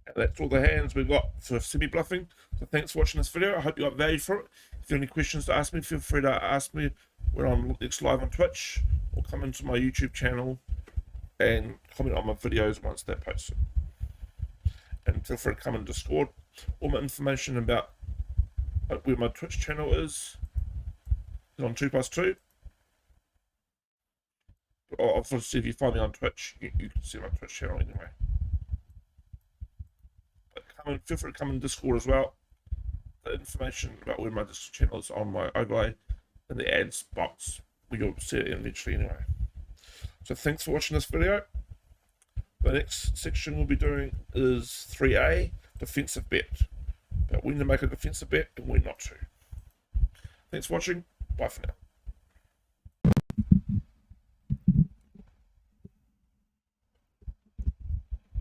And that's all the hands we've got for semi-bluffing. So thanks for watching this video. I hope you got value for it. If you have any questions to ask me, feel free to ask me when I'm next live on Twitch, or come into my YouTube channel and comment on my videos once they're posted. And feel free to come in Discord. All my information about where my Twitch channel is on 2+2. Obviously, if you find me on Twitch, you can see my Twitch channel anyway. But feel free to come in Discord as well. The information about where my Discord channel is on my overlay in the ads box. You'll see it eventually anyway. So thanks for watching this video. The next section we'll be doing is 3A, defensive bet. About when to make a defensive bet and when not to. Thanks for watching. Bye for now.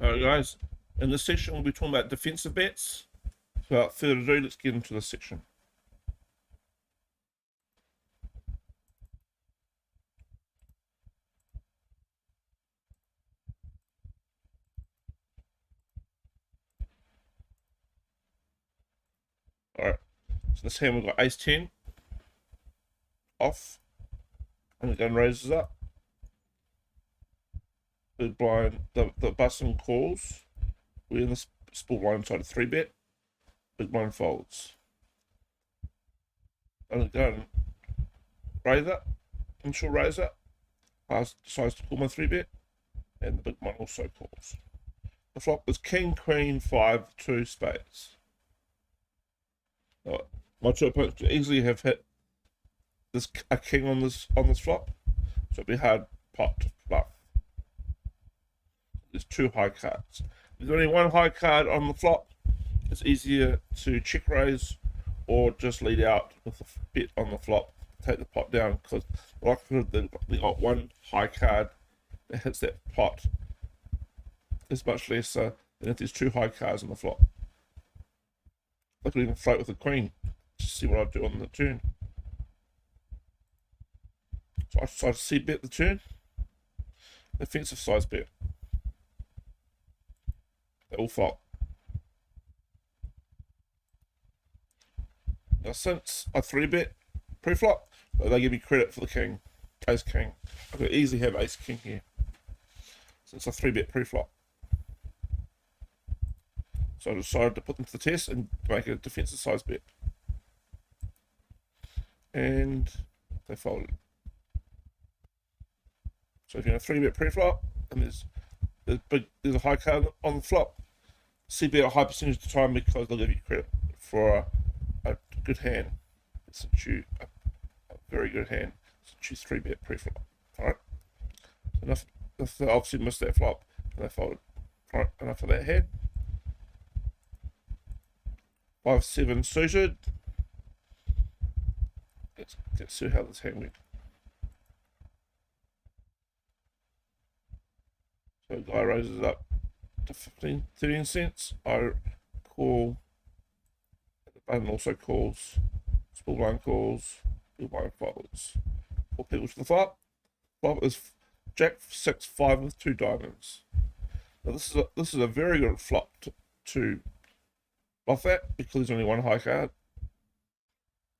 Alright guys, in this section we'll be talking about defensive bets. So without further ado, let's get into this section. Alright, so this hand we've got ace 10 off, and the gun raises up. Big blind, the button calls. We're in the small blind side of 3-bet. Big blind folds. And the gun raise up, initial raise up. Decides to call my 3-bet, and the big blind also calls. The flop was king, queen, 5, 2 spades. My two opponents could easily have hit a king on this flop, so it'd be hard pot to bluff. There's 2 high cards. If there's only 1 high card on the flop, it's easier to check raise or just lead out with a bet on the flop, take the pot down, because the likelihood that they got 1 high card that hits that pot is much lesser than if there's 2 high cards on the flop. I could even float with a queen to see what I'd do on the turn. So I decided to c-bet the turn. Defensive size bet. They all fold. Now since I 3-bet preflop, they give me credit for the king, ace king. I could easily have ace king here since I 3-bet preflop. So I decided to put them to the test and make a defensive size bet. And they folded. So if you're in a 3-bet preflop and there's a high card on the flop, c-bet a high percentage of the time because they'll give you credit for a good hand. It's a very good hand. It's a 3-bet preflop. Alright. So enough they obviously missed that flop and they folded. Alright, enough of that hand. 5-7 suited. Let's see how this hand went. So the guy raises up to 13 cents. I call. The button also calls. Small blind calls. Big blind folds. 4 people to the flop. Flop is Jack 6-5 with 2 diamonds. Now this is a very good flop to bluff at because there's only 1 high card.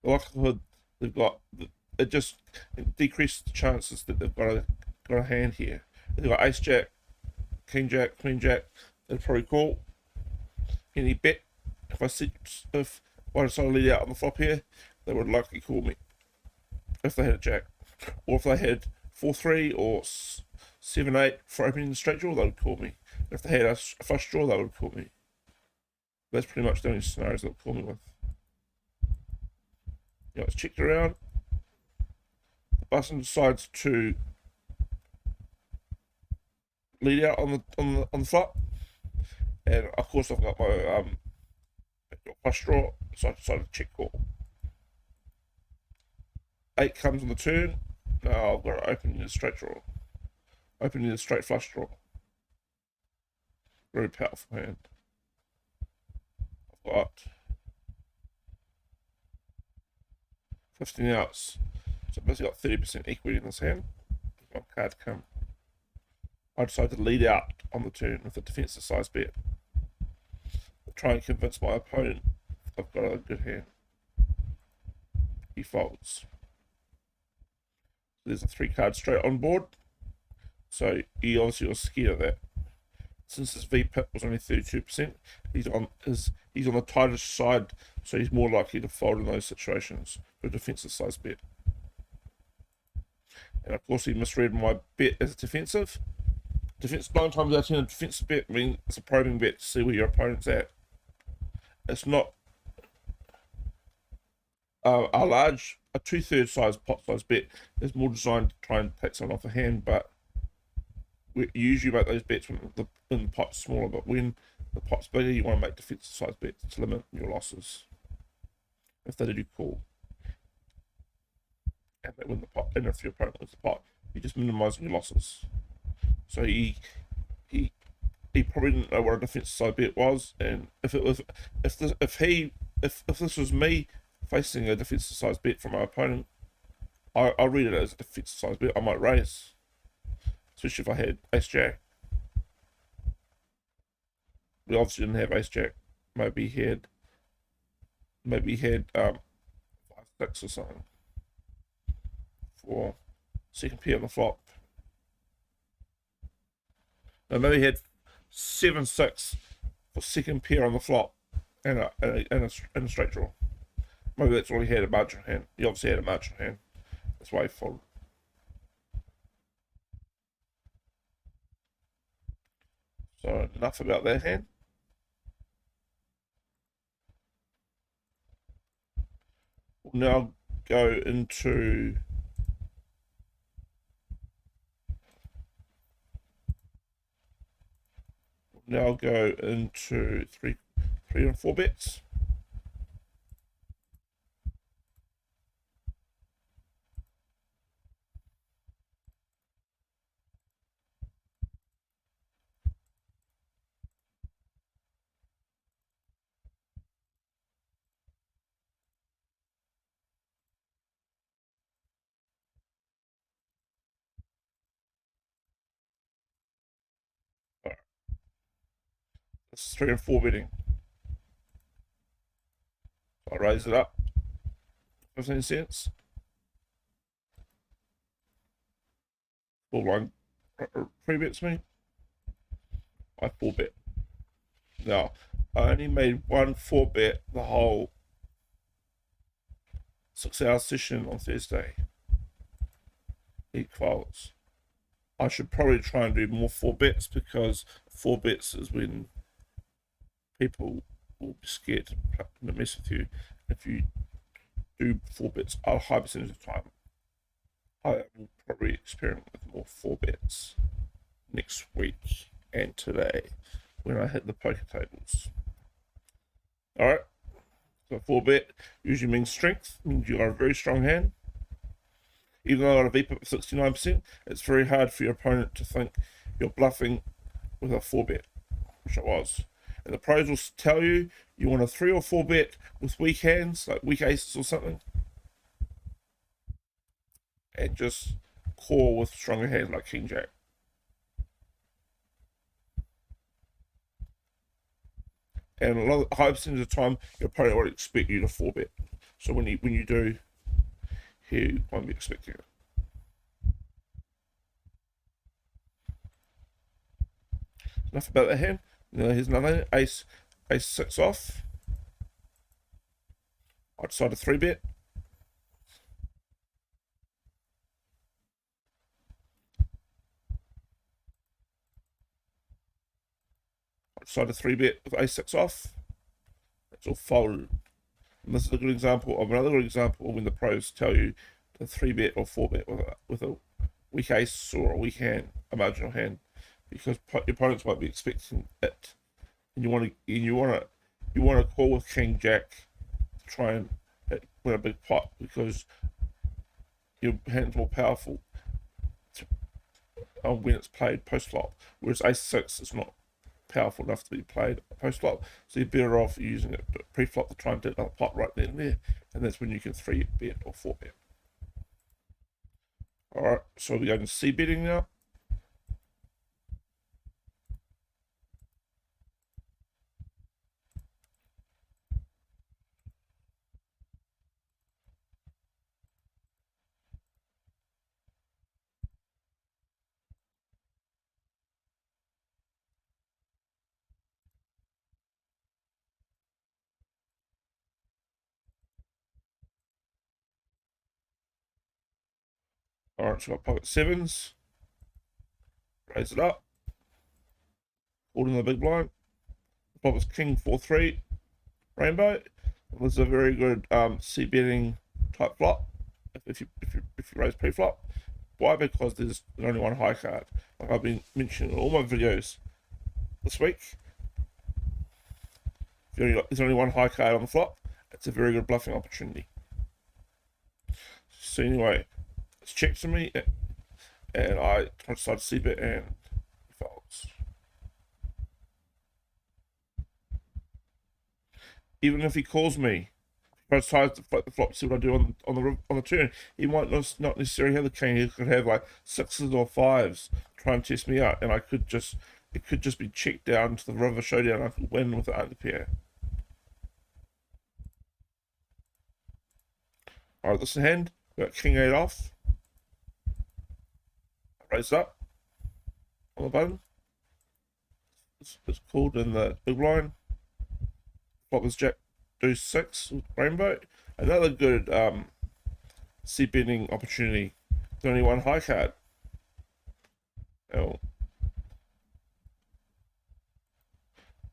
The likelihood they've got, it just decreases the chances that they've got a hand here. If they've got ace jack, king jack, queen jack, they'd probably call. Any bet, if I decide to lead out on the flop here, they would likely call me. if they had a jack, or if they had 4-3 or 7-8 for opening the straight draw, they would call me. If they had a flush draw, they would call me. That's pretty much the only scenarios they'll call me with. You know, it's checked around. The button decides to lead out on the flop, and of course I've got my flush draw, so I decided to check call. 8 comes on the turn. Now I've got to open the straight draw. Open the straight flush draw. Very powerful hand. I've got 15 outs. So I've basically got 30% equity in this hand. My card come. I decided to lead out on the turn with a defensive size bet. I'll try and convince my opponent I've got a good hand. He folds. There's a 3 card straight on board. So he obviously was scared of that. Since his VPIP was only 32%, he's on the tightest side, so he's more likely to fold in those situations for a defensive size bet. And of course he misread my bet as defensive. 9 times out of 10, a defensive bet means it's a probing bet to see where your opponent's at. It's not a 2/3 size pot size bet is more designed to try and take someone off a hand, but we usually make those bets when the pot's smaller, but when the pot's bigger, you want to make defensive size bets to limit your losses. If they do call, and they win the pot, and if your opponent wins the pot, you're just minimizing your losses. So he probably didn't know what a defensive size bet was, and if this was me facing a defensive size bet from my opponent, I read it as a defensive size bet. I might raise, especially if I had ace jack. We obviously didn't have ace jack. Maybe he had 5-6 or something for second pair on the flop. No, maybe he had 7-6 for second pair on the flop and a straight draw. Maybe that's all he had, a marginal hand. He obviously had a marginal hand. That's why he folded. So enough about that hand. We'll now go into three and 4 bets. This is 3 and 4 betting. I raise it up 15 cents. Full line pre-bets me. I 4-bet. Now, I only made 1 4-bet the whole 6-hour session on Thursday. Equals. I should probably try and do more 4-bets, because 4-bets is when people will be scared to mess with you. If you do 4-bets a high percentage of the time, I will probably experiment with more 4-bets next week and today when I hit the poker tables. Alright, so 4-bet usually means strength, means you got a very strong hand. Even though I got a VPIP of 69%, it's very hard for your opponent to think you're bluffing with a 4-bet, which it was. And the pros will tell you want a 3 or 4-bet with weak hands, like weak aces or something, and just call with stronger hands like King Jack. And a high percentage of the time, your opponent won't expect you to 4-bet. So when you do, he won't be expecting it. Enough about that hand. Now here's another ace 6 off. I decided to 3-bet. decide to 3-bet with ace-6 off. It's all folded. And this is a good example of another good example when the pros tell you to 3-bet or 4-bet with a weak ace or a weak hand, a marginal hand, because your opponents might be expecting it, and you want to call with king jack to try and win a big pot because your hand's more powerful when it's played post flop, whereas ace-6 is not powerful enough to be played post flop, so you're better off using it pre-flop to try and get another pot right then and there, and that's when you can 3-bet or 4-bet. Alright, so we're going to c-betting now. Alright, so I've got pocket sevens. Raise it up. Holding the big blind. The flop is king 4-3. Rainbow. This is a very good c-betting type flop. If you raise pre-flop. Why? Because there's only one high card. Like I've been mentioning in all my videos this week. There's only one high card on the flop. It's a very good bluffing opportunity. So anyway, it's checked to me, and I decide to c-bet and he folds. Even if he calls me, if I decide to float the flop, see what I do on the turn, he might not necessarily have the king. He could have like 6s or 5s, try and test me out, and it could just be checked down to the river showdown. I could win with the underpair. Alright, this is the hand. We got king 8 off. Raise up on the button. It's called in the big blind. Flop is jack deuce 6 with rainbow. Another good c-betting opportunity. There's only one high card. Oh.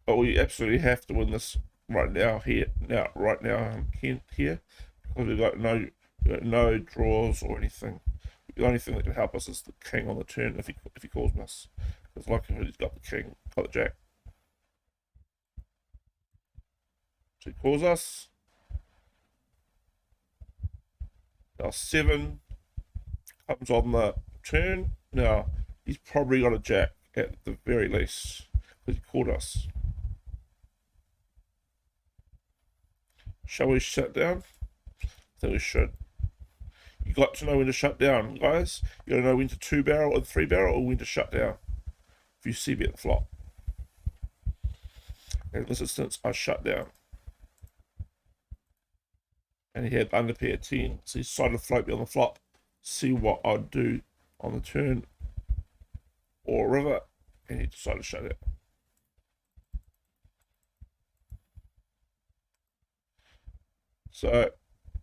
But we absolutely have to win this right now here. Here. Because we've got no draws or anything. The only thing that can help us is the king on the turn if he calls us. Because likelihood he's got the king, got the jack. So he calls us. Now 7 comes on the turn. Now he's probably got a jack at the very least because he called us. Shall we shut down? I think we should. You got to know when to shut down, guys. You got to know when to 2-barrel or 3-barrel or when to shut down. If you c-bet the flop. In this instance, I shut down. And he had underpair 10. So he decided to float me on the flop. See what I'd do on the turn or river. And he decided to shut it. So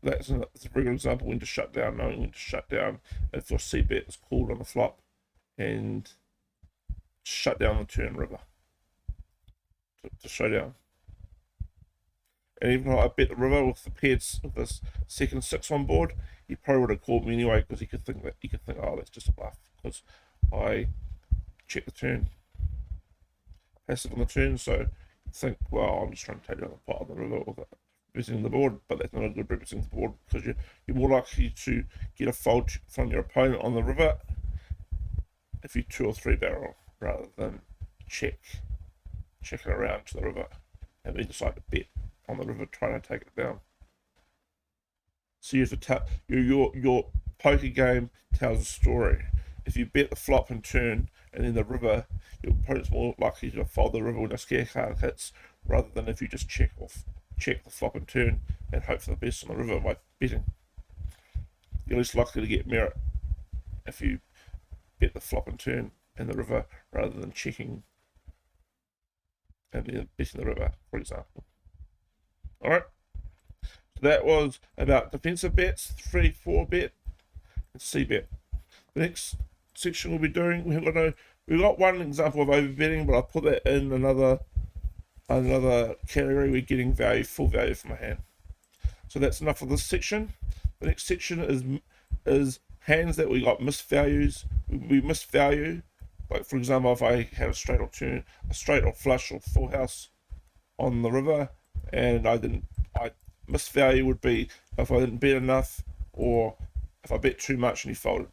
that's a very good example when to shut down, knowing when to shut down if your c-bet is called on the flop and shut down the turn river to showdown. And even though I bet the river with the pairs with this second 6 on board, he probably would have called me anyway because he could think, oh, that's just a bluff because I check the turn, passive on the turn, so think, well, I'm just trying to take down the pot on the river or representing the board, but that's not a good representing the board because you're more likely to get a fold from your opponent on the river if you 2 or 3-barrel rather than check it around to the river and then decide to bet on the river trying to take it down. So you have to tell your poker game tells a story. If you bet the flop and turn and then the river, your opponent's more likely to fold the river when a scare card hits rather than if you just check the flop and turn and hope for the best on the river by betting. You're less likely to get merit if you bet the flop and turn and the river rather than checking and then betting the river, for example. Alright, so that was about defensive bets, 3-4 bet, and c-bet. The next section we'll be doing, we've got one example of overbetting, but I'll put that in another another category. We're getting value, full value from a hand. So that's enough of this section. The next section is hands that we got missed values. We missed value. Like for example, if I had a straight or turn, a straight or flush or full house on the river, and I missed value would be if I didn't bet enough, or if I bet too much and he folded.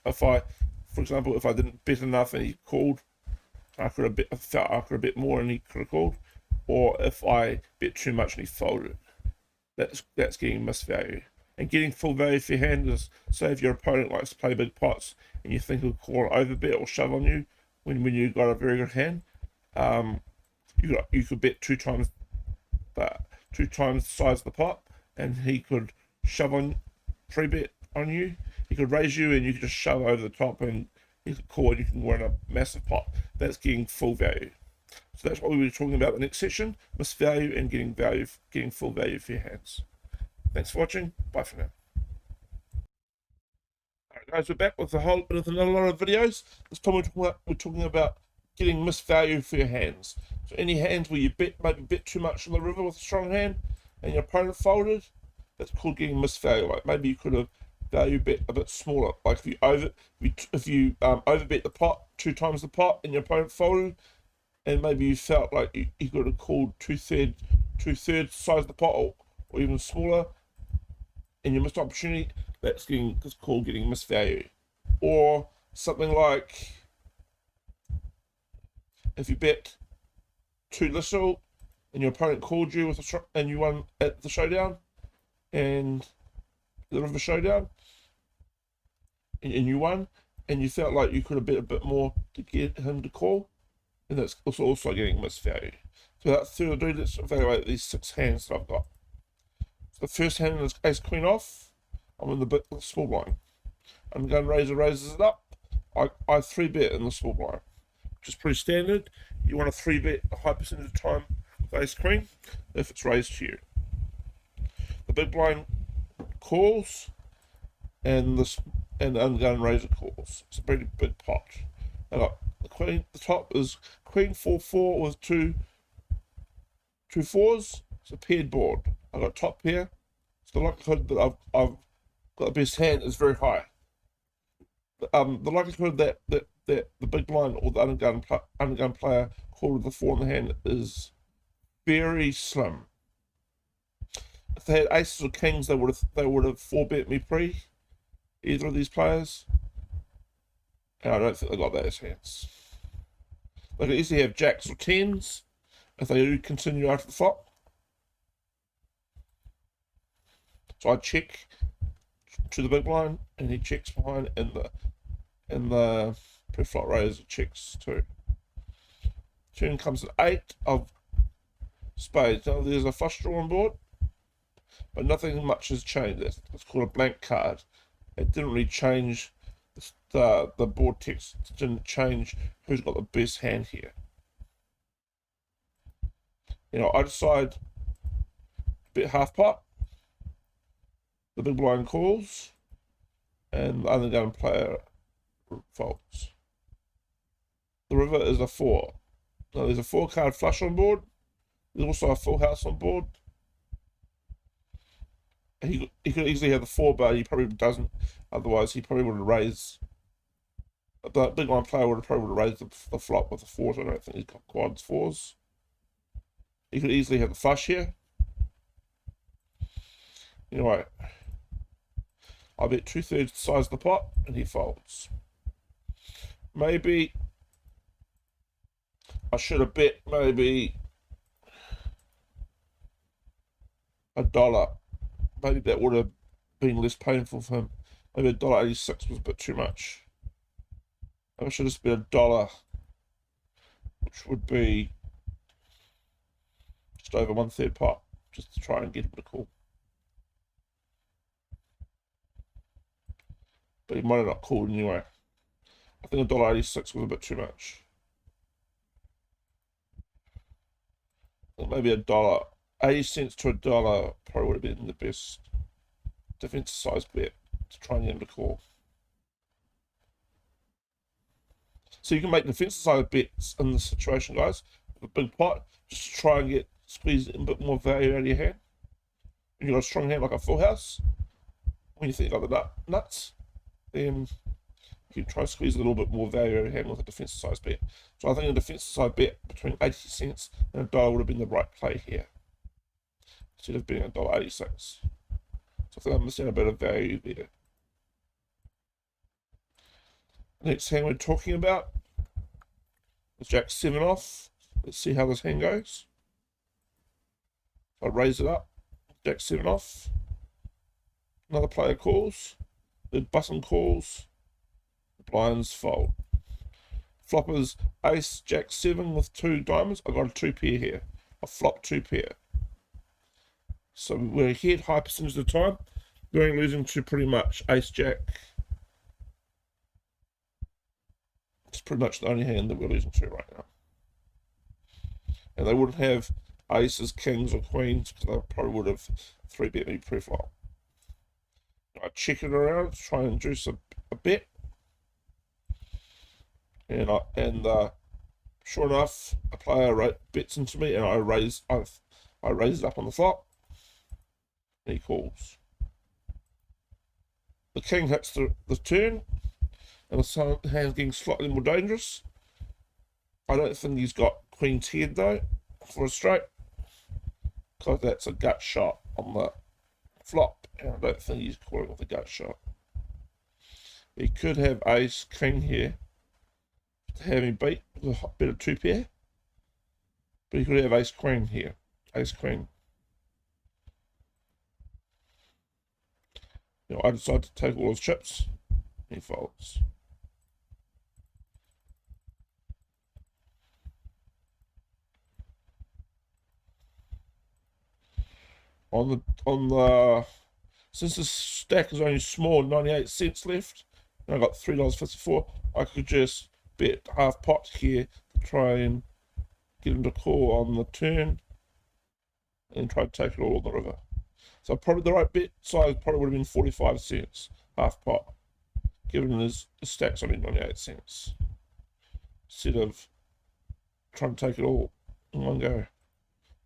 If I, for example, if I didn't bet enough and he called, I felt I could have bet more and he could have called, or if I bet too much and he folded. That's getting missed value. And getting full value for your hand is, say if your opponent likes to play big pots and you think he'll call an overbet or shove on you when you got a very good hand, you could bet two times the size of the pot, and he could shove on, free bet on you. He could raise you and you could just shove over the top and he could call and you can win a massive pot. That's getting full value. So that's what we were talking about in the next session: missed value and getting full value for your hands. Thanks for watching. Bye for now. Alright guys, we're back with another lot of videos. This time we're talking about getting missed value for your hands. So any hands where you maybe bet too much on the river with a strong hand and your opponent folded, that's called getting missed value. Like maybe you could have value bet a bit smaller. Like if you overbet the pot 2 times the pot and your opponent folded, and maybe you felt like you could have called two-thirds size of the pot or even smaller, and you missed opportunity, that's called getting missed value. Or something like if you bet too little and your opponent called you and you won at the showdown and the river showdown and you won, and you felt like you could have bet a bit more to get him to call, and that's also getting missed value. So without further ado, let's evaluate these 6 hands that I've got. So the first hand is ace queen off. I'm in the small blind. I'm going raises it up. I 3-bet in the small blind, which is pretty standard. You want to 3-bet a high percentage of the time with ace queen if it's raised to you. The big blind calls, and the ungun raiser calls. It's a pretty big pot. I got the queen. The top is queen 4-4 with two 4s. It's a paired board. I got top pair. So the likelihood that I've got the best hand is very high. The likelihood that the big blind or the ungun player called the 4 in the hand is very slim. If they had aces or kings, they would have 4-bet me pre, either of these players. And I don't think they got those hands. They could easily have jacks or 10s if they do continue after the flop. So I check to the big blind, and he checks behind, and the preflop raiser checks too. Turn comes at 8 of spades. Now there's a flush draw on board, but nothing much has changed. It's called a blank card. It didn't really change. The board text didn't change who's got the best hand here. I decide to bet half pot. The big blind calls, and the undergun player folds. The river is a 4. Now there's a 4-card flush on board. There's also a full house on board. He could easily have the 4, but he probably doesn't. Otherwise, he probably would have raised. The big blind player would have raised the flop with the 4s. I don't think he's got quads 4s. He could easily have the flush here. Anyway, I bet 2/3 the size of the pot, and he folds. Maybe I should have bet maybe $1. Maybe that would have been less painful for him. Maybe $1.86 was a bit too much. I should have bet $1, which would be just over 1/3 pot, just to try and get him to call. But he might have not called anyway. I think $1.86 was a bit too much. Maybe $1.80 to $1 probably would have been the best defensive size bet to try and get him to call. So you can make defensive size bets in this situation, guys, a big pot, just to try and squeeze a bit more value out of your hand. When you've got a strong hand like a full house, when you think you've got the nuts, then you can try to squeeze a little bit more value out of your hand with a defensive size bet. So I think a defensive size bet between 80 cents and $1 would have been the right play here, instead of being $1.86. So I think I'm missing a bit of value there. Next hand we're talking about is Jack 7 off. Let's see how this hand goes. I raise it up, Jack 7 off. Another player calls, the button calls, the blinds fold. Floppers ace, Jack 7 with 2 diamonds. I got a 2 pair here. I flopped 2 pair. So we're ahead high percentage of the time. We're only losing to pretty much ace, Jack. It's pretty much the only hand that we're losing to right now. And they wouldn't have aces, kings, or queens, because they probably would have 3-bet me preflop. I check it around to try and induce a bet. And sure enough, a player bets into me, and I raise it up on the flop, and he calls. The king hits the turn, and the hand's getting slightly more dangerous. I don't think he's got queen's head though for a straight, because that's a gut shot on the flop, and I don't think he's calling with a gut shot. He could have ace king here to have him beat with a better 2 pair, but he could have ace queen here, ace queen. I decide to take all his chips, and he folds. Since the stack is only small, 98 cents left, and I got $3.54, I could just bet half pot here to try and get him to call on the turn and try to take it all on the river. So probably the right bet size probably would have been 45 cents, half pot, given his stack's only 98 cents, instead of trying to take it all in one go.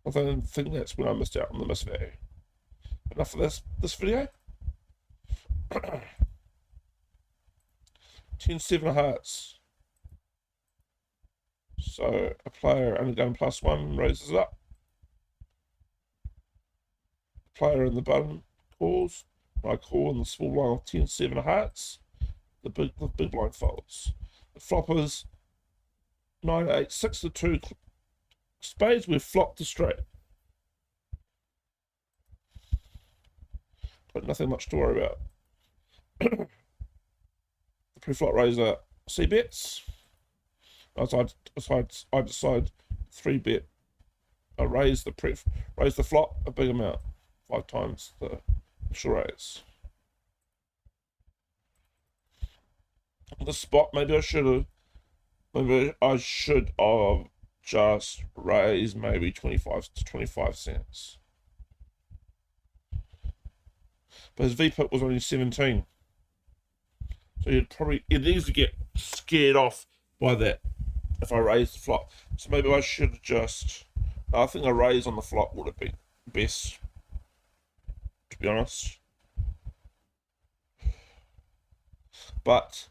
I think that's when I missed out on the miss value. Enough of this video. 10-7 of hearts. So a player only going +1 raises it up. The player in the button calls. I call in the small blind with 10-7 of hearts. The big blind folds. The floppers 9-8-6 to 2 spades. We've flopped the straight. But nothing much to worry about. The preflop raiser cbets. I decide 3-bet. I raise the flop a big amount, 5 times the initial raise. On the spot, maybe I should have just raised maybe 25 to 25 cents. But his VPIP was only 17. So it needs to get scared off by that if I raise the flop. So maybe I should just... I think a raise on the flop would have been best, to be honest. But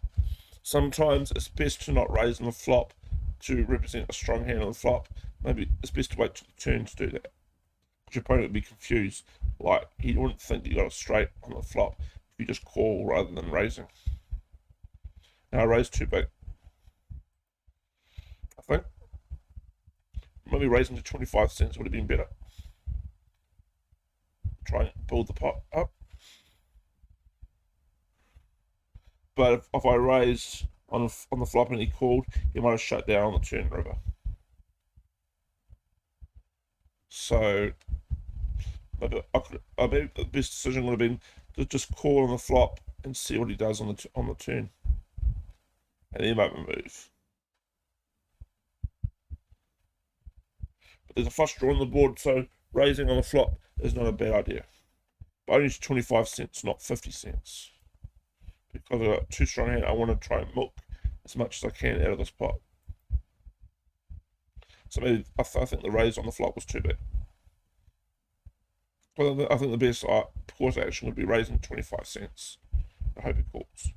sometimes it's best to not raise on the flop to represent a strong hand on the flop. Maybe it's best to wait till the turn to do that. Your opponent would be confused. Like, he wouldn't think you got a straight on the flop if you just call rather than raising. Now I raised too big. I think maybe raising to 25 cents would have been better. Try and build the pot up. But if I raised on the flop and he called, he might have shut down on the turn river. So maybe the best decision would have been to just call on the flop and see what he does on the turn, and then make a move. But there's a flush draw on the board, so raising on the flop is not a bad idea. But only 25 cents, not 50 cents, because I've got 2 strong hands. I want to try and milk as much as I can out of this pot. So maybe I think the raise on the flop was too big. Well, I think the best course action would be raising 25 cents. I hope he calls,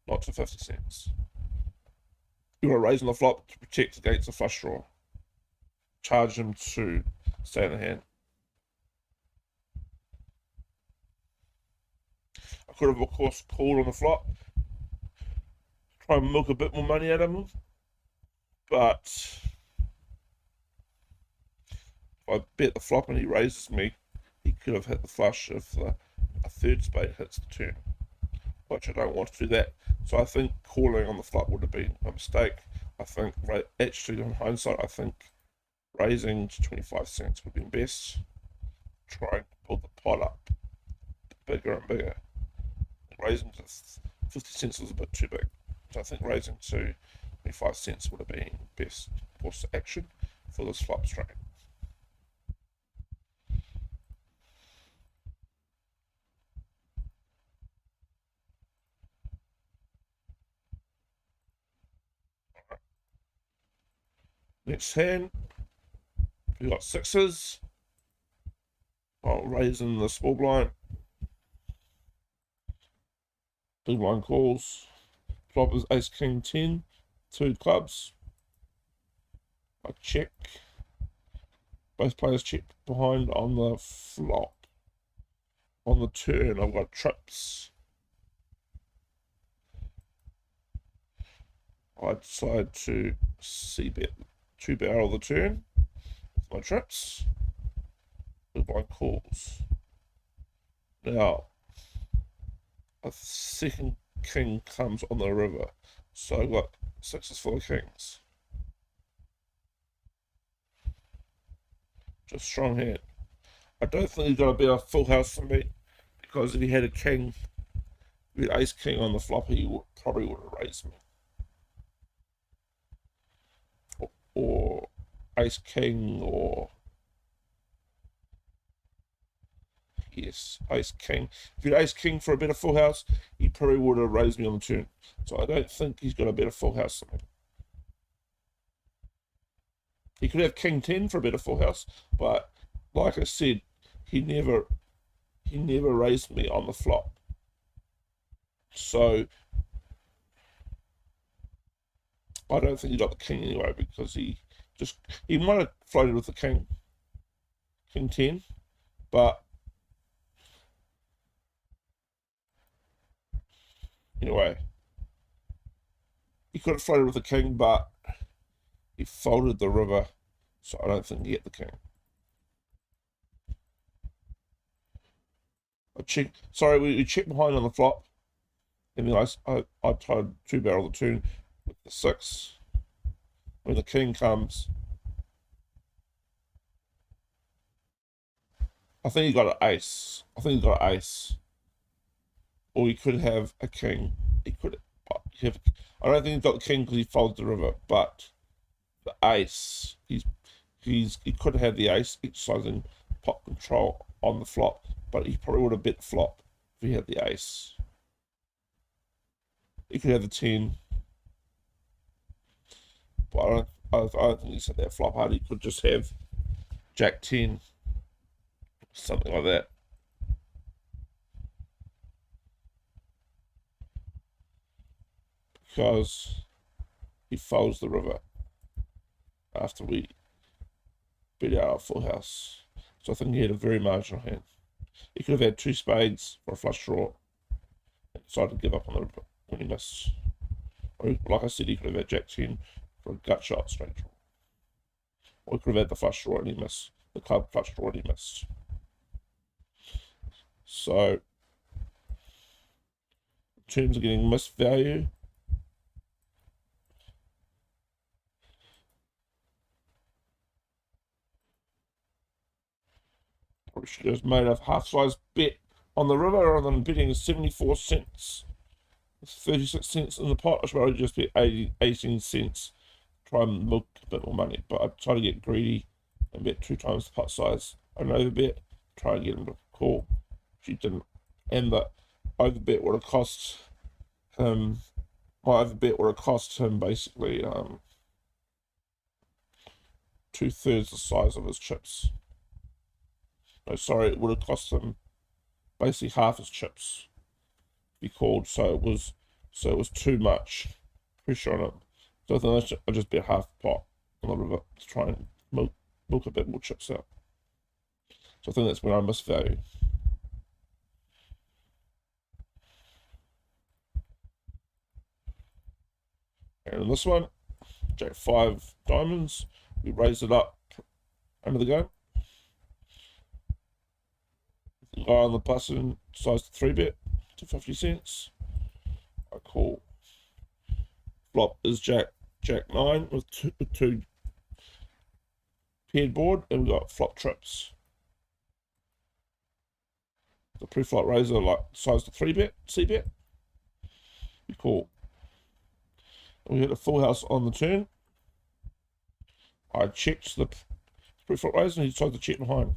not to 50 cents. You want to raise on the flop to protect against a flush draw. Charge him to stay in the hand. I could have, of course, called on the flop. Try and milk a bit more money out of him. But if I bet the flop and he raises me, he could have hit the flush if a third spade hits the turn, which I don't want to do that. So I think calling on the flop would have been a mistake. I think, actually, on hindsight, I think raising to 25 cents would have been best. Try and pull the pot up bigger and bigger. Raising to 50 cents was a bit too big. So I think raising to 25 cents would have been best course of action for this flop straight. Next hand, we got sixes. I'll raise in the small blind. Big blind calls. Flop is ace king 10, 2 clubs. I check. Both players check behind on the flop. On the turn, I've got trips. I decide to cbet 2 barrel the turn with my trips. Big blind calls. Now, a second king comes on the river, so I've got sixes full of kings. Just strong hand. I don't think he's got to be a full house for me, because if he had a king, with ace king on the flop, he probably would have raised me. Or ace king, or yes, ace king. If he had ace king for a better full house, he probably would have raised me on the turn. So I don't think he's got a better full house than me. He could have king 10 for a better full house, but like I said, he never raised me on the flop. So I don't think he got the king anyway, because he might have floated with the king 10, but anyway, he could have floated with the king, but he folded the river, so I don't think he hit the king. I check. Sorry, we checked behind on the flop, and then I tried 2 barrel the turn with the 6. When the king comes, I think he got an ace. Or he could have a king. He could have. I don't think he got the king because he folded the river, but the ace. He could have had the ace exercising pot control on the flop, but he probably would have bet the flop if he had the ace. He could have the 10, but I don't think he said that flop hard. He could just have jack 10, something like that. Because he folds the river after we beat out our full house. So I think he had a very marginal hand. He could have had 2 spades for a flush draw and decided to give up on the river when he missed. Or, like I said, he could have had jack 10 for a gut shot straight draw. Or he could have had the flush draw and he missed. The club flush draw and he missed. So, in terms of getting missed value, probably should have made a half-size bet on the river rather than betting 74 cents. It's 36 cents in the pot. I should probably just bet 18 cents. Try and milk a bit more money, but I try to get greedy and bet 2 times the pot size. I overbet, try and get him to call. She didn't, and the overbet would have cost him. My overbet would have cost him basically 2/3 the size of his chips. No, sorry, it would have cost him basically half his chips. Be called, so it was too much pressure on him. So I think I just bet half pot on the river to try and milk a bit more chips out. So I think that's when I missed value. And in this one, Jack 5 diamonds, we raised it up under the game. The guy on the button decides to 3-bet to 50 cents. I call. Flop is Jack 9 with two paired board, and we got flop trips. The pre-flop raiser decides to 3-bet, cbet. We call. And we hit a full house on the turn. I checked the pre-flop raiser, and he decided to check behind.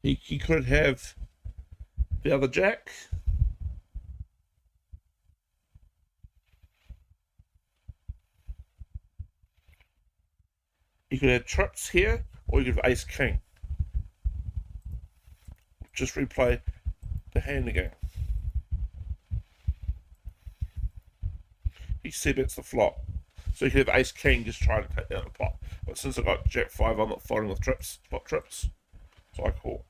He could have the other jack. You could have trips here, or you could have ace king. Just replay the hand again. He cbets the flop. So you could have ace king just trying to take down the pot. But since I got jack 5, I'm not folding with trips, pot trips. So I call.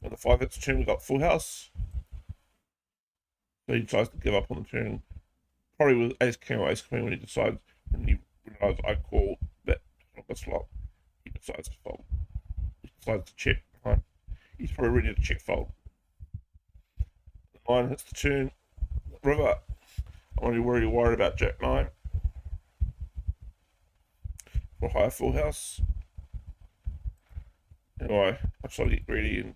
And the 5 hits the turn, we got full house. So he decides to give up on the turn. Probably with ace king or ace queen when he decides, when he realizes I call that on the slot, he decides to fold. He decides to check. Right? He's probably ready to check fold. The 9 hits the turn. River. I'm only worried about jack 9. For higher full house. Anyway, I try to get greedy and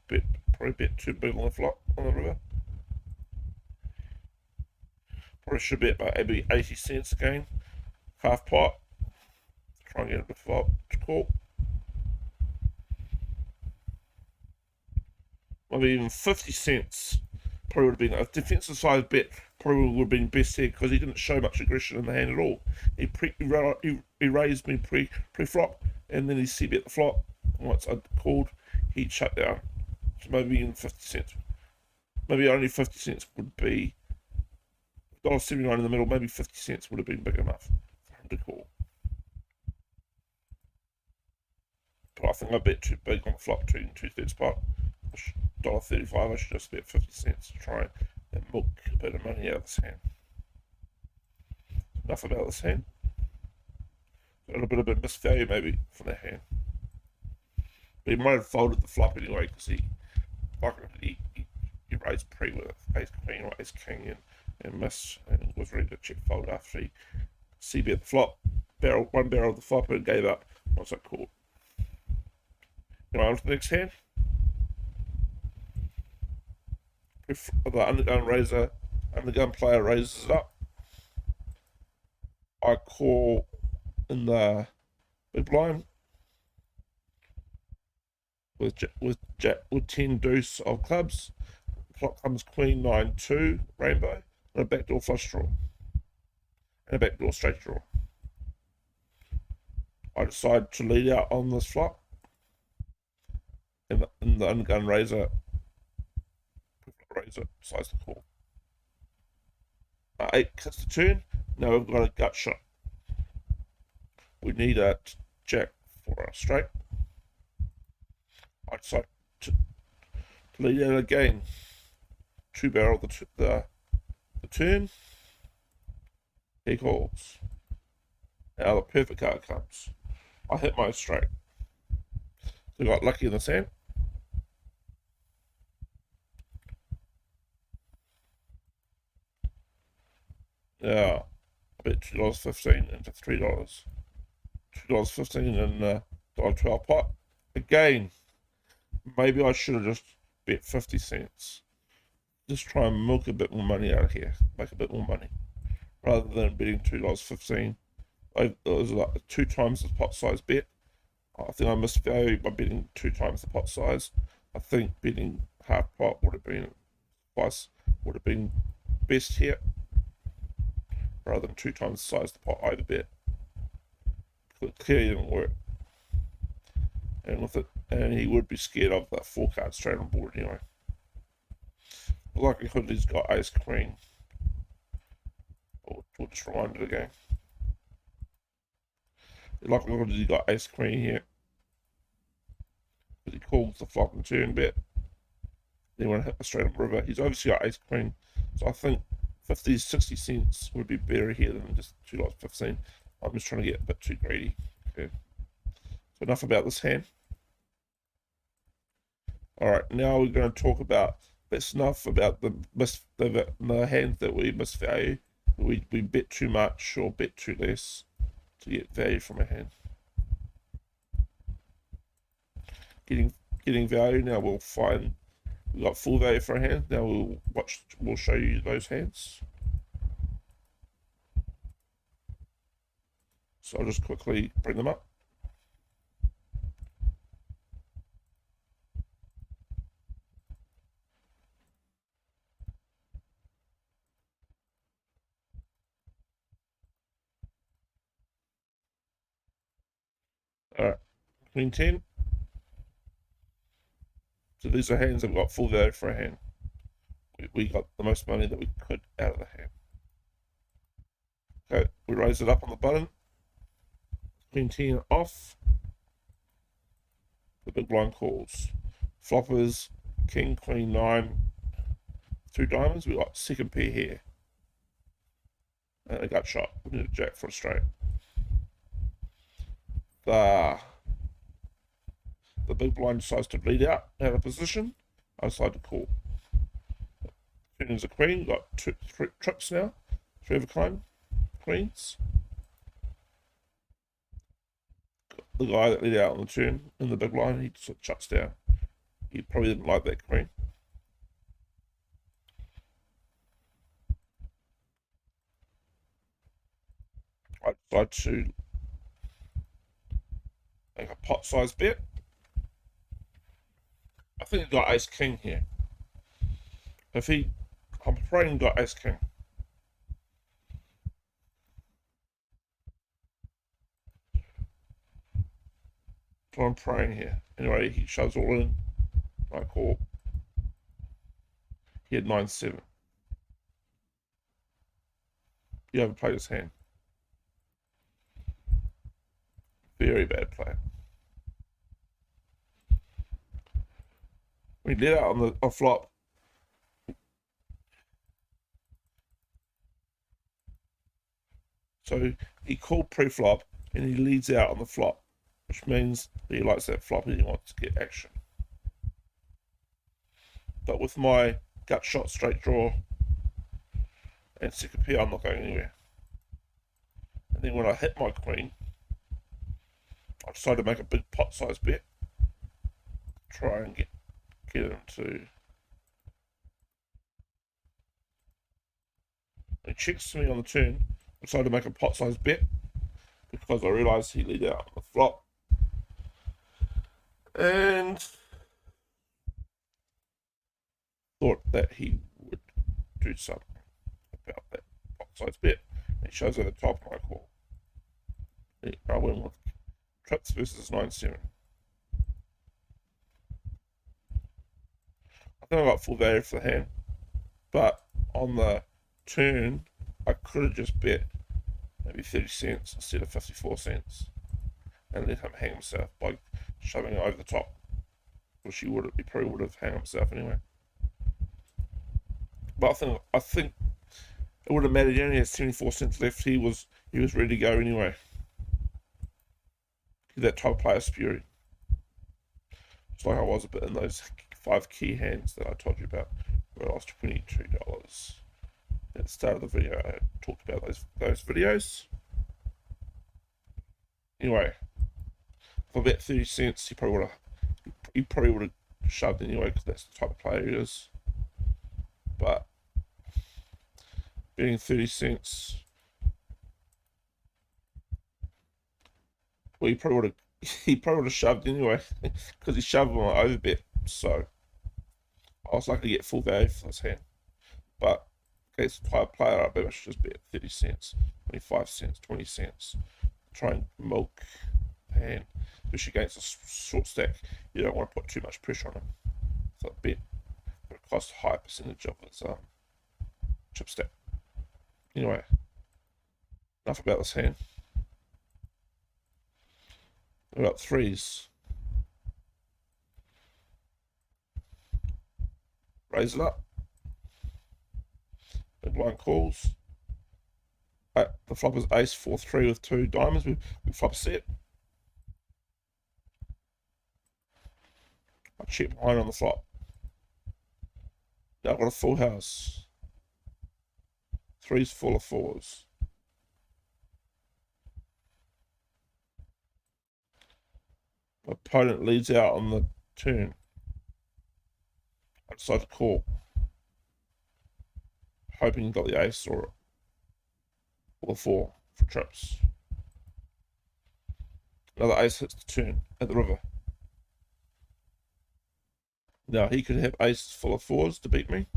probably bet 2 big on the flop on the river. Probably should bet by maybe 80 cents again. Half pot. Try and get it to flop to call. Maybe even 50 cents. Probably would have been a defensive size bet. Probably would have been best here because he didn't show much aggression in the hand at all. He raised me pre-flop, and then he cbet the flop. Once I called, he'd shut down. So maybe even 50 cents. Maybe only 50 cents would be $1.79 in the middle. Maybe 50 cents would have been big enough for him to call. But I think I bet too big on the flop, 2/3 spot. $1.35. I should just bet 50 cents to try and milk a bit of money out of this hand. Enough about this hand. A little bit of a misvalue maybe from that hand. But he might have folded the flop anyway because he raised pre with ace queen or ace king and missed and was ready to check fold after he cbet the flop, one barrel of the flop and gave up once I called. Anyway, on to the next hand. If the undergun player raises it up, I call in the big blind with 10 deuce of clubs. Flop comes queen 9-2 rainbow and a backdoor flush draw and a backdoor straight draw. I decide to lead out on this flop, and the undergun raiser decides to call. 8 hits the turn. Now we've got a gut shot. We need a jack for a straight. I decide to lead out again. 2 barrel the turn. He calls. Now the perfect card comes. I hit my straight. So I got lucky in this hand. Yeah, I bet $2.15 into $3. $2.15 in $1.12 pot. Again, maybe I should have just bet 50 cents. Just try and milk a bit more money out of here, make a bit more money, rather than betting $2.15. It was like 2 times the pot size bet. I think I missed value by betting 2 times the pot size. I think betting half pot would have been best here. rather than 2 times the size of the pot either bet. It clearly didn't work. And with it, and he would be scared of the 4 cards straight on board anyway. The likelihood he's got ace queen. We'll just rewind it again. The likelihood he's got ace queen here. Because he calls the flop and turn bet. Then want to hit the straight on river. He's obviously got ace queen. So I think 50, 60 cents would be better here than just $2.15. I'm just trying to get a bit too greedy. Okay. So enough about this hand. Alright, now we're going to talk about, that's enough about the hands that we misvalue. We bet too much or bet too less to get value from a hand. Getting value, now we'll find, we've got full value for a hand. Now we'll show you those hands. So I'll just quickly bring them up. Alright, queen 10. So these are hands that have got full value for a hand. We got the most money that we could out of the hand. Okay, we raise it up on the button. Queen 10 off. The big blind calls. Floppers, king, queen, 9, 2 diamonds. We got second pair here. And a gut shot. We need a jack for a straight. The big blind decides to bleed out of position. I decide to call. Turn is a queen. We've got 2 trips now. 3 of a kind. Queens. The guy that lead out on the turn in the big blind, he sort of shuts down. He probably didn't like that queen. I decide to make a pot size bet. I think he got ace king here. I'm praying he got ace king. So I'm praying here. Anyway, he shoves all in. I call. He had 9-7. He overplayed his hand. Very bad play. We let out on the flop. So he called pre-flop and he leads out on the flop, which means that he likes that flop and he wants to get action. But with my gut shot straight draw and second pair, I'm not going anywhere. And then when I hit my queen, I decided to make a big pot size bet. Try and get him to. He checks to me on the turn. I decided to make a pot size bet because I realised he lead out on the flop. And thought that he would do something about that pot size bet. And he shows at the top and I call. I went with trips versus 9-7. I think I got full value for the hand, but on the turn I could have just bet maybe 30 cents instead of 54 cents and let him hang himself by shoving it over the top, which he probably would have hung himself anyway. But I think it would have mattered. He only had 74 cents left. He was ready to go anyway. He's that type of player spewing. Just like I was a bit in those 5 key hands that I told you about, where I lost $22. At the start of the video, I talked about those videos. Anyway, for about 30 cents, he probably would have shoved anyway, because that's the type of player he is. But betting 30 cents, well, he probably would have shoved anyway, because he shoved on my overbet. So I was lucky to get full value for this hand. But Okay, so if I play it up, maybe I should just bet 30 cents, 25 cents, 20 cents. Try and milk hand, especially against a short stack. You don't want to put too much pressure on him. So I bet it costs a high percentage of its chip stack. Anyway, enough about this hand. We're up threes. Raise it up. Big blind calls. The flop is ace 4-3 with 2 diamonds. We flop set. I check behind on the flop. Now I've got a full house. Threes full of fours. My opponent leads out on the turn. I decide to call. Hoping he got the ace or the 4 for trips. Another ace hits the turn at the river. Now he could have aces full of 4s to beat me.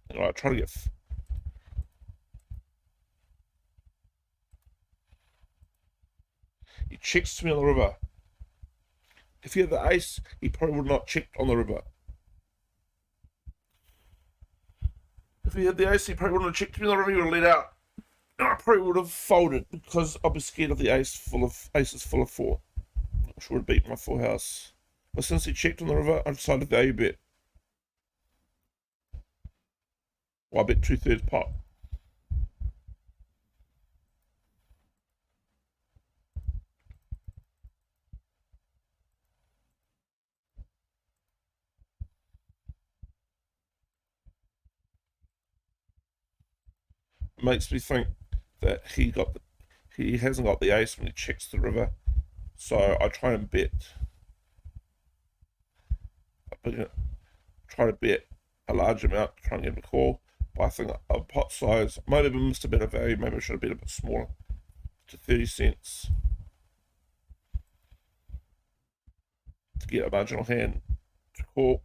And I try to get. He checks to me on the river. If he had the ace, he probably would not check on the river. If he had the ace, he probably wouldn't have checked me on the river. He would have let out. And I probably would have folded because I'd be scared of the aces full of 4, which would have beaten my full house. But since he checked on the river, I decided to value bet. Well, I bet 2/3 pot. It makes me think that he hasn't got the ace when he checks the river. So I try and bet. Try to bet a large amount, try and get him a call. But I think a pot size, might have missed a bit of value, maybe I should have bet a bit smaller, to 30 cents. To get a marginal hand to call,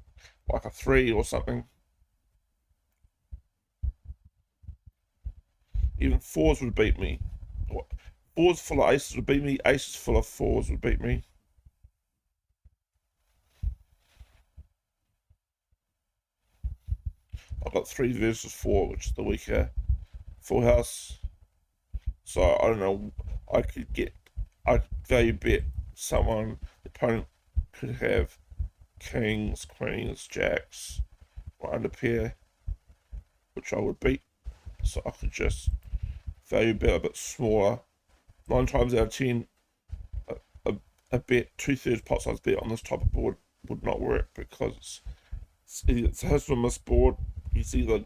like a 3 or something. Even 4s would beat me. 4s full of aces would beat me. Aces full of 4s would beat me. I've got 3 versus 4, which is the weaker full house. So I don't know. I value bet someone. The opponent could have kings, queens, jacks, or under pair, which I would beat. So I could just value bet a bit smaller. 9 times out of 10, a bet 2/3 pot size bet on this type of board would not work because it's a hit or miss board. He's either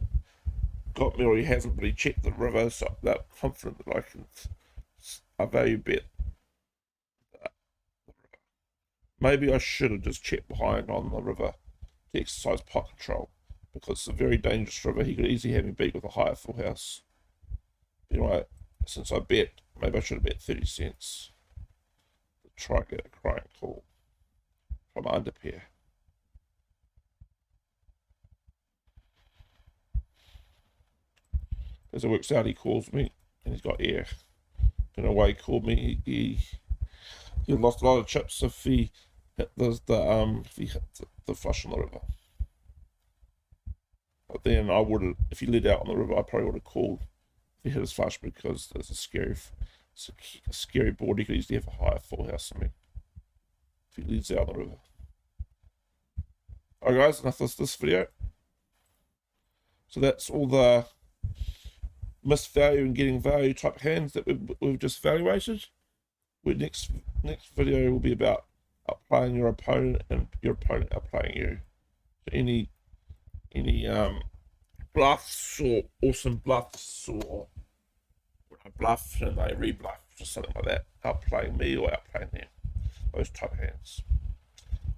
got me or he hasn't, but he checked the river, so I'm confident that I value bet. Maybe I should have just checked behind on the river to exercise pot control because it's a very dangerous river. He could easily have me beat with a higher full house. Anyway, since I bet, maybe I should have bet 30 cents to try and get a crying call from under pair. As it works out, he calls me and he's got air. Don't know why he called me. He lost a lot of chips if he hit if he hit the flush on the river. But then I would have, if he led out on the river, I probably would have called if he hit his flush because there's a scary board. He could easily have a higher full house than me if he leads out on the river. Alright guys, enough of this video. So that's all the missed value and getting value type hands that we've just evaluated. Next video will be about outplaying your opponent and your opponent outplaying you. So any bluffs or awesome bluffs or when I bluff and they rebluff, just something like that, outplaying me or outplaying them, those type of hands.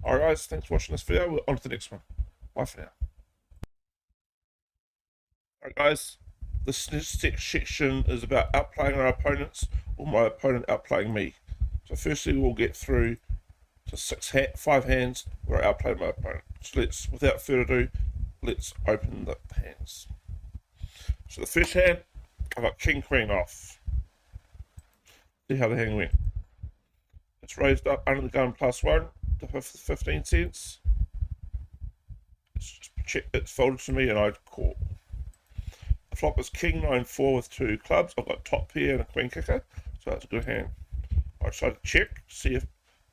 Alright guys, thanks for watching this video. On to the next one. Bye for now. Alright guys, This section is about outplaying our opponents or my opponent outplaying me. So firstly, we'll get through to 5 hands where I outplayed my opponent. So let's, without further ado, let's open the hands. So the first hand, I got King Queen off. See how the hand went. It's raised up under the gun +1 to 15 cents. It's folded to me and I call. The flop is King 9-4 with 2 clubs. I've got top pair and a queen kicker, so that's a good hand. I decided to check to see if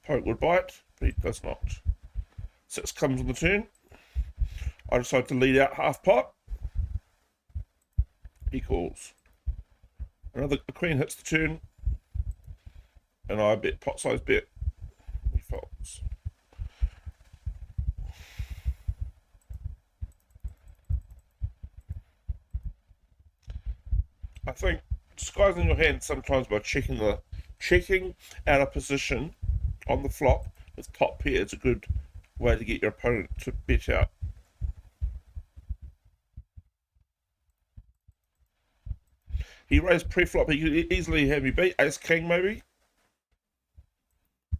opponent would bite, but he does not. 6 comes on the turn. I decide to lead out half pot. He calls. The queen hits the turn, and I bet pot size bet. He folds. I think disguising your hand sometimes by checking out of position on the flop with top pair is a good way to get your opponent to bet out. He raised pre-flop. He could easily have me beat ace king maybe.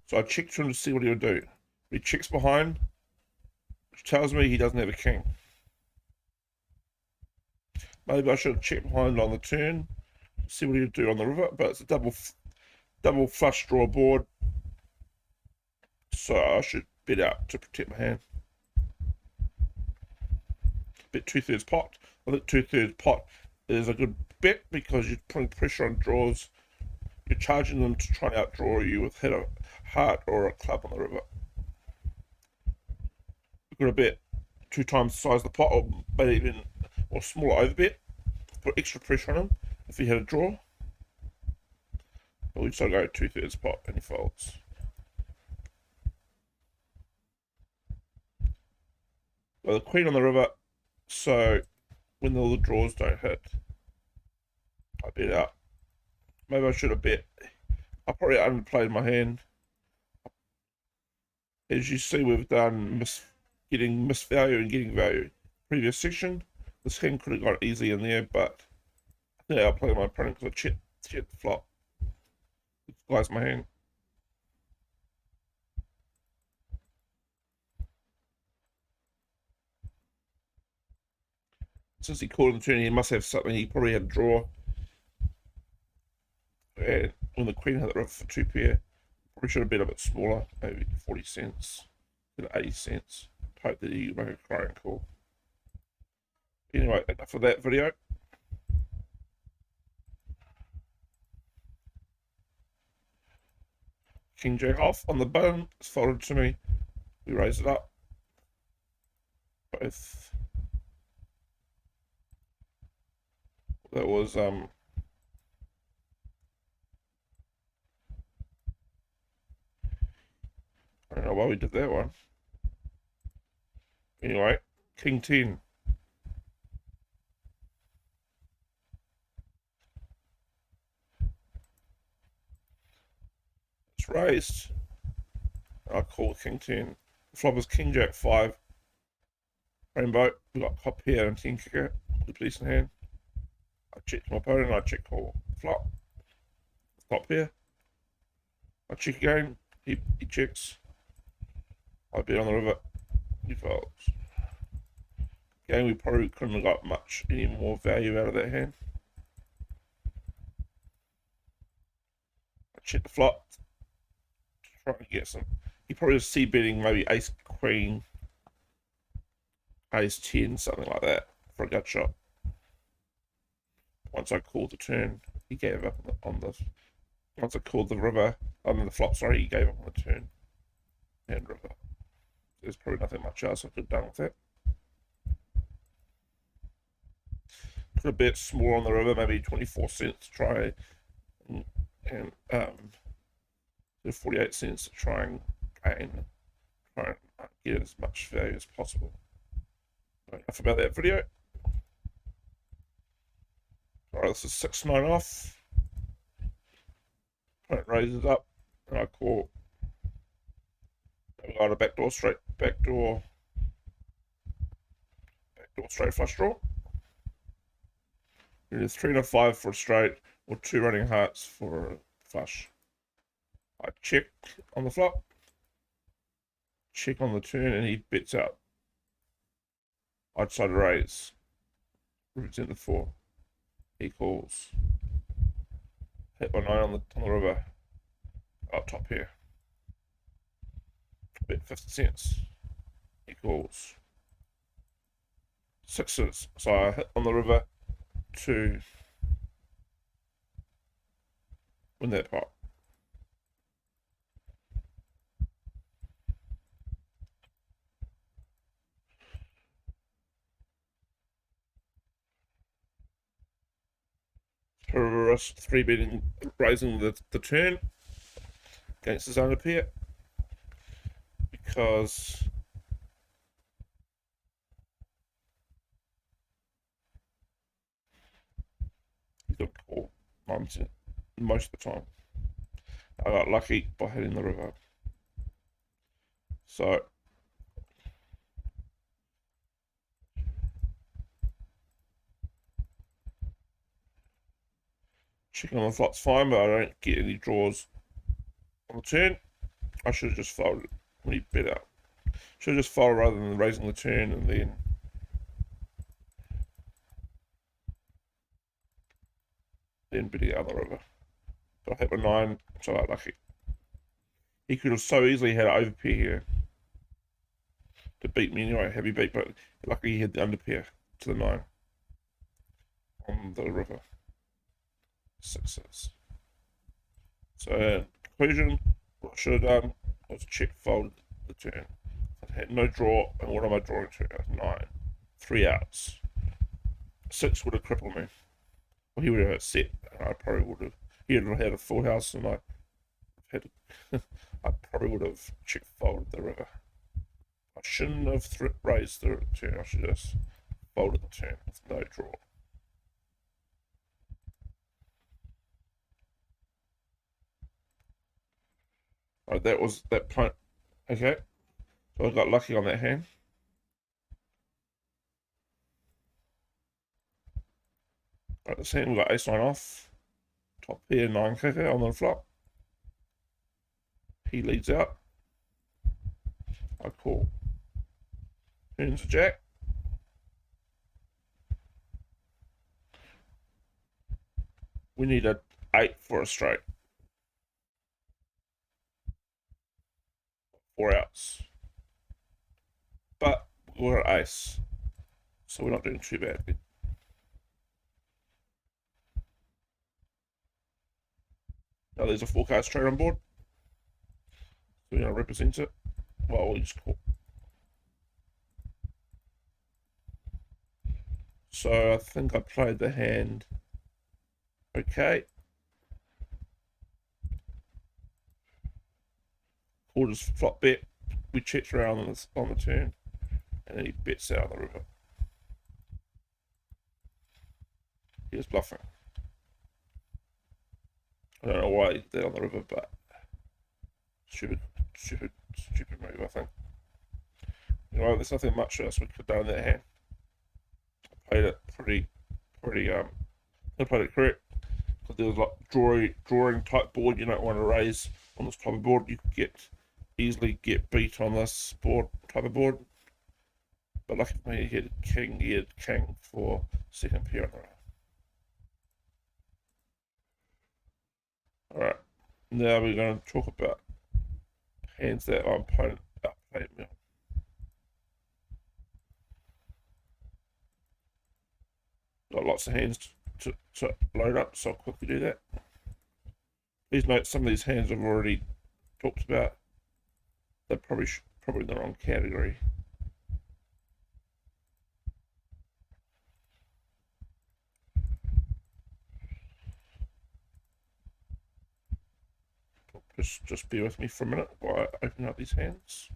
So I checked him to see what he would do. He checks behind, which tells me he doesn't have a king. Maybe I should have checked behind on the turn, see what he would do on the river, but it's a double flush draw board, so I should bet out to protect my hand. Bet 2/3 pot. I think 2/3 pot is a good bet because you're putting pressure on draws. You're charging them to try and outdraw you with a heart or a club on the river. You've got to bet 2 times the size of the pot, or maybe even or smaller overbet. Put extra pressure on him if he had a draw. But we just go 2/3 pot and he folds. Well, the queen on the river, so when all the draws don't hit, I bet out. Maybe I should have bet. I probably underplayed my hand. As you see, we've done getting missed value and getting value. Previous section, this king could have got easy in there, but I think I outplayed my opponent because I checked the flop. Disguised my hand. Since he called in the turn, he must have something. He probably had a draw. And when the queen had the river for 2 pair, probably should have bet a bit smaller, maybe 40 cents, 80 cents. Hope that you make a crying call. Anyway, enough of that video. King Jack off on the button. It's folded to me. We raise it up. Both. That was I don't know why we did that one. Anyway, King 10. It's raised. I call King 10. The flop is King Jack 5. Rainbow. We got top pair and 10 kicker. Good decent hand. I check my opponent. I check call flop. Top pair. I check again. He checks. I bet on the river. He folds. Again, we probably couldn't have got any more value out of that hand. I check the flop. Trying to get some. He probably was c-betting maybe ace queen, ace 10, something like that for a gut shot. Once I called the turn, he gave up on the. Once I called the river, the flop, sorry, he gave up on the turn and river. There's probably nothing much else I could have done with it. Could have bet small on the river, maybe 24 cents to try and 48 cents to try and get as much value as possible. Enough about that video. Alright, this is 6-9 off. Opponent raises up, and I call. I got a backdoor straight flush draw. Either 3 and a 5 for a straight, or 2 running hearts for a flush. I check on the flop, check on the turn, and he bets out. I decide to raise. Represent the 4. He calls. Hit by 9 on the river. Up top here. Bet 50 cents. He calls. 6s. So I hit on the river to win that pot. Risk 3 betting, raising the turn against his own pair because he's got a call 9% most of the time. I got lucky by hitting the river. So checking on the flop's fine, but I don't get any draws on the turn. I should have just folded when he bet out. Should have just folded rather than raising the turn and then betting out the river. But I hit my 9, so I got lucky. He could have so easily had an overpair here to beat me anyway, heavy beat, but luckily he had the underpair to the 9 on the river. 6s. So conclusion, what I should have done was check fold the turn. I had no draw, and what am I drawing to? 9. 3 outs. 6 would have crippled me. Well, he would have set, and I probably would have. He would have had a full house, and I had. I probably would have check folded the river. I shouldn't have raised the turn. I should have just folded the turn with no draw. Right, that was that point. Okay, so I got lucky on that hand. Right, this hand we got ace 9 off. Top pair 9 kicker on the flop. He leads out. I call. Turns a jack. We need a 8 for a straight. 4 outs. But we're at ace, so we're not doing too badly. Now there's a 4-card straight on board. So we're going to represent it. Well, we'll just call. So I think I played the hand okay. Called his flop bet. We checked around on the turn, and then he bets out on the river. He was bluffing. I don't know why he did that on the river, but stupid move, I think. Anyway, there's nothing much else we could have done in that hand. I played it pretty I played it correct. Because there was like drawing type board, you don't want to raise on this type of board. You could easily get beat on this board type of board. But lucky for me, he had king for second pair in a row. Alright, now we're going to talk about hands that our opponent outplayed me on. Got lots of hands to load up, so I'll quickly do that. Please note some of these hands I've already talked about. They're probably in the wrong category. Just bear with me for a minute while I open up these hands.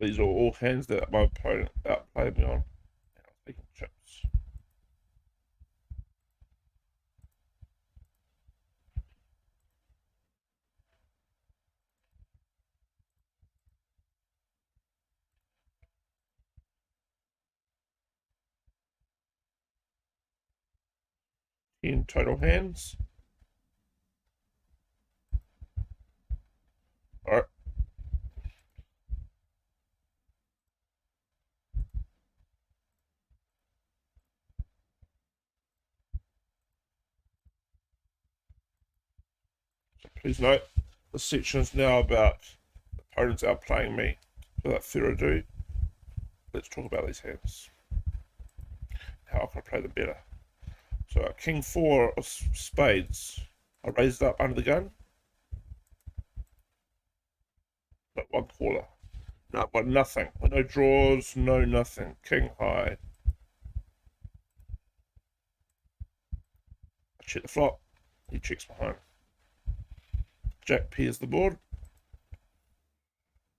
These are all hands that my opponent outplayed me on. And I'm taking chips. 10 total hands. Alright. So please note, this section is now about opponents outplaying me. Without further ado, let's talk about these hands. How I can play them better. So King 4 of spades. I raised it up under the gun. Got one caller. No, but nothing. No draws, no nothing. King high. I check the flop. He checks behind. Jack pairs the board.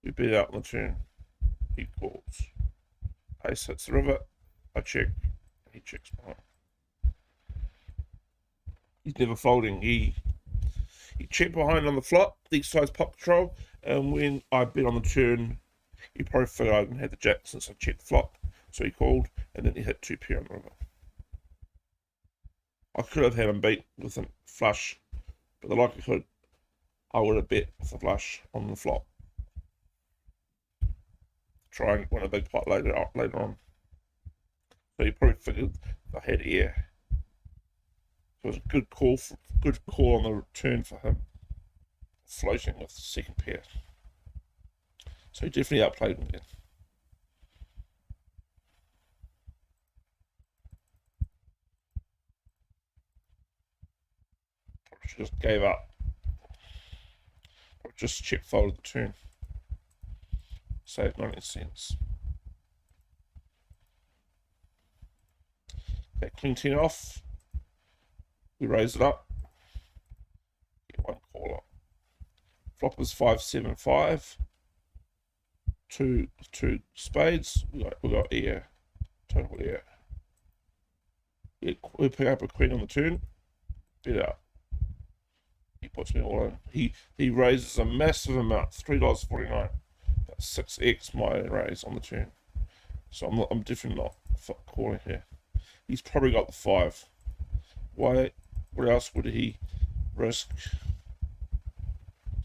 We beat out on the turn. He calls. Ace hits the river. I check. He checks behind. He's never folding. He checked behind on the flop. The exercise pop control. And when I bet on the turn, he probably figured I didn't have the jack since I checked the flop. So he called, and then he hit 2 pair on the river. I could have had him beat with a flush, but the likelihood I would have bet with a flush on the flop. Try and win a big pot later on. So he probably figured I had air. So it was a good call on the turn for him. Floating with the second pair. So he definitely outplayed me again. Just gave up. Just check folded the turn. Saved 19 cents. Okay, King 10 off. We raise it up. Get one caller. Flop is 5-7-5. Two spades. We got air. Total air. We pick up a queen on the turn. Bet out. He puts me all in. He raises a massive amount, $3.49. That's 6x my raise on the turn. So I'm definitely not calling here. He's probably got the 5. Why? What else would he risk?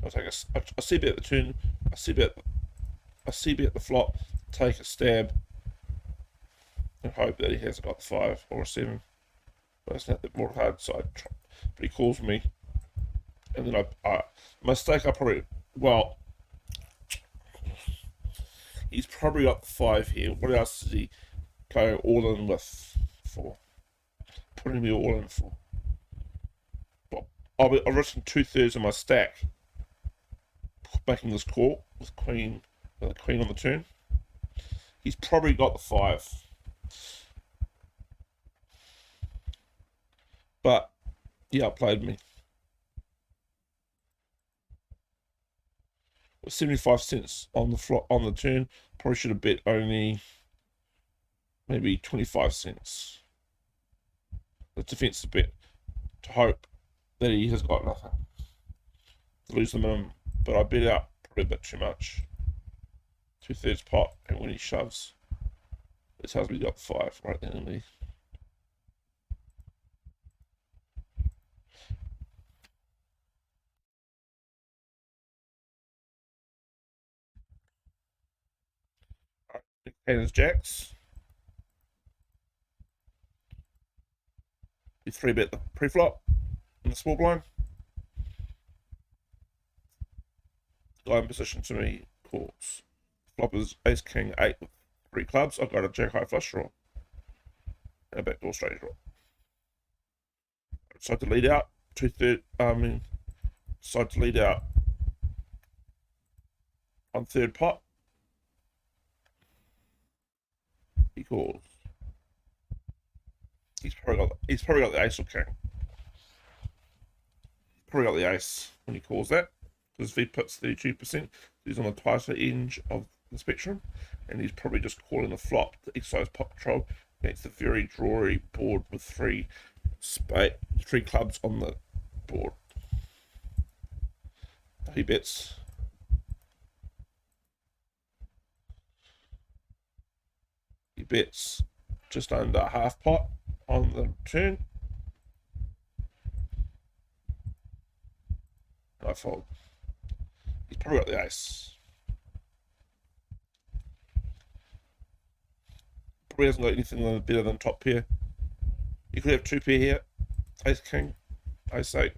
I'll take a cbet the turn. I cbet the flop. Take a stab and hope that he hasn't got the 5 or a 7. But it's not the more hard side. But he calls me. And then mistake I probably, well, he's probably got the 5 here. What else is he going all in with for? Putting me all in for. Well, I've written 2/3 of my stack, making this call with the queen on the turn. He's probably got the 5. But he outplayed me. 75 cents on the turn. Probably should have bet only maybe 25 cents. The defensive bet to hope that he has got nothing. To lose the minimum, but I bet out probably a bit too much. 2/3 pot, and when he shoves, it tells me he got the 5 right then and there. And his jacks. You 3-bet the pre-flop in the small blind. Guy in position to me calls. Flop is ace king 8 with 3 clubs. I've got a jack high flush draw and a backdoor straight draw. Decide to lead out. Decide to lead out on 3rd pot. He calls. He's probably got the ace or king. He's probably got the ace when he calls that. Because if he puts 32%, he's on the tighter edge of the spectrum, and he's probably just calling the flop to exercise pot control against the very drawy board with three clubs on the board. He bets. He bets just under half pot on the turn. I fold. He's probably got the ace. Probably hasn't got anything better than top pair. You could have two pair here. Ace king, ace eight.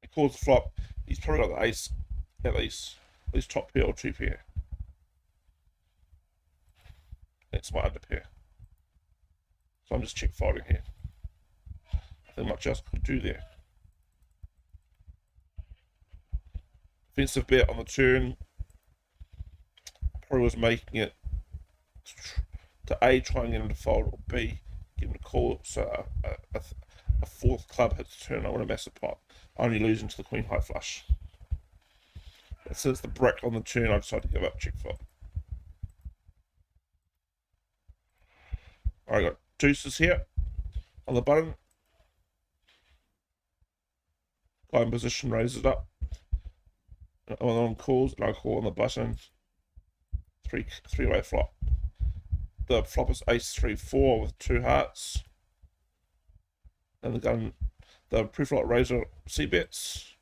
He calls the flop. He's probably got the ace at least top pair or two pair. That's my under pair. So I'm just check folding here. I think much else I could do there. Defensive bet on the turn. Probably was making it to A, try and get him to fold, or B, get him to call. So a fourth club hits the turn. I want a massive pot. Only losing to the queen high flush. But since the brick on the turn, I decided to give up check fold. I got deuces here on the button. Guy in position raises it up. On calls, and I call on the button. Three-way flop. The flop is ace 3-4 with two hearts. And the preflop raiser cbets.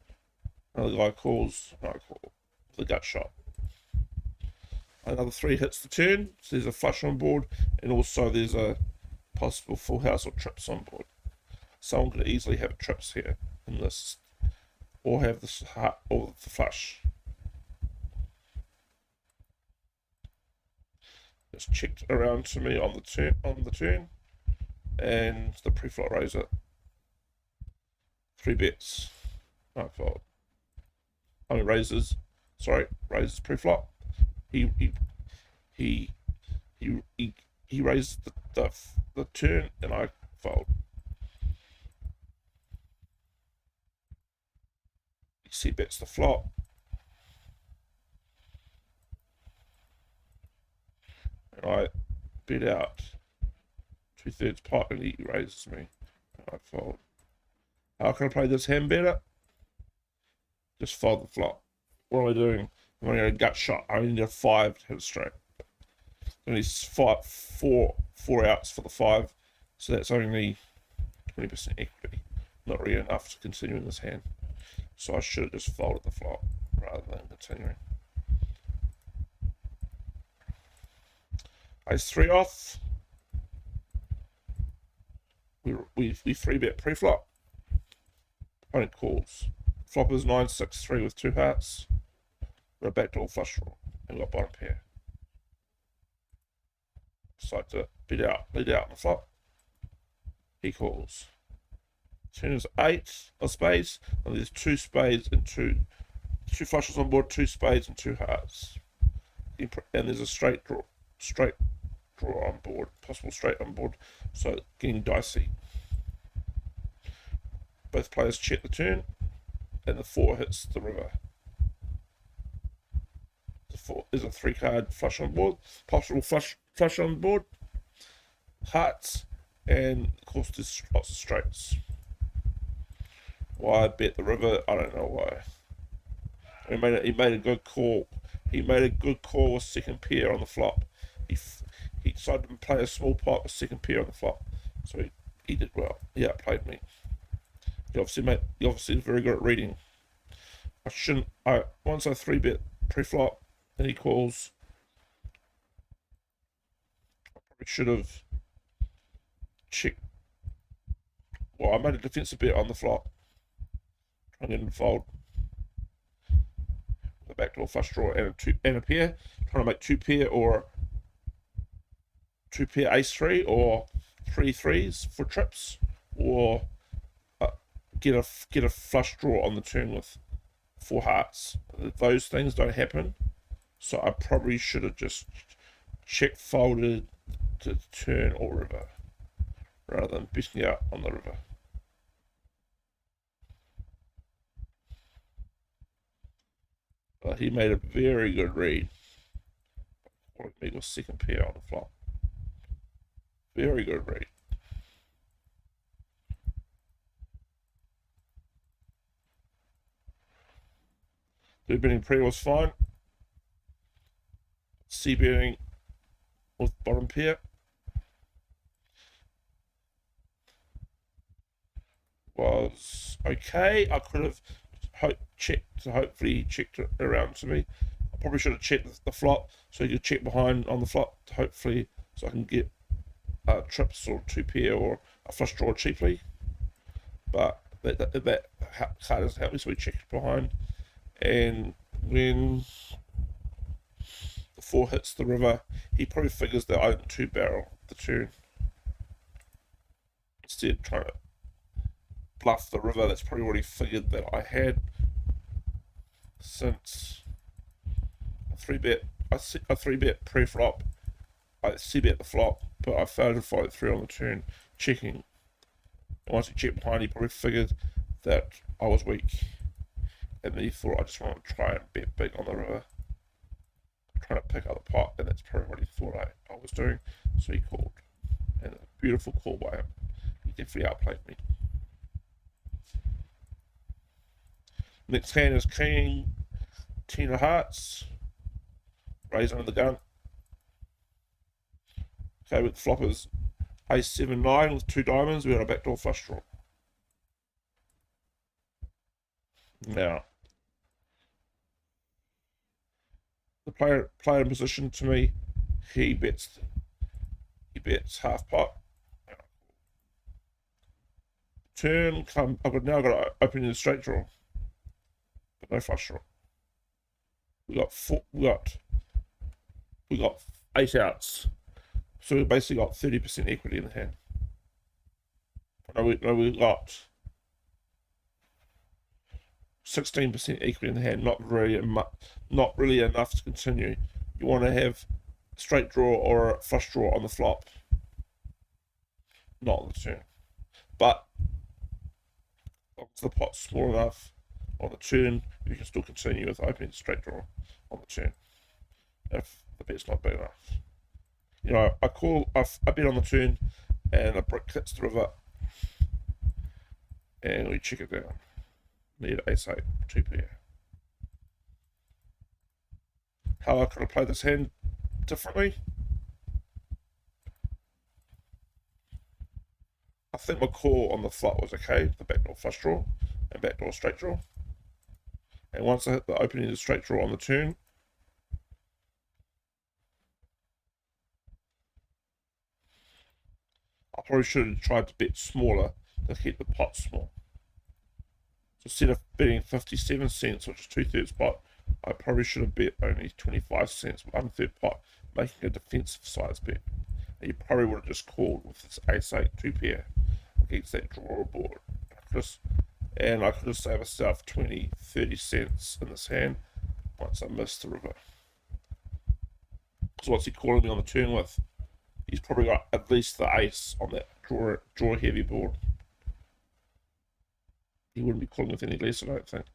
Another guy calls, and I call the gut shot. Another three hits the turn, so there's a flush on board, and also there's a possible full house or trips on board. Someone could easily have trips here in this, or have this heart or the flush. Just checked around to me on the turn, and the preflop raiser. Three bets. I fold. I mean raises preflop. He raised the turn, and I fold. He bets the flop. And I bet out 2/3 pot, and he raises me. And I fold. How can I play this hand better? Just fold the flop. What am I doing? I'm only a gut shot. I only need a 5 to hit it straight. Only four outs for the 5, so that's only 20% equity. Not really enough to continue in this hand. So I should have just folded the flop rather than continuing. Ace 3 off. We 3-bet pre-flop. Opponent calls. Flop is 9-6-3 with two hearts. We're back to all flush draw, and we've got bottom pair. Decide to lead out on the flop. He calls. Turn is 8 of spades, and there's 2 spades and two flushes on board, 2 spades and 2 hearts. And there's a straight draw on board, possible straight on board, so getting dicey. Both players check the turn, and the 4 hits the river. The 4 is a 3-card flush on board, possible flush on board, hearts, and of course there's lots of straights. Why I bet the river? I don't know why. He made a good call. He made a good call with second pair on the flop. He decided to play a small pot with second pair on the flop, so he did well. He outplayed me. He obviously very good at reading. Once I 3-bet pre-flop and he calls, I probably should have checked. Well, I made a defensive bet on the flop, trying to get him to fold. The backdoor flush draw and a pair, trying to make 2 pair or 2 pair ace 3 or 3 threes for trips, or get a flush draw on the turn with 4 hearts. Those things don't happen, so I probably should have just check folded to turn or river rather than betting out on the river. He made a very good read. Me was second pair on the flop. Very good read. The betting pre was fine. cbetting with bottom pair was okay. I could have hopefully checked it around to me. I probably should have checked the flop so you could check behind on the flop, hopefully, so I can get trips or two pair or a flush draw cheaply. But that card doesn't help me, so we checked behind. And when the 4 hits the river, he probably figures that I didn't 2-barrel the turn. Instead, trying to bluff the river, that's probably already figured that I had, since a 3-bet pre-flop. I cbet the flop, but I failed to follow through on the turn, checking. And once he checked behind, he probably figured that I was weak, and then he thought I just want to try and bet big on the river, trying to pick up the pot, and that's probably what he thought I was doing. So he called, and a beautiful call by him. He definitely outplayed me. Next hand is King 10 of hearts, raise under the gun. Okay, with floppers ace 7-9 with 2 diamonds, we got a backdoor flush draw. Now, the player in position, to me, he bets half pot. Turn come. I've now got to open in the straight draw, but no flush draw. We got 8 outs, so we basically got 30% equity in the hand. We got 16% equity in the hand. Not really enough to continue. You want to have a straight draw or a flush draw on the flop, not on the turn. But the pot's small enough on the turn, you can still continue with opening the straight draw on the turn if the bet's not big enough. You know, I bet on the turn, and a brick hits the river, and we check it down. Need ace-8, 2 pair. How I could have played this hand differently? I think my call on the flop was okay, the backdoor flush draw and backdoor straight draw. And once I hit the opening of the straight draw on the turn, I probably should have tried to bet smaller to keep the pot small. So instead of betting 57 cents, which is 2/3 pot, I probably should have bet only 25 cents, 1/3 pot, making a defensive size bet. And you probably would have just called with this ace-8, 2 pair against that draw board. And I could have saved myself 20-30 cents in this hand once I missed the river. So what's he calling me on the turn with? He's probably got at least the ace on that draw heavy board. He wouldn't be calling with any less, I don't think.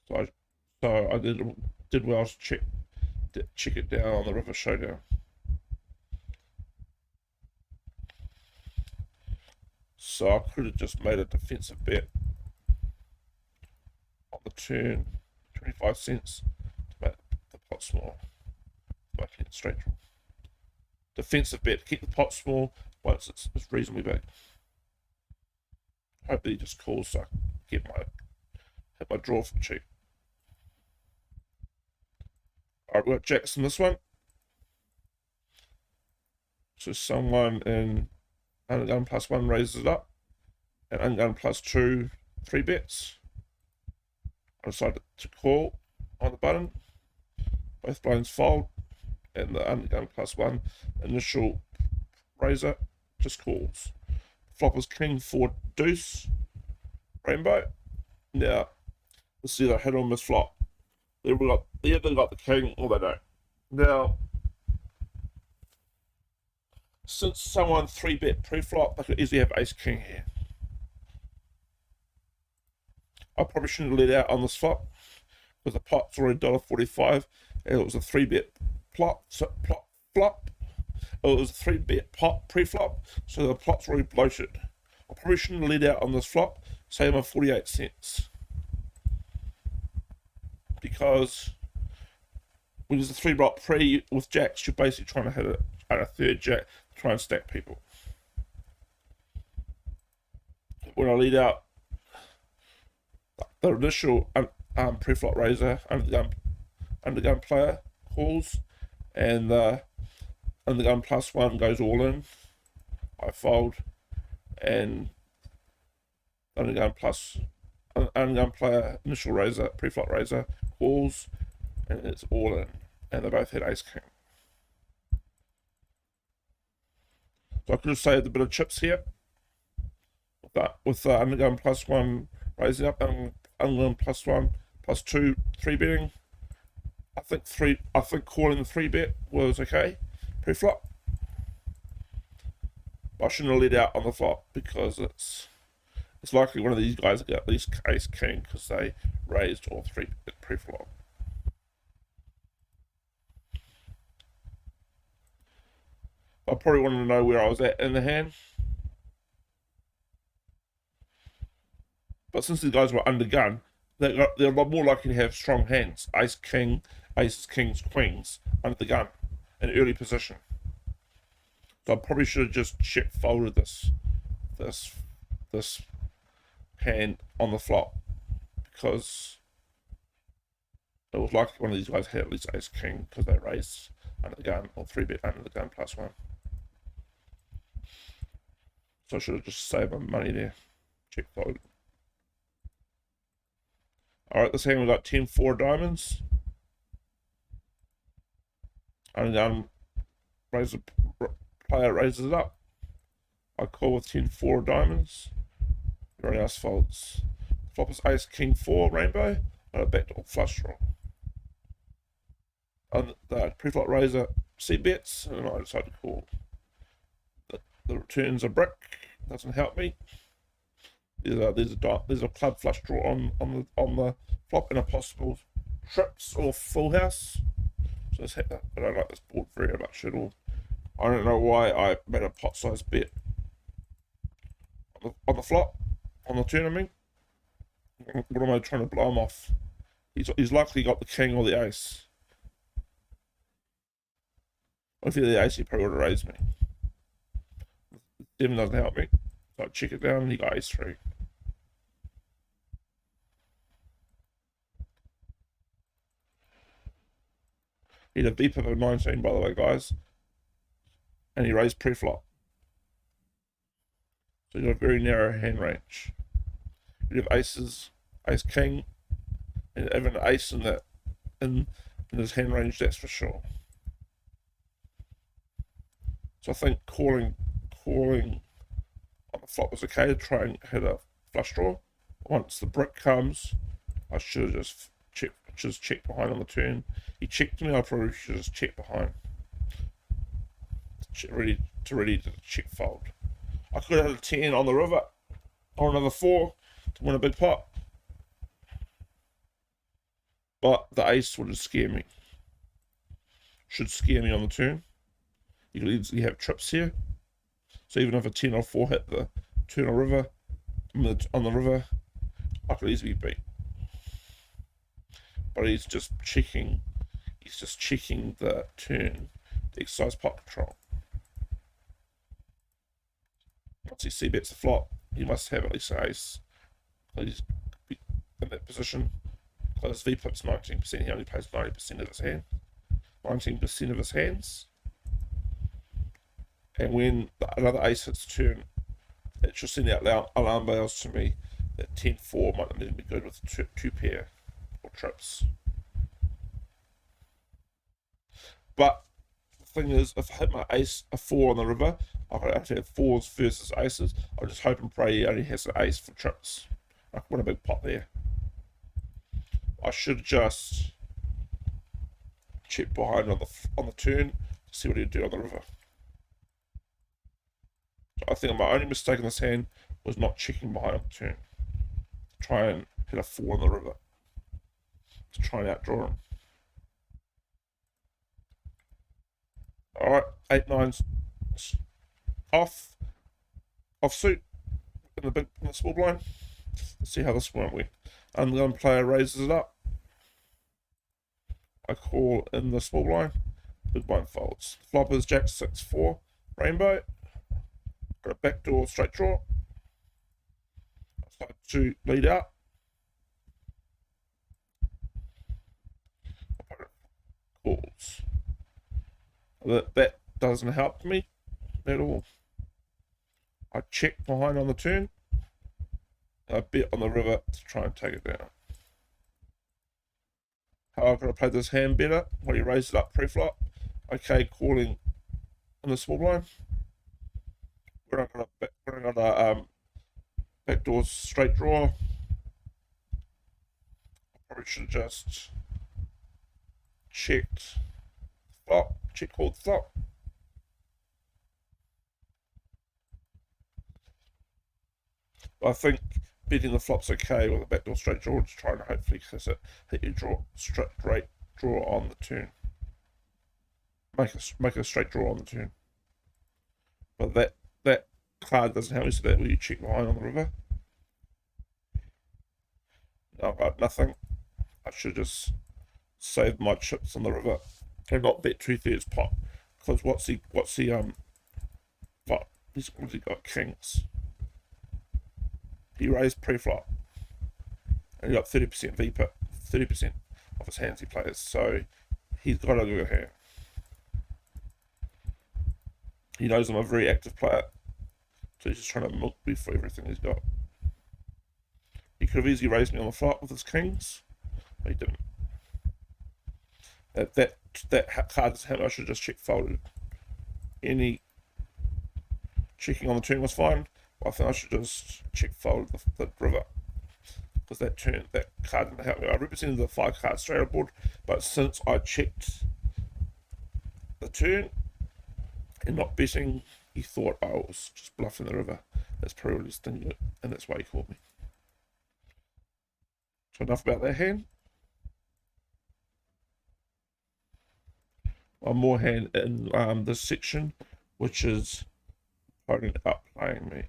So I did well to check it down on the river showdown. So I could have just made a defensive bet on the turn, 25 cents, to make the pot small, making it straight draw. Defensive bet, keep the pot small once it's reasonably big. Hopefully he just calls so I can hit my draw for cheap. Alright, we've got jacks in this one. So someone in ungun +1 raises it up, and ungun +2 3 bets. I decided to call on the button. Both blinds fold, and the ungun +1 initial raiser just calls. Flop is king 4 deuce rainbow. Now this is either hit or miss flop. They either got the king or they don't. Now Since someone 3-bet pre-flop, they could easily have ace king here. I probably shouldn't have let out on this flop because the pot's already $1.45 and it was a 3-bet flop. It was a 3-bet pot pre-flop, so the pot's already bloated. I probably shouldn't have let out on this flop, say I'm 48 cents. Because when there's a 3-block pre with jacks, you're basically trying to hit it at a third jack to try and stack people. When I lead out the initial pre-flop raiser undergun player calls, and the undergun +1 goes all in, I fold, and undergun player initial raiser pre-flop raiser calls, and it's all in, and they both hit ace king. So I could have saved a bit of chips here with the undergun +1 raising up, and undergun +1 +2 3-betting. I think calling the 3-bet was okay pre-flop. I shouldn't have let out on the flop because it's likely one of these guys got at least ace king because they raised all 3-bet pre-flop. I probably wanted to know where I was at in the hand. But since these guys were undergun, they're a lot more likely to have strong hands. Ace king, aces, kings, queens under the gun in early position. So I probably should have just check folded this hand on the flop because it was likely one of these guys had at least ace king because they raised under the gun or 3-bet under the gun +1. So I should have just saved my money there. Check fold. Alright, this hand we got 10-4 diamonds. And player raises it up. I call with 10-4 diamonds. Everyone else folds. Flop is ace king 4 rainbow. And a backdoor flush draw. And the pre-flop raiser cbets, and I decide to call. The returns a brick. Doesn't help me. There's a club flush draw on the flop and a possible trips or full house. So I don't like this board very much at all. I don't know why I made a pot size bet on the flop, on the turn. I mean, what am I trying to blow him off? He's likely got the king or the ace. If he had the ace, he probably would have raised me. 7 doesn't help me. So I check it down, and he got ace 3. He had a VPIP of 19, by the way, guys. And he raised pre-flop. So he got a very narrow hand range. You have aces, ace king, and even an ace in his hand range, that's for sure. So I think calling on the flop was okay to try and hit a flush draw. Once the brick comes, I should have just checked behind on the turn. He checked me, I probably should just check behind. Ready to check fold. I could have had a 10 on the river or another 4 to win a big pot. But the ace would scare me. Should scare me on the turn. You could easily have trips here. So even if a 10 or 4 hit the turn or river, on the river, I could easily beat. But he's just checking the turn, the exercise pot control. Once he cbets the flop, he must have at least an ace. He's in that position. His VPIP's 19%, he only plays 90% of his hand. 19% of his hands. And when another ace hits turn, it should send out alarm bells to me that 10-4 might not be good with 2 pair or trips. But the thing is, if I hit my ace, a 4 on the river, I could have to have 4s versus aces. I just hope and pray he only has an ace for trips. I could win a big pot there. I should just check behind on the turn to see what he'd do on the river. So I think my only mistake in this hand was not checking behind on the turn. Try and hit a 4 on the river. To try and outdraw him. Alright, 8-9's offsuit in the small blind. Let's see how this one went. Unknown player raises it up. I call in the small blind. Big blind folds. Flop is Jack 6-4 rainbow. Got a backdoor straight draw. I start to lead out. Calls. That doesn't help me at all. I check behind on the turn. I bet on the river to try and take it down. How could I play this hand better? When he raised it up pre-flop. Okay, calling in the small blind. We're not gonna backdoor straight draw. I probably should have just checked flop. Check called flop. I think betting the flop's okay with a backdoor straight draw to try and hopefully hit your straight draw on the turn. Make a straight draw on the turn. But that card doesn't help me, so that will you check behind on the river. No, I've got nothing. I should just save my chips on the river and not bet 2/3 pot. Because what's he got kings. He raised pre-flop and he got 30% VPIP, 30% of his hands he plays, so he's got a good hand. He knows I'm a very active player, so he's just trying to milk me for everything he's got. He could have easily raised me on the flop with his kings, but he didn't. That card is him. I should have just check folded. Any checking on the turn was fine. I think I should just check fold the river, because that card didn't help me. I represented the 5 card straight up board, but since I checked the turn and not betting, he thought I was just bluffing the river. That's probably what he's thinking, and that's why he called me. So enough about that hand. One more hand in this section, which is opponent outplaying me.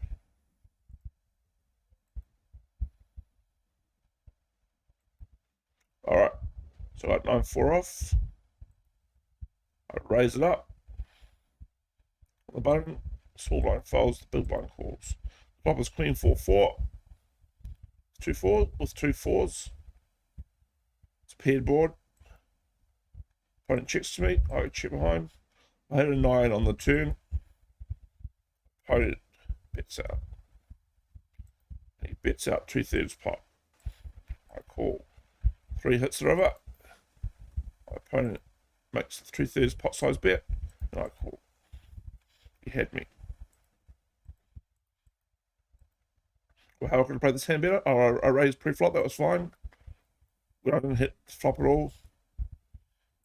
Alright, so I got 9-4 off. I raise it up. On the button, small blind folds, the big blind calls. Flop is queen 4-4. 2-4 with 2 4s. It's a paired board. Opponent checks to me. I check behind. I had a 9 on the turn. Opponent bets out. He bets out 2/3 pot. I call. 3 hits the river. My opponent makes the 2/3 pot size bet, and I call. He had me. Well, how can I play this hand better? Oh, I raised pre-flop, that was fine. When I didn't hit the flop at all,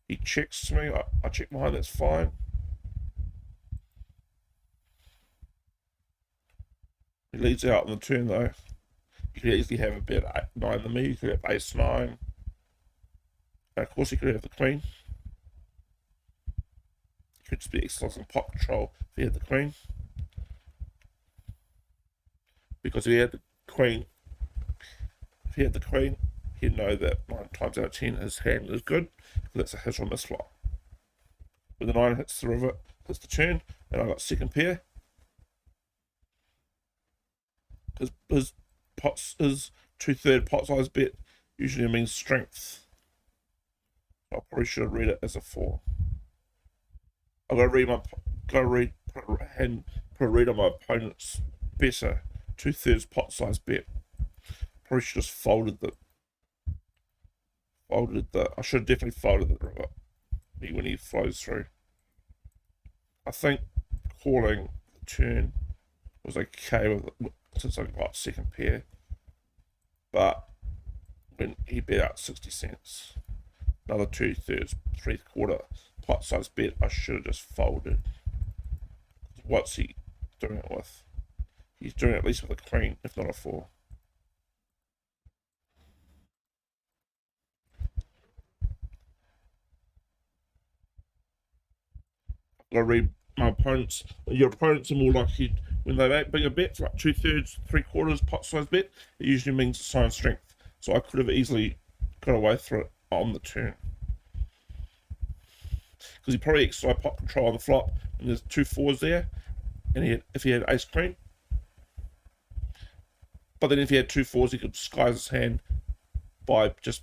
he checks to me. I check behind, that's fine. He leads out on the turn though. You could easily have a bet 9 than me. You could have ace 9. And of course, he could have the queen. He could just be exercising pot control if he had the queen. Because if he had the queen, he'd know that 9 times out of 10 his hand is good. That's a hit or miss flop. When the 9 hits the river, hits the turn, and I got second pair. His 2/3 pot size bet usually means strength. I probably should have read it as a 4. I've got to read on my opponent's better 2/3 pot size bet. Probably should just folded the. I should have definitely folded the river when he flows through. I think calling the turn was okay with since I got second pair, but when he bet out 60 cents, another 2/3, 3/4 pot size bet, I should have just folded. Once he doing it with. He's doing it at least with a queen, if not a 4. I read my opponents. Your opponents are more likely, when they make bigger bets, like 2/3, 3/4 pot size bet, it usually means sign strength. So I could have easily got away through it on the turn. Because he probably exercised pot control on the flop, and there's 2 4s there, and if he had ace queen. But then if he had 2 4s, he could disguise his hand by just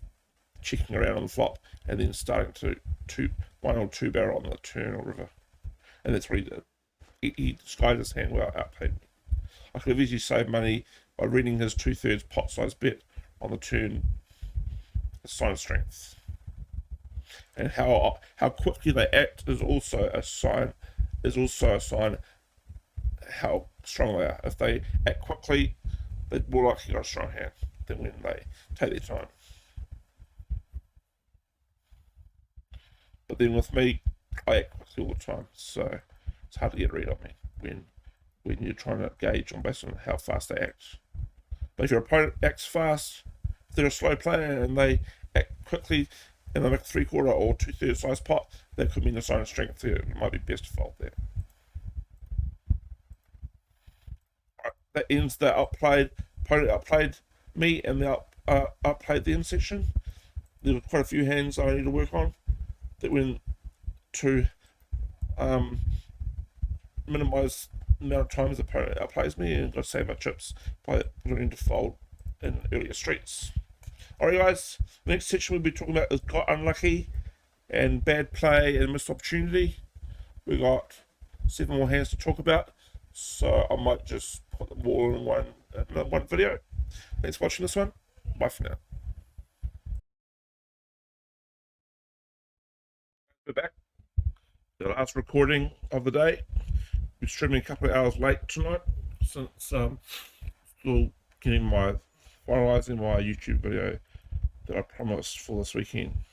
checking around on the flop and then starting to 1 or 2 barrel on the turn or river. And that's what he did. He disguised his hand well, outplayed me. I could have easily saved money by reading his 2/3 pot size bet on the turn, a sign of strength. And how quickly they act is also a sign. How strong they are. If they act quickly, they're more likely got a strong hand than when they take their time. But then with me, I act quickly all the time, so it's hard to get a read on me when you're trying to gauge on based on how fast they act. But if your opponent acts fast, if they're a slow player and they act quickly and they make a 3/4 or 2/3 size pot, that could mean a sign of strength there. It might be best to fold there. Right, that ends the outplayed. Opponent outplayed me, and the outplayed them section. There were quite a few hands I need to work on that went to minimize the amount of times the opponent outplays me and got to save my chips by learning to fold in earlier streets. Alright guys, the next section we'll be talking about is got unlucky and bad play and missed opportunity. We got 7 more hands to talk about, so I might just put them all in one video. Thanks for watching this one. Bye for now. We're back. The last recording of the day. We're streaming a couple of hours late tonight since still finalizing my YouTube video that I promised for this weekend.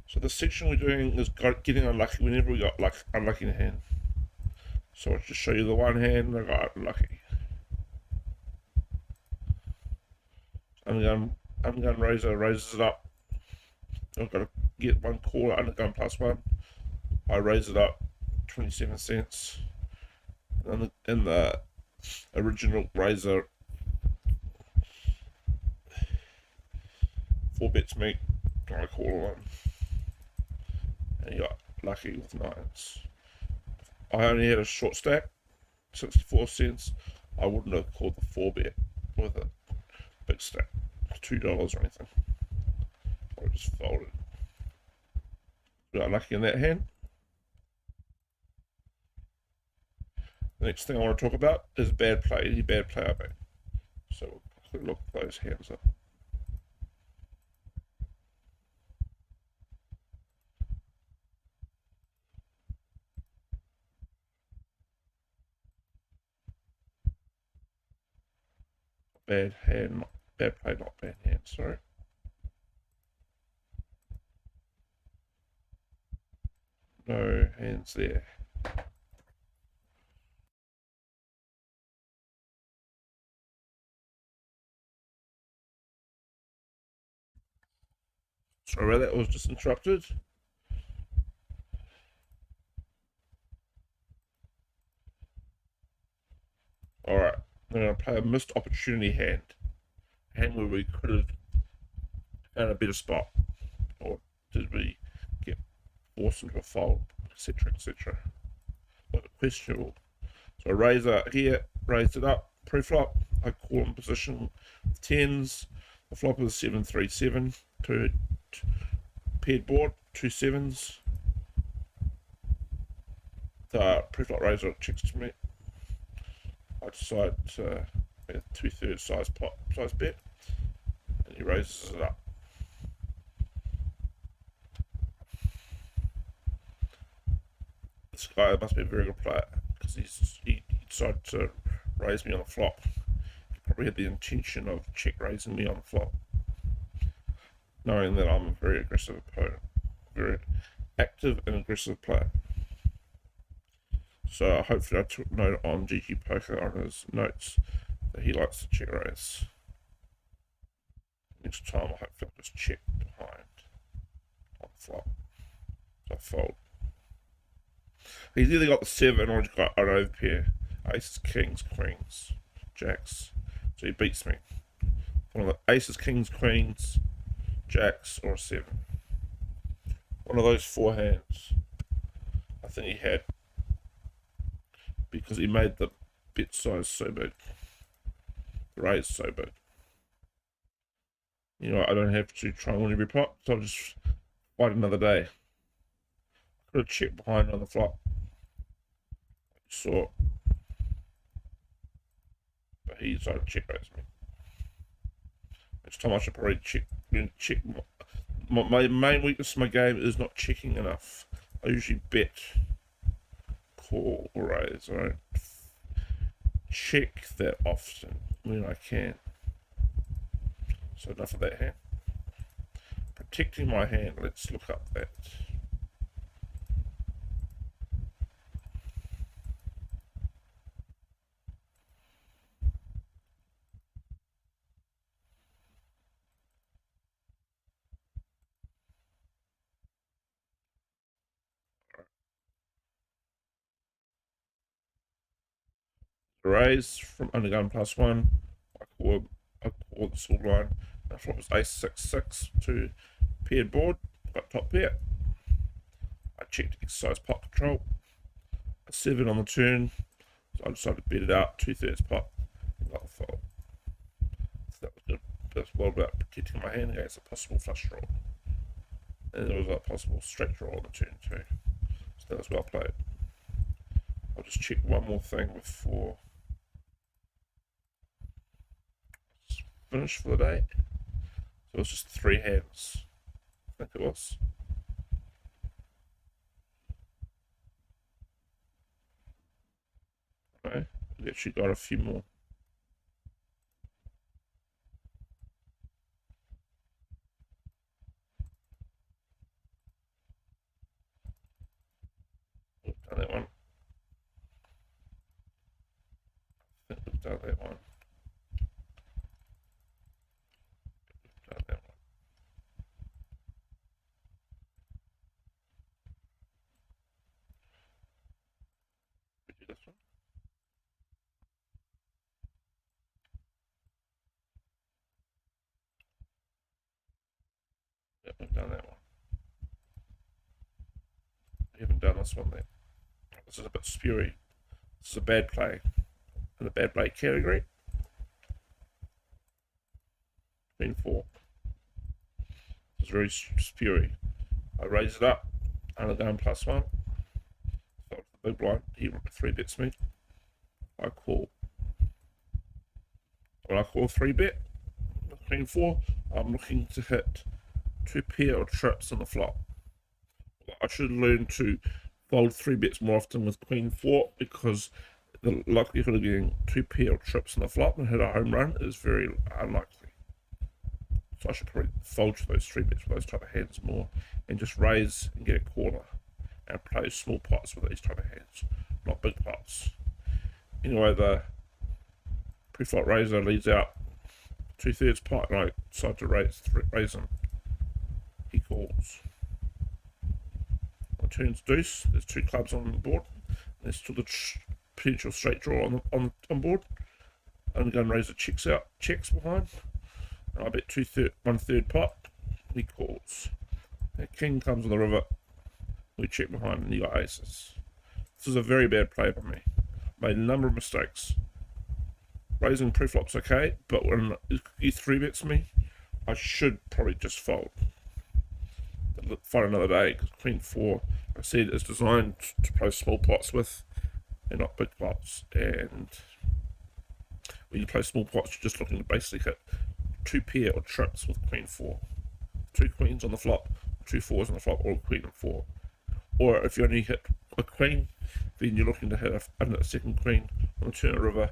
So the section we're doing is getting unlucky whenever we got unlucky in hand. So I'll just show you the one hand I got unlucky. Undergun raiser raises it up. I've got to get one call undergun +1. I raise it up 27 cents. And the original razor 4 bets me. I call one. And you got lucky with 9s. I only had a short stack, 64 cents. I wouldn't have called the 4 bet with a big stack, $2 or anything. I would just folded. Got lucky in that hand. The next thing I want to talk about is bad play. Any bad play I made. So we'll quickly look those hands up. Bad hand, bad play, not bad hand, sorry. No hands there. Sorry, that was just interrupted. Alright, I'm going to play a missed opportunity hand. A hand where we could have found a better spot. Or did we get forced into a fold, etc, etc. Like questionable. So I raise it here, raised it up, pre-flop. I call in position with 10s. The flop is 7-3-7 to paired board, 2 7s. The pre-flop raiser checks to me. I decide to make a 2/3 size bet, and he raises it up. This guy must be a very good player because he decided to raise me on the flop. He probably had the intention of check raising me on the flop, knowing that I'm a very aggressive opponent, very active and aggressive player. So hopefully I took note on GG Poker on his notes that he likes to check raise. Next time I'll hopefully just check behind on the flop. So I fold. He's either got the 7 or he's got an overpair. Aces, kings, queens, jacks. So he beats me. One of the aces, kings, queens, jacks, or a 7. One of those 4 hands I think he had, because he made the bet size so big, the raise so big. You know, I don't have to try and win every pot, so I'll just fight another day. Could have checked behind on the flop, saw, but he decided to check raise me. Next time I should probably check. My main weakness in my game is not checking enough. I usually bet, call, or raise. I don't check that often when I can. So enough of that hand. Protecting my hand. Let's look up that. Raise from undergun +1. I call the small line. The flop was ace 6-6 to paired board. Got top pair. I checked exercise pot control. A 7 on the turn. So I decided to bet it out. 2/3 pot. And got the fold. So that was good. That's well about protecting my hand against a possible flush draw. And there was a possible straight draw on the turn too. So that was well played. I'll just check one more thing before finish for the day. So it was just 3 hands, I think it was. Okay, we actually got a few more. We've done that one. I think we've done that one. We've done that one. We haven't done this one then. This is a bit spewy. This is a bad play in the bad play category. Queen 4. It's very spewy. I raise it up, undergun +1. Fold the big blind. He 3-bets me. I call. When I call 3-bet, Queen 4, I'm looking to hit 2 pair or trips on the flop. I should learn to fold 3-bets more often with Queen 4, because the likelihood of getting 2 pair or trips on the flop and hit a home run is very unlikely. So I should probably fold to those 3-bets with those type of hands more, and just raise and get a corner and play small pots with these type of hands, not big pots. Anyway, the preflop raiser leads out 2/3 pot, and I decide to raise him. He calls. My turn's deuce. There's 2 clubs on the board. There's still the potential straight draw on board. Undergun raiser checks behind. And I bet 1/3 pot. He calls. The king comes on the river. We check behind, and you got aces. This is a very bad play by me. Made a number of mistakes. Raising preflop's okay, but when he 3-bets me, I should probably just fold. Fight another day, because Queen 4, I said, is designed to play small pots with, and not big pots. And when you play small pots, you're just looking to basically hit 2 pair or trips with Queen 4. 2 queens on the flop, 2 4s on the flop, or a queen and 4. Or if you only hit a queen, then you're looking to hit a second queen on the turn of river,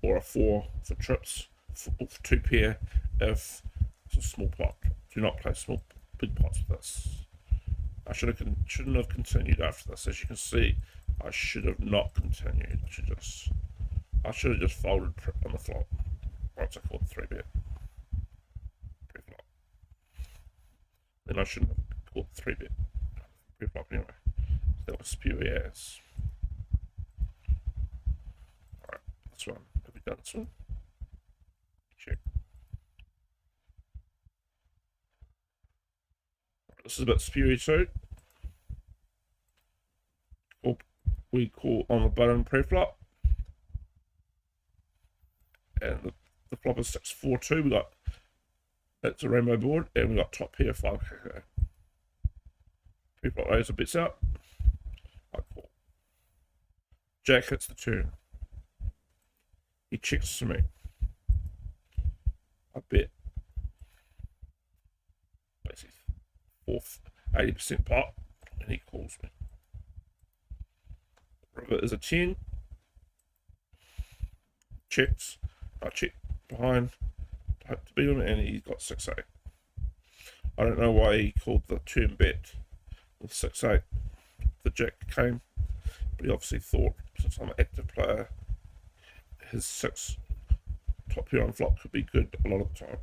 or a 4 for trips, for 2 pair if it's a small pot. Do not play big pots with this. I shouldn't have continued after this. As you can see, I should have not continued to just. I should have just folded on the flop. Once I called 3-bet. Preflop. Then I shouldn't have called 3-bet. Preflop anyway. That was spewy ass. Alright, this one. Have we done this one? Check. Right, this is a bit spewy too. We call on the button preflop. And the flop is 6-4-2. We got, that's a rainbow board, and we got top pair 5 KK. Preflop lays the bets out. I call. Jack hits the turn. He checks to me. I bet. Basically, 80% pot, and he calls me. River is a 10. Checks. I check behind. Hope to beat him, and he got 6-8. I don't know why he called the turn bet with 6-8. The jack came, but he obviously thought, since I'm an active player, his 6 top pair on flop could be good a lot of the time.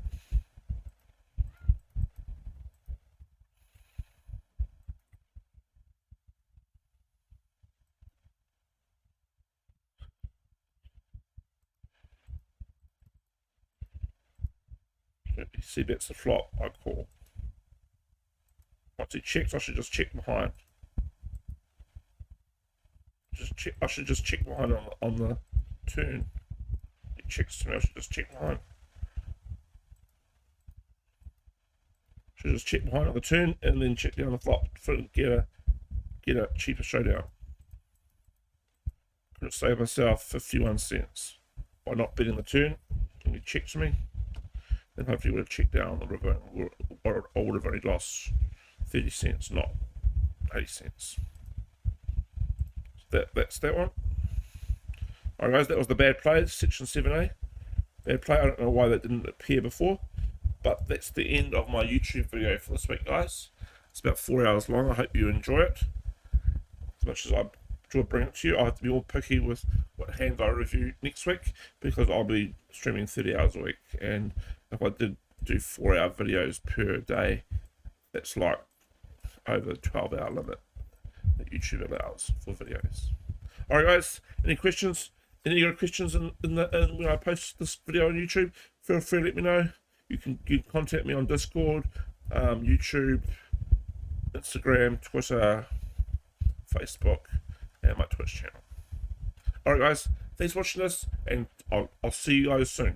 He cbets the flop, I call. Once he checks, I should just check behind. I should just check behind on the turn. He checks to me, I should just check behind. Should just check behind on the turn and then check down the flop for get a cheaper showdown. Could have saved myself 51 cents by not betting the turn. And he checks me. Then hopefully would have checked down the river, or I would have only lost 30 cents, not 80 cents. So that's that one. Alright guys, that was the bad plays, section 7A. Bad play, I don't know why that didn't appear before, but that's the end of my YouTube video for this week, guys. It's about 4 hours long. I hope you enjoy it as much as I enjoy bringing it to you. I have to be more picky with what hands I review next week, because I'll be streaming 30 hours a week, and if I did do 4-hour videos per day, that's like over the 12-hour limit that YouTube allows for videos. Alright guys, any questions? Any other questions in when I post this video on YouTube, feel free to let me know. You can contact me on Discord, YouTube, Instagram, Twitter, Facebook, and my Twitch channel. Alright guys, thanks for watching this, and I'll see you guys soon.